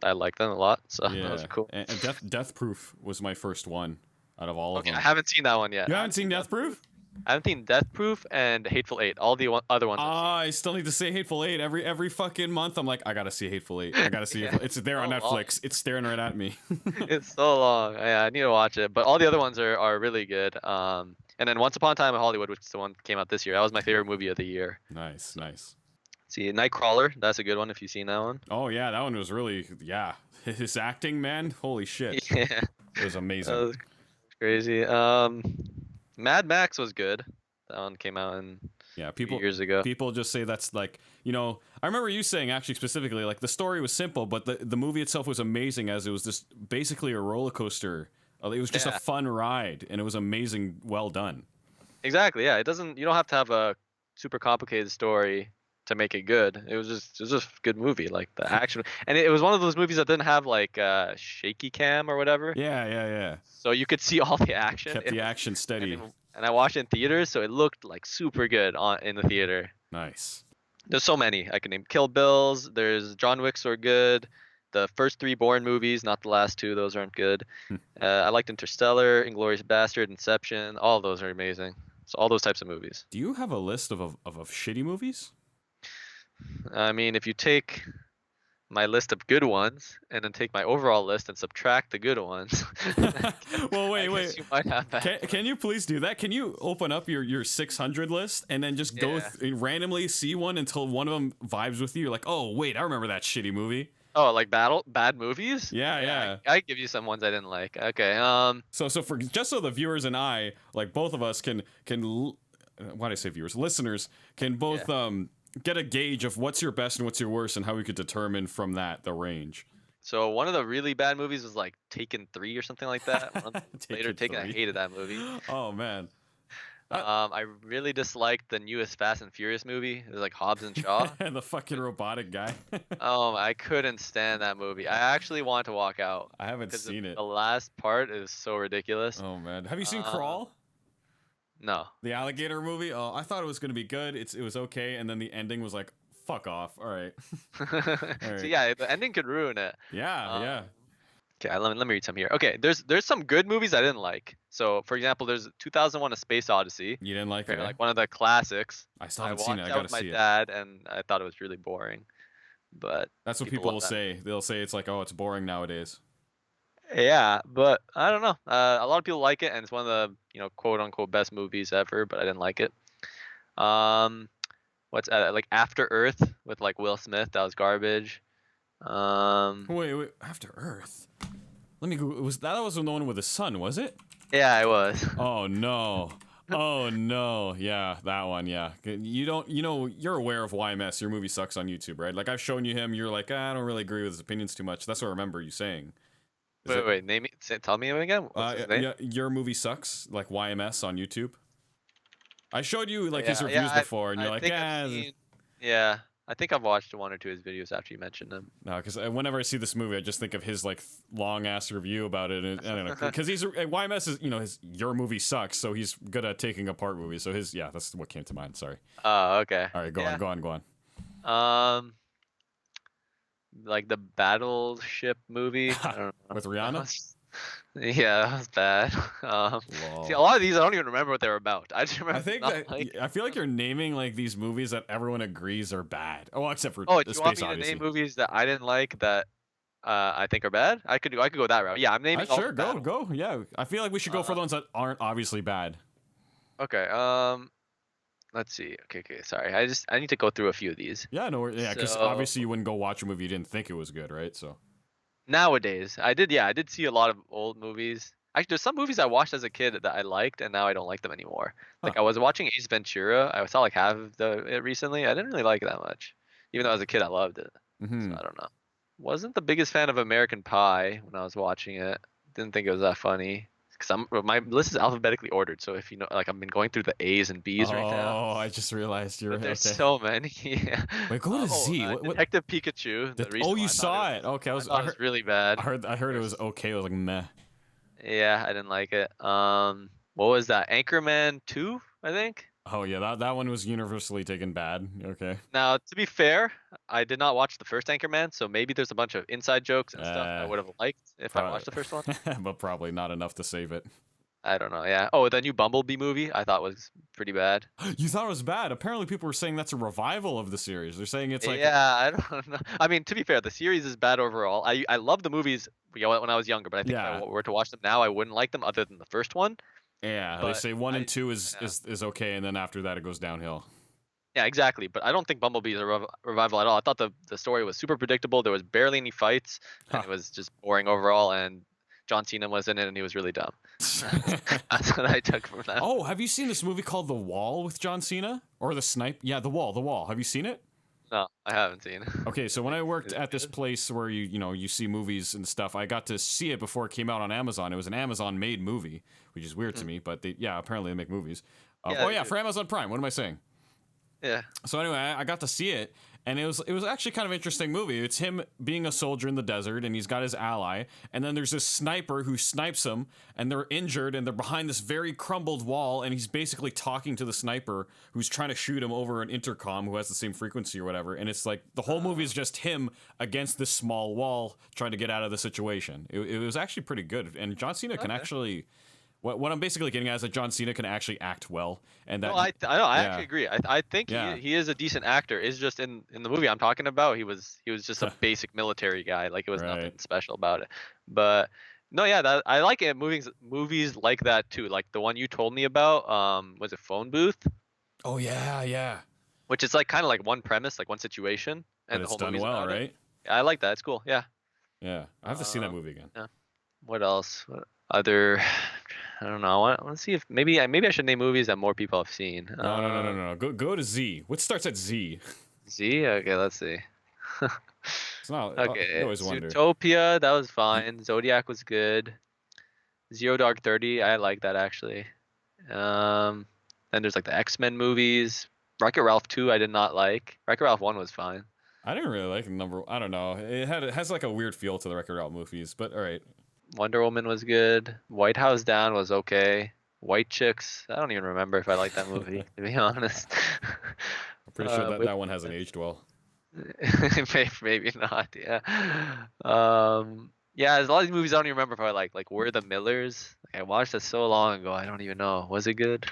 I like them a lot, so yeah. those are cool. And Death Proof was my first one out of all of them. I haven't seen that one yet. You haven't seen Death Proof? I haven't seen Death Proof and Hateful Eight. All the other ones. I still need to say Hateful Eight every fucking month. I'm like, I gotta see Hateful Eight. I gotta see it. It's there on Netflix. Long. It's staring right at me. It's so long. Yeah, I need to watch it. But all the other ones are really good. And then Once Upon a Time in Hollywood, which is the one that came out this year. That was my favorite movie of the year. Nice. See, Nightcrawler. That's a good one if you've seen that one. Oh yeah, that one was really His acting, man, holy shit. Yeah, it was amazing. That was crazy. Mad Max was good. That one came out in years ago. People just say that's like, I remember you saying actually specifically like the story was simple, but the movie itself was amazing as it was just basically a roller coaster. It was just a fun ride, and it was amazing, well done. Exactly. Yeah, you don't have to have a super complicated story to make it good. It was just a good movie, like the action, and it was one of those movies that didn't have like shaky cam or whatever. Yeah. So you could see all the action. Kept the action steady. And I watched it in theaters, so it looked like super good in the theater. Nice. There's so many I can name. Kill Bills. There's John Wicks are good. The first 3 Bourne movies, not the last 2. Those aren't good. I liked Interstellar, Inglourious Bastard, Inception. All those are amazing. So all those types of movies. Do you have a list of shitty movies? I mean, if you take my list of good ones and then take my overall list and subtract the good ones. Well, wait. You might have that. Can you please do that? Can you open up your 600 list and then just go randomly see one until one of them vibes with you? You're like, oh wait, I remember that shitty movie. Oh, like bad movies? Yeah. I give you some ones I didn't like. Okay. So for just so the viewers and I, like both of us can why did I say viewers? Listeners can both get a gauge of what's your best and what's your worst, and how we could determine from that the range. So one of the really bad movies was like Taken 3 or something like that. Taken, I hated that movie. Oh man. I really disliked the newest Fast and Furious movie. It was like Hobbs and Shaw. The fucking robotic guy. I couldn't stand that movie. I actually wanted to walk out. I haven't seen it. The last part is so ridiculous. Oh man, have you seen Crawl? No. The alligator movie? Oh, I thought it was gonna be good. It was okay, and then the ending was like, fuck off. All right. So yeah, the ending could ruin it. Yeah. Okay, let me read some here. Okay, there's some good movies I didn't like. So for example, there's 2001: A Space Odyssey, You didn't like it, eh? like one of the classics. I still I haven't seen it. watched I that gotta with my see it. dad, and I thought it was really boring. But That's what people people love will that. say. They'll say it's like, oh, it's boring nowadays. Yeah, but I don't know. A lot of people like it, and it's one of the quote unquote best movies ever. But I didn't like it. Um, what's like After Earth with like Will Smith? That was garbage. Wait, After Earth. Let me go. Was the one with the sun? Was it? Yeah, it was. Oh no. Oh no. Yeah, that one. Yeah. You don't. You're aware of YMS. Your movie sucks on YouTube, right? Like I've shown you him. You're like, I don't really agree with his opinions too much. That's what I remember you saying. Is it? Wait, name it. Tell me again. What's his name? Yeah. Your movie sucks. Like YMS on YouTube. I showed you like his Yeah, reviews yeah. before, and I you're like, think I've ah. seen. Yeah, I think I've watched one or two of his videos after you mentioned them. No, because whenever I see this movie, I just think of his like long ass review about it. And, I don't know, because he's YMS is your movie sucks, so he's good at taking apart movies. So that's what came to mind. Sorry. Oh, okay. All right, go on. Um, like the Battleship movie. I don't know. With That Rihanna. Yeah, that was bad. Lol. See, a lot of these I don't even remember what they were about. I just remember. I think not I feel like you're naming like these movies that everyone agrees are bad. Oh, except for Oh, do the you want Space me to Odyssey. name movies that I didn't like that I think are bad? I could go that route. Yeah, I'm naming all Sure, the bad ones. go. Yeah, I feel like we should go for the ones that aren't obviously bad. Okay. Let's see. Okay. Sorry. I need to go through a few of these. Yeah, no, yeah, because So obviously you wouldn't go watch a movie you didn't think it was good, right? So. nowadays, I did. Yeah, I did see a lot of old movies. Actually, there's some movies I watched as a kid that I liked, and now I don't like them anymore. Huh. Like I was watching Ace Ventura. I saw like half of it recently. I didn't really like it that much, even though as a kid I loved it. So Mm-hmm. I don't know. Wasn't the biggest fan of American Pie when I was watching it. Didn't think it was that funny. Cause my list is alphabetically ordered, so if you know, like I've been going through the A's and B's right now. Oh, I just realized you're But there's okay. so many. Yeah. Wait, go to Z. What? Detective Pikachu. The recent Oh, you one, saw it. Okay, I thought it was really bad. I heard it was okay. I was like, meh. Yeah, I didn't like it. What was that? Anchorman 2, I think. Oh yeah, that one was universally taken bad. Okay. Now, to be fair, I did not watch the first Anchorman, so maybe there's a bunch of inside jokes and stuff I would have liked if I watched the first one. But probably not enough to save it. I don't know. Yeah. Oh, the new Bumblebee movie I thought was pretty bad. You thought it was bad. Apparently, people were saying that's a revival of the series. They're saying it's like. Yeah, I don't know. I mean, to be fair, the series is bad overall. I love the movies when I was younger, but I think if I were to watch them now, I wouldn't like them other than the first one. Yeah, they say 1 and 2 is okay, and then after that it goes downhill. Yeah, exactly. But I don't think Bumblebee is a revival at all. I thought the story was super predictable. There was barely any fights, and it was just boring overall. And John Cena was in it, and he was really dumb. That's what I took from that. Oh, have you seen this movie called The Wall with John Cena? Or The Snipe? Yeah, The Wall. Have you seen it? No, I haven't seen it. Okay, so when I worked at this place where you see movies and stuff, I got to see it before it came out on Amazon. It was an Amazon-made movie, which is weird to me, but apparently they make movies. For Amazon Prime. What am I saying? Yeah. So anyway, I got to see it, and it was actually kind of an interesting movie. It's him being a soldier in the desert, and he's got his ally, and then there's this sniper who snipes him, and they're injured, and they're behind this very crumbled wall, and he's basically talking to the sniper who's trying to shoot him over an intercom who has the same frequency or whatever, and it's like the whole movie is just him against this small wall trying to get out of the situation. It was actually pretty good, and John Cena can actually... What I'm basically getting at is that John Cena can actually act well, and that. No, I know. I actually agree. I think he is a decent actor. It's just in the movie I'm talking about, he was just a basic military guy. Like it was nothing special about it. But no, yeah, I like it. Movies like that too. Like the one you told me about. Was it Phone Booth? Oh yeah. Which is like kind of like one premise, like one situation, and but the whole it's done movie's well, about it. right? Yeah, I like that. It's cool. Yeah. Yeah, I have to see that movie again. Yeah. What else? Other, I don't know. I want to see if maybe I should name movies that more people have seen. No. Go to Z. What starts at Z? Z? Okay, let's see. It's not. Okay. I always wonder. Zootopia, that was fine. Zodiac was good. Zero Dark 30, I like that actually. Then there's like the X-Men movies. Wreck-It Ralph 2, I did not like. Wreck-It Ralph 1 was fine. I didn't really like the number. I don't know. It has like a weird feel to the Wreck-It Ralph movies, but all right. Wonder Woman was good. White House Down was okay. White Chicks, I don't even remember if I liked that movie, to be honest. I'm pretty sure that one hasn't aged well. Maybe not, yeah. Yeah, there's a lot of these movies I don't even remember if I like We're the Millers. Like, I watched it so long ago. I don't even know. Was it good?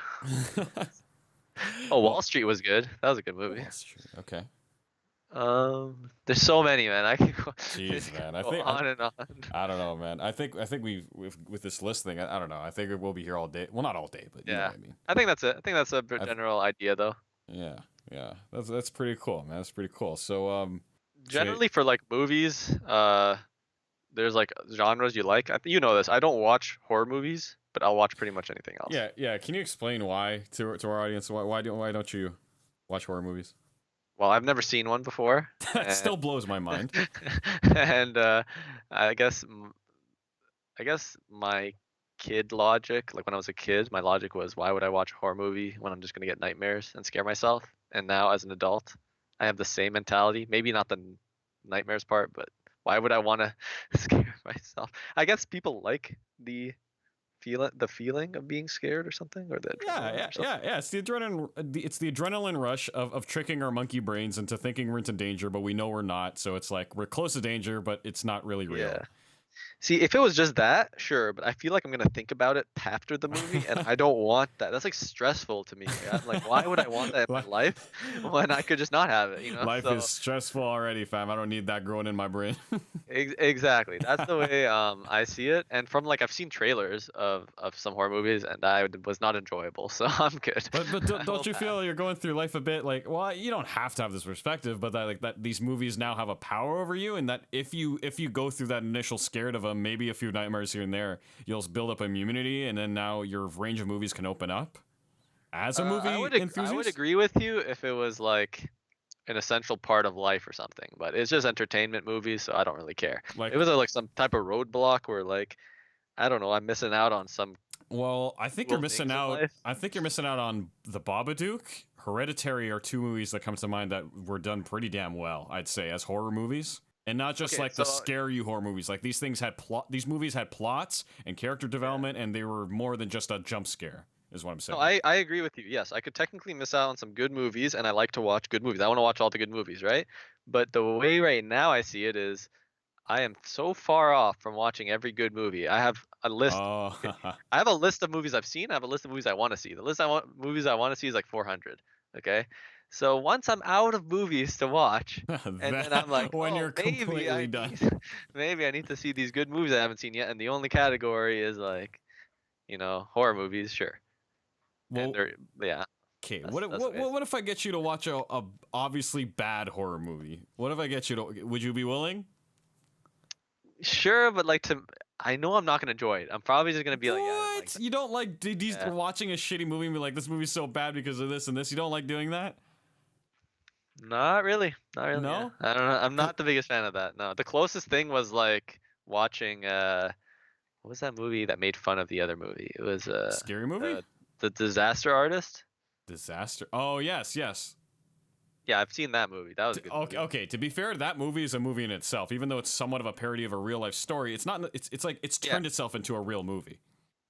Oh, Well, Wall Street was good. That was a good movie. Wall Street. Okay. There's so many, man. I can go, it Jeez, can man. go on and on. I don't know, man. I think we with this list thing. I don't know. I think we'll be here all day. Well, not all day, but you know Yeah, what I mean. I think that's it. I think that's a I, general idea, though. yeah, yeah. That's pretty cool, man. That's pretty cool. So so Generally, for like movies, there's like genres you like. You know this. I don't watch horror movies, but I'll watch pretty much anything else. yeah, yeah. Can you explain why to our audience why don't you watch horror movies? Well, I've never seen one before, That and still blows my mind. and I guess I guess my kid logic, like when I was a kid, my logic was, why would I watch a horror movie when I'm just gonna get nightmares and scare myself? And now as an adult, I have the same mentality. Maybe not the nightmares part, but why would I want to scare myself? I guess people like the feeling of being scared or something, or the Yeah, adrenaline yeah, or yeah, something. yeah. It's the adrenaline rush of tricking our monkey brains into thinking we're into danger, but we know we're not. So it's like we're close to danger, but it's not really real. Yeah. See, if it was just that, sure, but I feel like I'm gonna think about it after the movie, and I don't want that. That's like stressful to me. I'm like, why would I want that in my Li- life when I could just not have it, Life is So stressful already, fam. I don't need that growing in my brain. exactly, that's the way I see it. And from like I've seen trailers of some horror movies, and was not enjoyable, so I'm good. But I don't will you pass. feel you're going through life a bit like, well, you don't have to have this perspective, but that these movies now have a power over you, and that if you go through that initial scared of them, maybe a few nightmares here and there, you'll build up immunity, and then now your range of movies can open up as a movie I would enthusiast. agree with you if it was like an essential part of life or something, but it's just entertainment movies, so I don't really care. It Like, was like some type of roadblock where like I don't know, I'm missing out on some well, I think you're cool missing things in out. life. I think you're missing out on The Babadook. Hereditary are two movies that come to mind that were done pretty damn well, I'd say, as horror movies. And not just Okay, like the scare you horror movies. Like these things had plot. These movies had plots and character yeah. development, and they were more than just a jump scare. Is what I'm No, saying. I agree with you. Yes, I could technically miss out on some good movies, and I like to watch good movies. I want to watch all the good movies, right? But the way right now I see it is I am so far off from watching every good movie. I have a list. Oh, Okay, I have a list of movies I've seen. I have a list of movies I want to see. The list I want movies I want to see is like 400. Okay, so once I'm out of movies to watch, and then I'm that like, when oh, you're completely done. maybe I need to see these good movies I haven't seen yet, and the only category is like, horror movies, sure, and Well, they're yeah, okay. that's what it is. What if I get you to watch a obviously bad horror movie? What if I get you to? Would you be willing? Sure, but like I know I'm not gonna enjoy it. I'm probably just gonna be like, yeah, I didn't like What? that. You don't like these Yeah. watching a shitty movie and be like, this movie's so bad because of this and this? You don't like doing that? Not really. Not really. Yeah. No? I don't know. I'm 'Cause- not the biggest fan of that. No. The closest thing was like watching what was that movie that made fun of the other movie? It was Scary movie? the Disaster Artist. Disaster. Oh, yes, yes. Yeah, I've seen that movie. That was a good Okay, movie. okay. To be fair, that movie is a movie in itself. Even though it's somewhat of a parody of a real life story, it's not. It's like it's Yeah. turned itself into a real movie.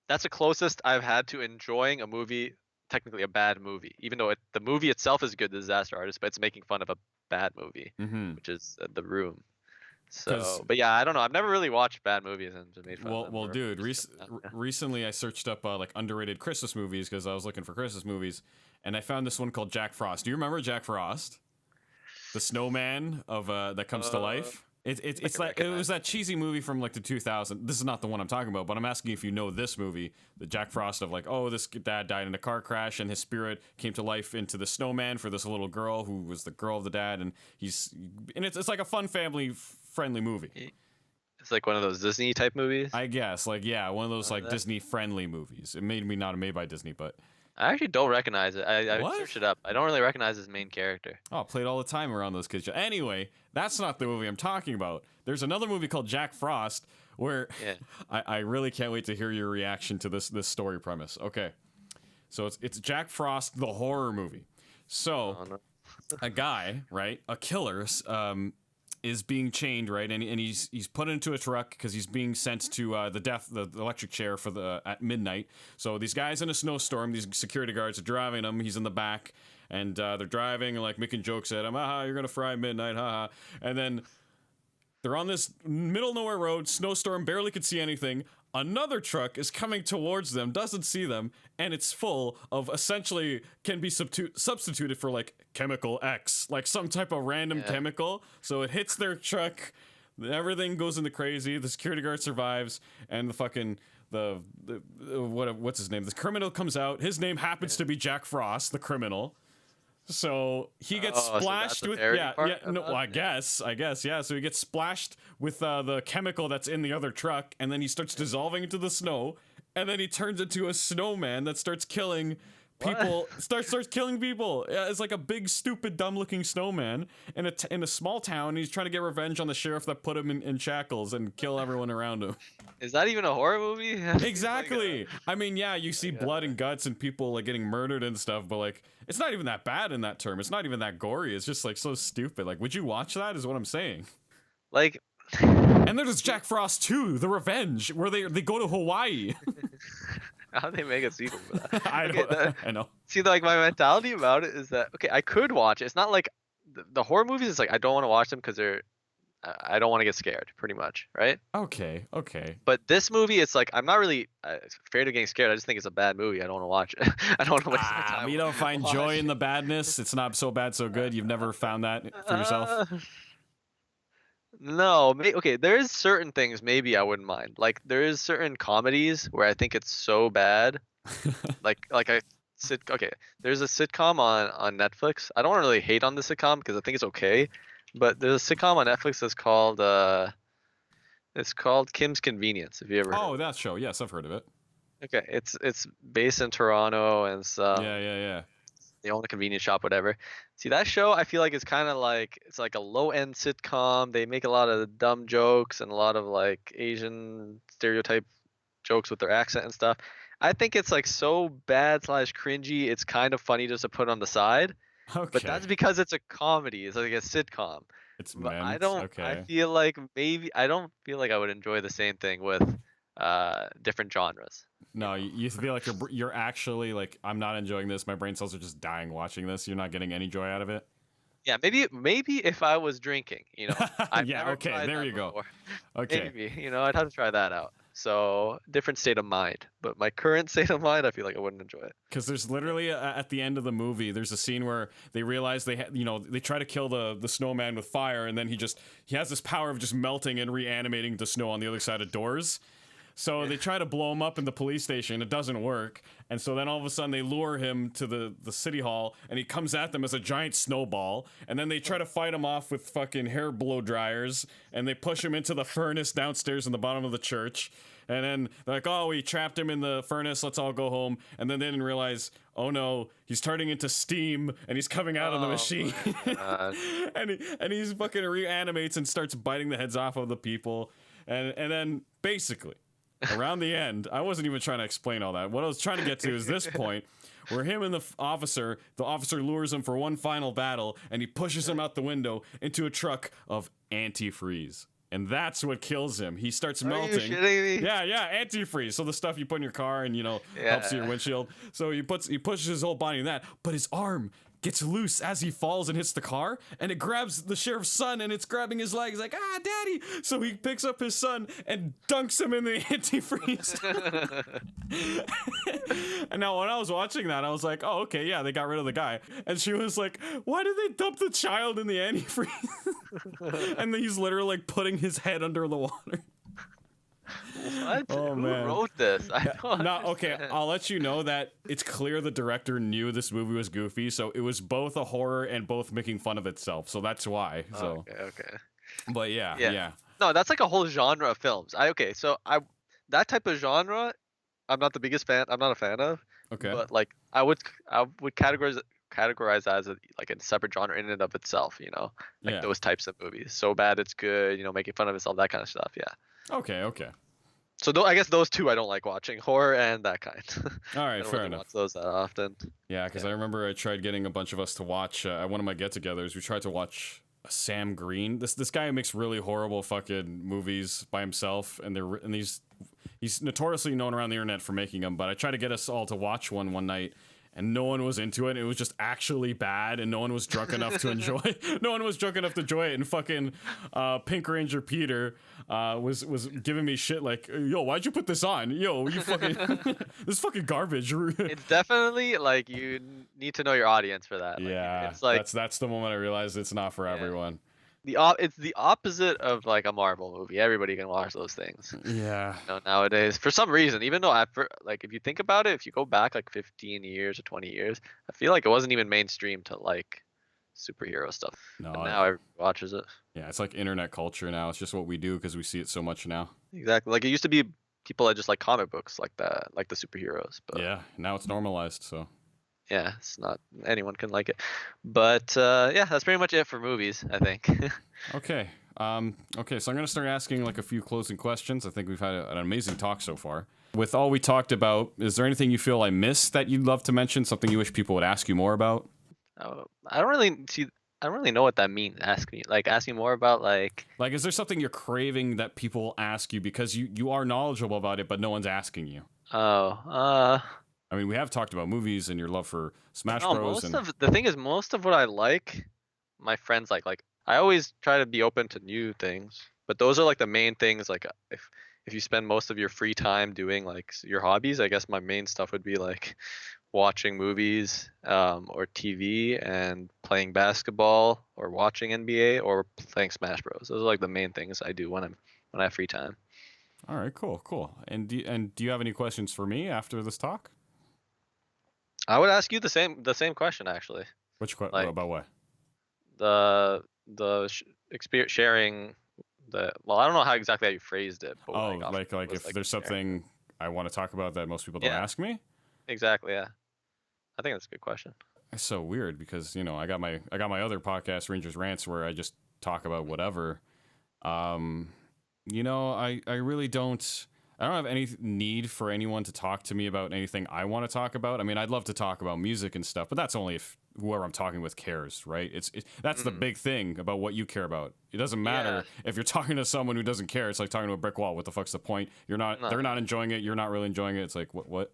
That's the closest I've had to enjoying a movie, technically a bad movie. Even though the movie itself is good, The Disaster Artist, but it's making fun of a bad movie, Mm-hmm. which is The Room. Because So, but yeah, I don't know. I've never really watched bad movies and just made fun of them. well, dude. Yeah. Recently, I searched up like underrated Christmas movies because I was looking for Christmas movies, and I found this one called Jack Frost. Do you remember Jack Frost? The snowman of that comes to life. It's can like it was recognize that cheesy movie from like the 2000s. This is not the one I'm talking about, but I'm asking if you know this movie, the Jack Frost of like, oh, this dad died in a car crash and his spirit came to life into the snowman for this little girl who was the girl of the dad, and it's like a fun family friendly movie. It's like one of those Disney type movies. I guess like yeah, one of those like that. Disney friendly movies. It made me not made by Disney, but I actually don't recognize it. I What? searched it up. I don't really recognize his main character. oh, played all the time around those kids. Anyway, that's not the movie I'm talking about. There's another movie called Jack Frost where Yeah. I really can't wait to hear your reaction to this story premise. Okay, so it's Jack Frost the horror movie. So Oh, no. a guy, right, a killer, is being chained, right, and he's put into a truck because he's being sent to the electric chair at midnight. So these guys in a snowstorm, these security guards are driving him. He's in the back, and they're driving and like making jokes at him. Haha, you're gonna fry midnight, haha. And then They're on this middle nowhere road, snowstorm, barely could see anything. Another truck is coming towards them, doesn't see them, and it's full of essentially can be substituted for like chemical X, like some type of random chemical. So it hits their truck, everything goes into crazy. The security guard survives, and the fucking what's his name? The criminal comes out. His name happens to be Jack Frost, the criminal. So he gets splashed with I guess yeah. So he gets splashed with the chemical that's in the other truck, and then he starts dissolving into the snow, and then he turns into a snowman that starts killing people. Starts killing people. Yeah, it's like a big, stupid, dumb-looking snowman in a small town. He's trying to get revenge on the sheriff that put him in shackles and kill everyone around him. Is that even a horror movie? Exactly. I mean, yeah, you see blood and guts and people like getting murdered and stuff, but like it's not even that bad in that term. It's not even that gory. It's just like so stupid. Like, would you watch that? Is what I'm saying. Like, and there's Jack Frost 2, The Revenge, where they go to Hawaii. How do they make a sequel for that? I know. See, like my mentality about it is that I could watch it. It's not like the horror movies. It's like I don't want to watch them because I don't want to get scared, pretty much, right? Okay. But this movie, it's like I'm not really afraid of getting scared. I just think it's a bad movie. I don't want to watch it. I don't want to waste my time. You don't find joy in the badness. It's not so bad, so good. You've never found that for yourself. No, okay. There's certain things maybe I wouldn't mind. Like there is certain comedies where I think it's so bad. There's a sitcom on Netflix. I don't really hate on the sitcom because I think it's okay, but there's a sitcom on Netflix that's called Kim's Convenience. Have you ever? Oh, that show. Yes, I've heard of it. Okay, it's based in Toronto and stuff. Yeah. They own a convenience shop, whatever. See, that show, I feel like it's kind of like it's like a low-end sitcom. They make a lot of dumb jokes and a lot of like Asian stereotype jokes with their accent and stuff. I think it's like so bad / cringy. It's kind of funny just to put on the side. Okay. But that's because it's a comedy. It's like a sitcom. It's but meant. I don't. Okay. I feel like I don't feel like I would enjoy the same thing with different genres. No, you feel like you're actually like, I'm not enjoying this. My brain cells are just dying watching this. You're not getting any joy out of it. Yeah, maybe if I was drinking, yeah, okay, there you go. Okay. Maybe, I'd have to try that out. So, different state of mind. But my current state of mind, I feel like I wouldn't enjoy it. Because there's literally, at the end of the movie, there's a scene where they realize they try to kill the snowman with fire, and then he has this power of just melting and reanimating the snow on the other side of doors. So they try to blow him up in the police station. It doesn't work. And so then all of a sudden they lure him to the city hall, and he comes at them as a giant snowball. And then they try to fight him off with fucking hair blow dryers, and they push him into the furnace downstairs in the bottom of the church. And then they're like, oh, we trapped him in the furnace. Let's all go home. And then they didn't realize, oh no, he's turning into steam, and he's coming out of the machine. and he's fucking reanimates and starts biting the heads off of the people. And then basically, around the end, I wasn't even trying to explain all that. What I was trying to get to is this point where him and the officer lures him for one final battle, and he pushes him out the window into a truck of antifreeze. And that's what kills him. He starts melting. Are you shitting me? Yeah, antifreeze. So the stuff you put in your car and, helps your windshield. So he pushes his whole body in that, but his arm gets loose as he falls and hits the car, and it grabs the sheriff's son, and it's grabbing his leg. He's like, daddy. So he picks up his son and dunks him in the antifreeze. And now when I was watching that, I was like, oh, okay, yeah, they got rid of the guy. And she was like, why did they dump the child in the antifreeze? And then he's literally like putting his head under the water. What? Oh, Who man. wrote this? I don't okay, I'll let you know that it's clear the director knew this movie was goofy, so it was both a horror and both making fun of itself, so that's why. So. Okay. But yeah. No, that's like a whole genre of films. That type of genre, I'm not the biggest fan. I'm not a fan of. Okay. But like, I would categorize that as a separate genre in and of itself. Those types of movies. So bad it's good. Making fun of itself, that kind of stuff. Yeah. Okay. So I guess those two I don't like watching, horror and that kind. All right, I don't fair really enough. watch those that often. Yeah, because I remember I tried getting a bunch of us to watch at one of my get-togethers. We tried to watch Sam Green. This guy makes really horrible fucking movies by himself, and he's notoriously known around the internet for making them. But I tried to get us all to watch one night, and no one was into it. It was just actually bad, and no one was drunk enough to enjoy. No one was drunk enough to enjoy it. And fucking Pink Ranger Peter was giving me shit like, "Yo, why'd you put this on? Yo, you fucking this is fucking garbage." It's definitely like you need to know your audience for that. Like, Yeah, it's like that's the moment I realized it's not for yeah. everyone. It's the opposite of like a Marvel movie. Everybody can watch those things. Yeah. You know, nowadays, for some reason, even though like if you think about it, if you go back like 15 years or 20 years, I feel like it wasn't even mainstream to like superhero stuff. No. But now everybody watches it. Yeah, it's like internet culture now. It's just what we do because we see it so much now. Exactly. Like it used to be people that just like comic books like that, like the superheroes. But Yeah, now it's normalized. So yeah, it's not anyone can like it. But yeah, that's pretty much it for movies, I think. okay. Okay, so I'm gonna start asking like a few closing questions. I think we've had an amazing talk so far. With all we talked about, is there anything you feel I missed that you'd love to mention? Something you wish people would ask you more about? I don't really know what that means. Ask me more about like is there something you're craving that people ask you because you are knowledgeable about it, but no one's asking you? I mean, we have talked about movies and your love for Smash Bros. The thing is, most of what I like, my friends like. Like I always try to be open to new things, but those are like the main things. Like if you spend most of your free time doing like your hobbies, I guess my main stuff would be like watching movies or TV and playing basketball or watching NBA or playing Smash Bros. Those are like the main things I do when I have free time. All right, cool. And do you have any questions for me after this talk? I would ask you the same question actually. Which question? About what? The experience sharing well, I don't know how exactly you phrased it. But like if there's something I want to talk about that most people don't ask me. Exactly. Yeah. I think that's a good question. It's so weird because I got my other podcast, Rangers Rants, where I just talk about whatever. I really don't. I don't have any need for anyone to talk to me about anything I want to talk about. I mean, I'd love to talk about music and stuff, but that's only if whoever I'm talking with cares, right? That's the big thing about what you care about. It doesn't matter if you're talking to someone who doesn't care. It's like talking to a brick wall. What the fuck's the point? They're not enjoying it. You're not really enjoying it. It's like what?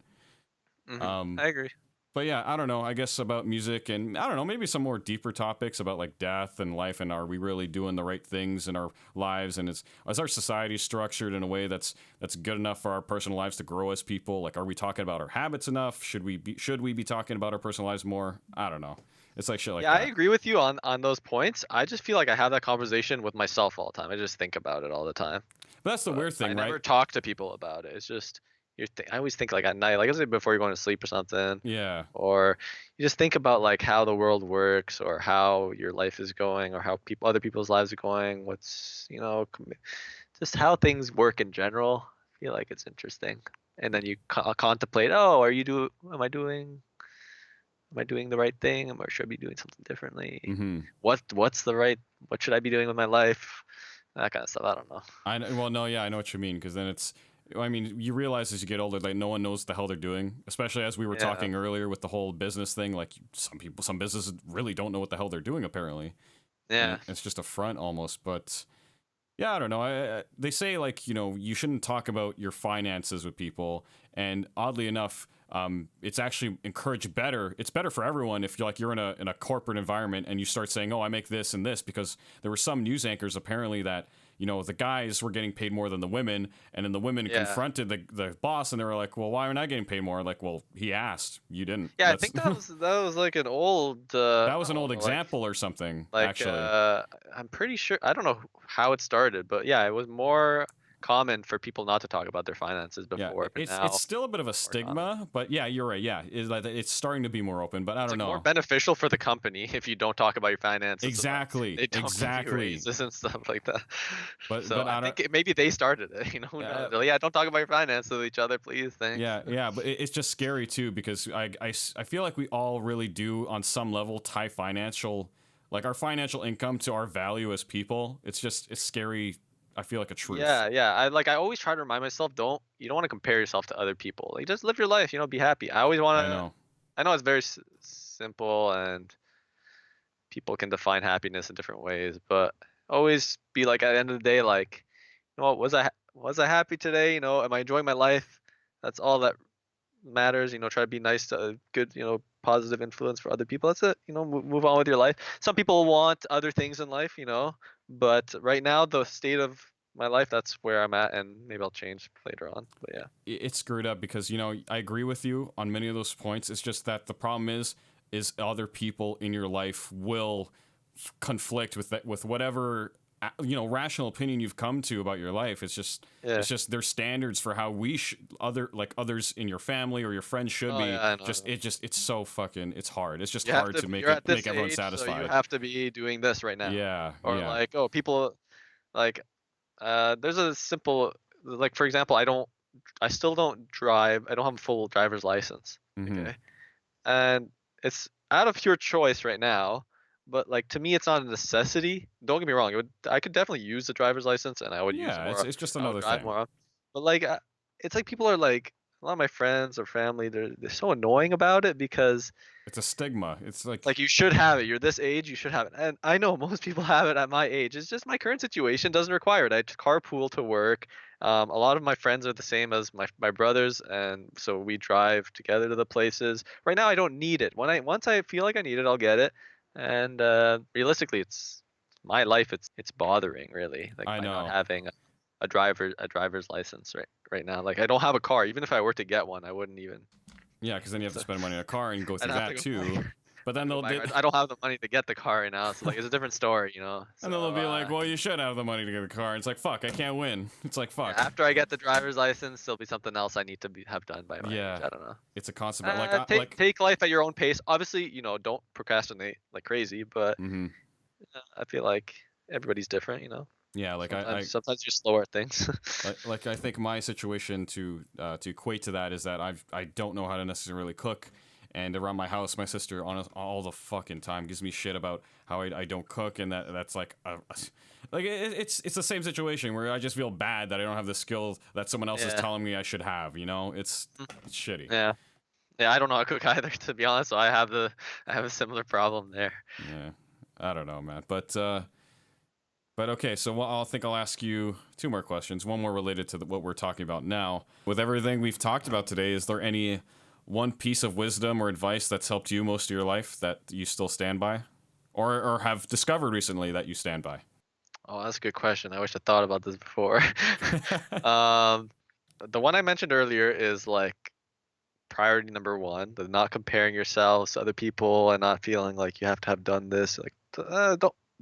I agree. But yeah, I don't know. I guess about music and I don't know, maybe some more deeper topics about like death and life and are we really doing the right things in our lives, and is our society structured in a way that's good enough for our personal lives to grow as people? Like, are we talking about our habits enough? Should we be talking about our personal lives more? I don't know. It's like shit like that. Yeah, I agree with you on those points. I just feel like I have that conversation with myself all the time. I just think about it all the time. But that's the weird thing, right? I never talk to people about it. It's just I always think like at night, like I said before you're going to sleep or something. Yeah. Or you just think about like how the world works or how your life is going or how other people's lives are going. What's just how things work in general. I feel like it's interesting. And then you contemplate, am I doing the right thing? Or should I be doing something differently? Mm-hmm. What should I be doing with my life? That kind of stuff. I don't know. I know what you mean, because then you realize as you get older, like no one knows the hell they're doing, especially as we were talking earlier with the whole business thing. Like some businesses really don't know what the hell they're doing, apparently. Yeah. And it's just a front almost, but yeah, I don't know. They say like, you shouldn't talk about your finances with people. And oddly enough, it's actually encouraged better. It's better for everyone if you're in a corporate environment and you start saying, oh, I make this and this, because there were some news anchors apparently that, the guys were getting paid more than the women, and then the women confronted the boss, and they were like, well, why aren't I getting paid more? Like, well, he asked, you didn't. Yeah, I think that was like an old that was an old example or something, like, actually. I'm pretty sure, I don't know how it started, but yeah, it was more common for people not to talk about their finances before. Yeah, it's still a bit of a stigma, but yeah, you're right. Yeah, it's starting to be more open, but I don't know. More beneficial for the company if you don't talk about your finances. Exactly. They don't exactly. raises and stuff like that. But I think maybe they started it. Don't talk about your finances with each other, please. Thanks. Yeah, but it's just scary too, because I feel like we all really do on some level tie our financial income to our value as people. It's scary. I feel like a truth. Yeah. I always try to remind myself, you don't want to compare yourself to other people. Like, just live your life, be happy. I always want to. I know it's very simple, and people can define happiness in different ways, but always be like, at the end of the day, like, was I happy today? Am I enjoying my life? That's all that matters. Try to be nice to good, positive influence for other people, that's it. Move on with your life. Some people want other things in life, but right now the state of my life, that's where I'm at, and maybe I'll change later on. But yeah, It's screwed up because I agree with you on many of those points. It's just that the problem is other people in your life will conflict with that, with whatever rational opinion you've come to about your life. yeah. It's just their standards for how others in your family or your friends should Oh be. yeah, I know. It's so fucking, it's hard. It's just You have hard to. to make You're it at this make everyone age, so you satisfied. have to be doing this right now. Yeah, Or yeah. like, oh, people like. There's a simple, like for example, I still don't drive. I don't have a full driver's license. Hmm. Okay, and it's out of pure choice right now. But like to me, it's not a necessity. Don't get me wrong. I could definitely use the driver's license, and I would use it Yeah, more. it's just I would another drive thing. more. But like, it's like people are like a lot of my friends or family. They're so annoying about it because It's a stigma. It's like, like you should have it. You're this age, you should have it. And I know most people have it at my age. It's just my current situation doesn't require it. I just carpool to work. A lot of my friends are the same as my brothers, and so we drive together to the places. Right now, I don't need it. Once I feel like I need it, I'll get it. And realistically, it's my life. It's bothering really, like I by not know. having a driver's license right now. Like I don't have a car. Even if I were to get one, I wouldn't even. Yeah, because then you have to So, spend money on a car and go I'd through have to that go too. buy. But then I go they'll buy a car. I don't have the money to get the car right now, so like it's a different story. So and then they'll be like, "Well, you should have the money to get a car." It's like, "Fuck, I can't win." It's like, yeah, "Fuck." after I get the driver's license, there'll be something else I need to have done by my age. Yeah, I don't know. it's a concept. Like, Take life at your own pace. Obviously, don't procrastinate like crazy, but hmm I feel like everybody's different. yeah, like Sometimes you're slower at things. like I think my situation to equate to that is that I don't know how to necessarily cook. And around my house, my sister all the fucking time gives me shit about how I don't cook, and that's like it's the same situation where I just feel bad that I don't have the skills that someone else is Yeah. telling me I should have. It's shitty. Yeah. Yeah, I don't know how to cook either, to be honest. So I have a similar problem there. Yeah, I don't know, man. But okay, so I think I'll ask you two more questions. One more related to what we're talking about now. With everything we've talked about today, is there any one piece of wisdom or advice that's helped you most of your life that you still stand by, or have discovered recently that you stand by? Oh, that's a good question. I wish I thought about this before. um, the one I mentioned earlier is like priority number one, the not comparing yourselves to other people and not feeling like you have to have done this. Like,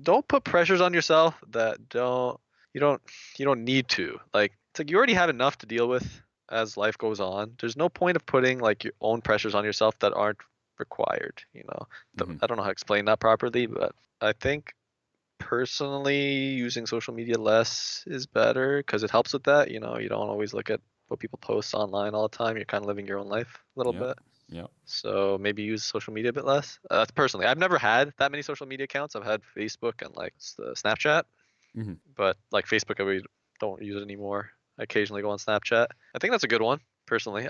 don't put pressures on yourself that you don't you don't need to. Like, it's like you already have enough to deal with as life goes on. There's no point of putting like your own pressures on yourself that aren't required. Mhm. I don't know how to explain that properly, but I think personally using social media less is better because it helps with that. You don't always look at what people post online all the time. You're kind of living your own life a little Yep. bit. Yep. So maybe use social media a bit less. That's personally. I've never had that many social media accounts. I've had Facebook and like the Snapchat, Hmm. but like Facebook, I really don't use it anymore. I occasionally go on Snapchat. I think that's a good one personally.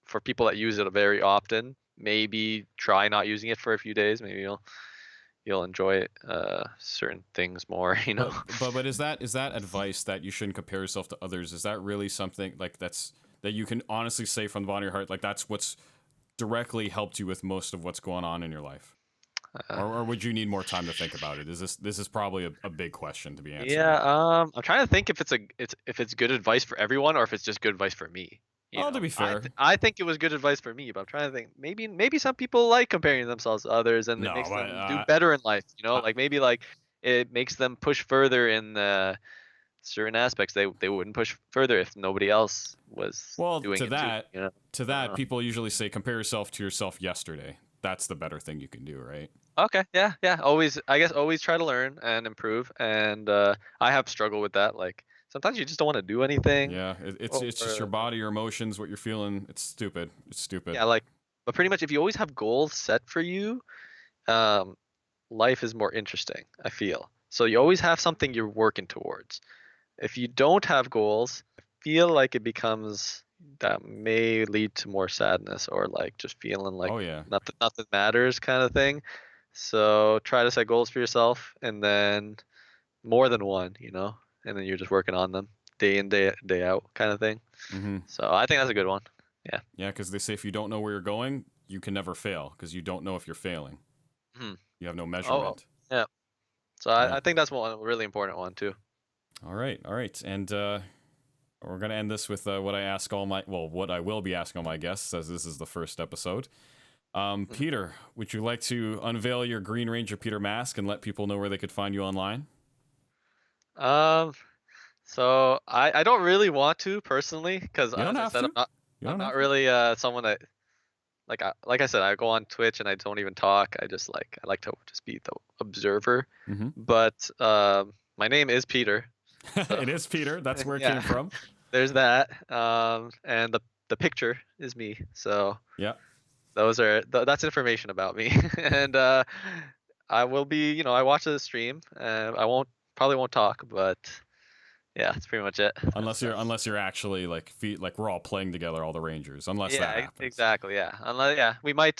For people that use it very often, maybe try not using it for a few days. Maybe you'll enjoy certain things more. But is that advice that you shouldn't compare yourself to others? Is that really something like that you can honestly say from the bottom of your heart, like that's what's directly helped you with most of what's going on in your life? Or would you need more time to think about it? This is probably a big question to be answering. Yeah, I'm trying to think if it's good advice for everyone or if it's just good advice for me. Oh, to be fair, I think it was good advice for me, but I'm trying to think maybe some people like comparing themselves to others and it no, makes but them do better in life. I, Like maybe like it makes them push further in certain aspects they wouldn't push further if nobody else was well, doing it too. to I don't that, know. people usually say compare yourself to yourself yesterday. That's the better thing you can do, right? Okay, yeah, yeah. I guess always try to learn and improve, and I have struggled with that. Like sometimes you just don't want to do anything, Yeah, it's just your or body, your emotions, what you're feeling. It's stupid. It's stupid. yeah, like. But pretty much, if you always have goals set for you, um, life is more interesting. I feel so. You always have something you're working towards. If you don't have goals, I feel like it becomes that may lead to more sadness or like just feeling like Oh yeah. nothing matters kind of thing. So try to set goals for yourself and then more than one, and then you're just working on them day in, day out kind of thing. Mm-hmm. So I think that's a good one. Yeah. Yeah, because they say if you don't know where you're going, you can never fail because you don't know if you're failing. Hmm. You have no Oh, measurement. yeah. So Yeah. I think that's one really important one too. All right. And we're gonna end this with what I will be asking all my guests, as this is the first episode. Mhm. Peter, would you like to unveil your Green Ranger Peter mask and let people know where they could find you online? Um, so I don't really want to personally, because You don't as I have said, to. You I'm don't not have to. really someone that like I said, I go on Twitch and I don't even talk. I like to just be the observer. Mm-hmm. But my name is Peter, so It is Peter. That's where it yeah, came from. there's that. And the picture is me. So Yeah. that's information about me. And I will be, I watch the stream. I probably won't talk, but yeah, that's pretty much it. That's Unless you're actually like we're all playing together, all the Rangers. Unless that yeah, happens. exactly. Yeah, unless yeah, we might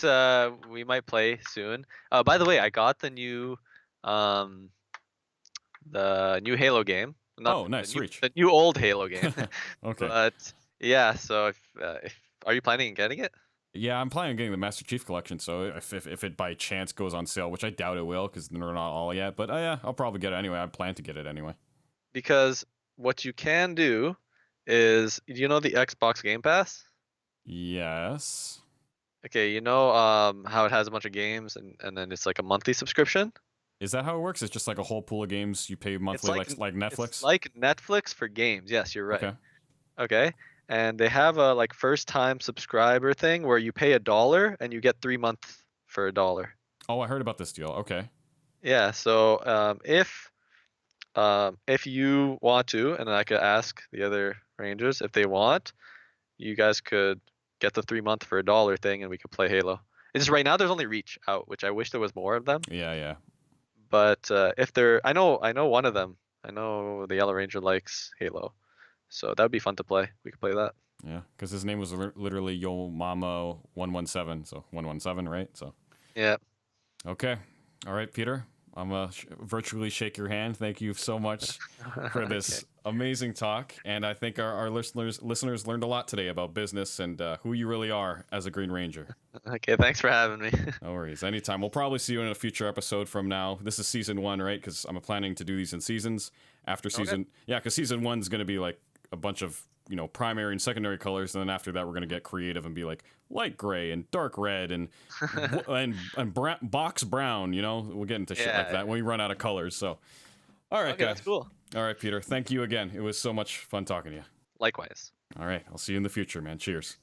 play soon. By the way, I got um the new Halo game, not Oh, nice reach. the new old Halo game. Okay. But yeah, so if are you planning on getting it? Yeah, I'm planning on getting the Master Chief Collection, so if it by chance goes on sale, which I doubt it will, because they're not all yet, but yeah, I'll probably get it anyway. I plan to get it anyway. Because what you can do is, do you know the Xbox Game Pass? Yes. Okay, you know how it has a bunch of games and then it's like a monthly subscription? Is that how it works? It's just like a whole pool of games you pay It's monthly, like it's Netflix? like Netflix for games. Yes, you're right. Okay. Okay. And they have a like first time subscriber thing where you pay $1 and you get 3 months for $1. Oh, I heard about this deal. Okay. Yeah, so if you want to, and I could ask the other Rangers if they want, you guys could get the 3 month for $1 thing, and we could play Halo. It's just right now there's only Reach out, which I wish there was more of them. Yeah, yeah. But if there, I know one of them. I know the Yellow Ranger likes Halo, so that'd be fun to play. We could play that. Yeah, because his name was literally Yo Mama 117, so 117, right? So Yeah. okay, all right, Peter. I'm gonna virtually shake your hand. Thank you so much for this amazing talk, and I think our listeners learned a lot today about business and who you really are as a Green Ranger. Okay. Thanks for having me. No worries, anytime. We'll probably see you in a future episode from now. This is season 1, right? Because I'm planning to do these in seasons. After season, yeah, because season 1's gonna be like a bunch of primary and secondary colors, and then after that we're gonna get creative and be like light gray and dark red and box brown. We'll get into shit like that when we run out of colors. So, all right, Okay, guys. that's cool. All right, Peter. Thank you again. It was so much fun talking to you. Likewise. All right, I'll see you in the future, man. Cheers.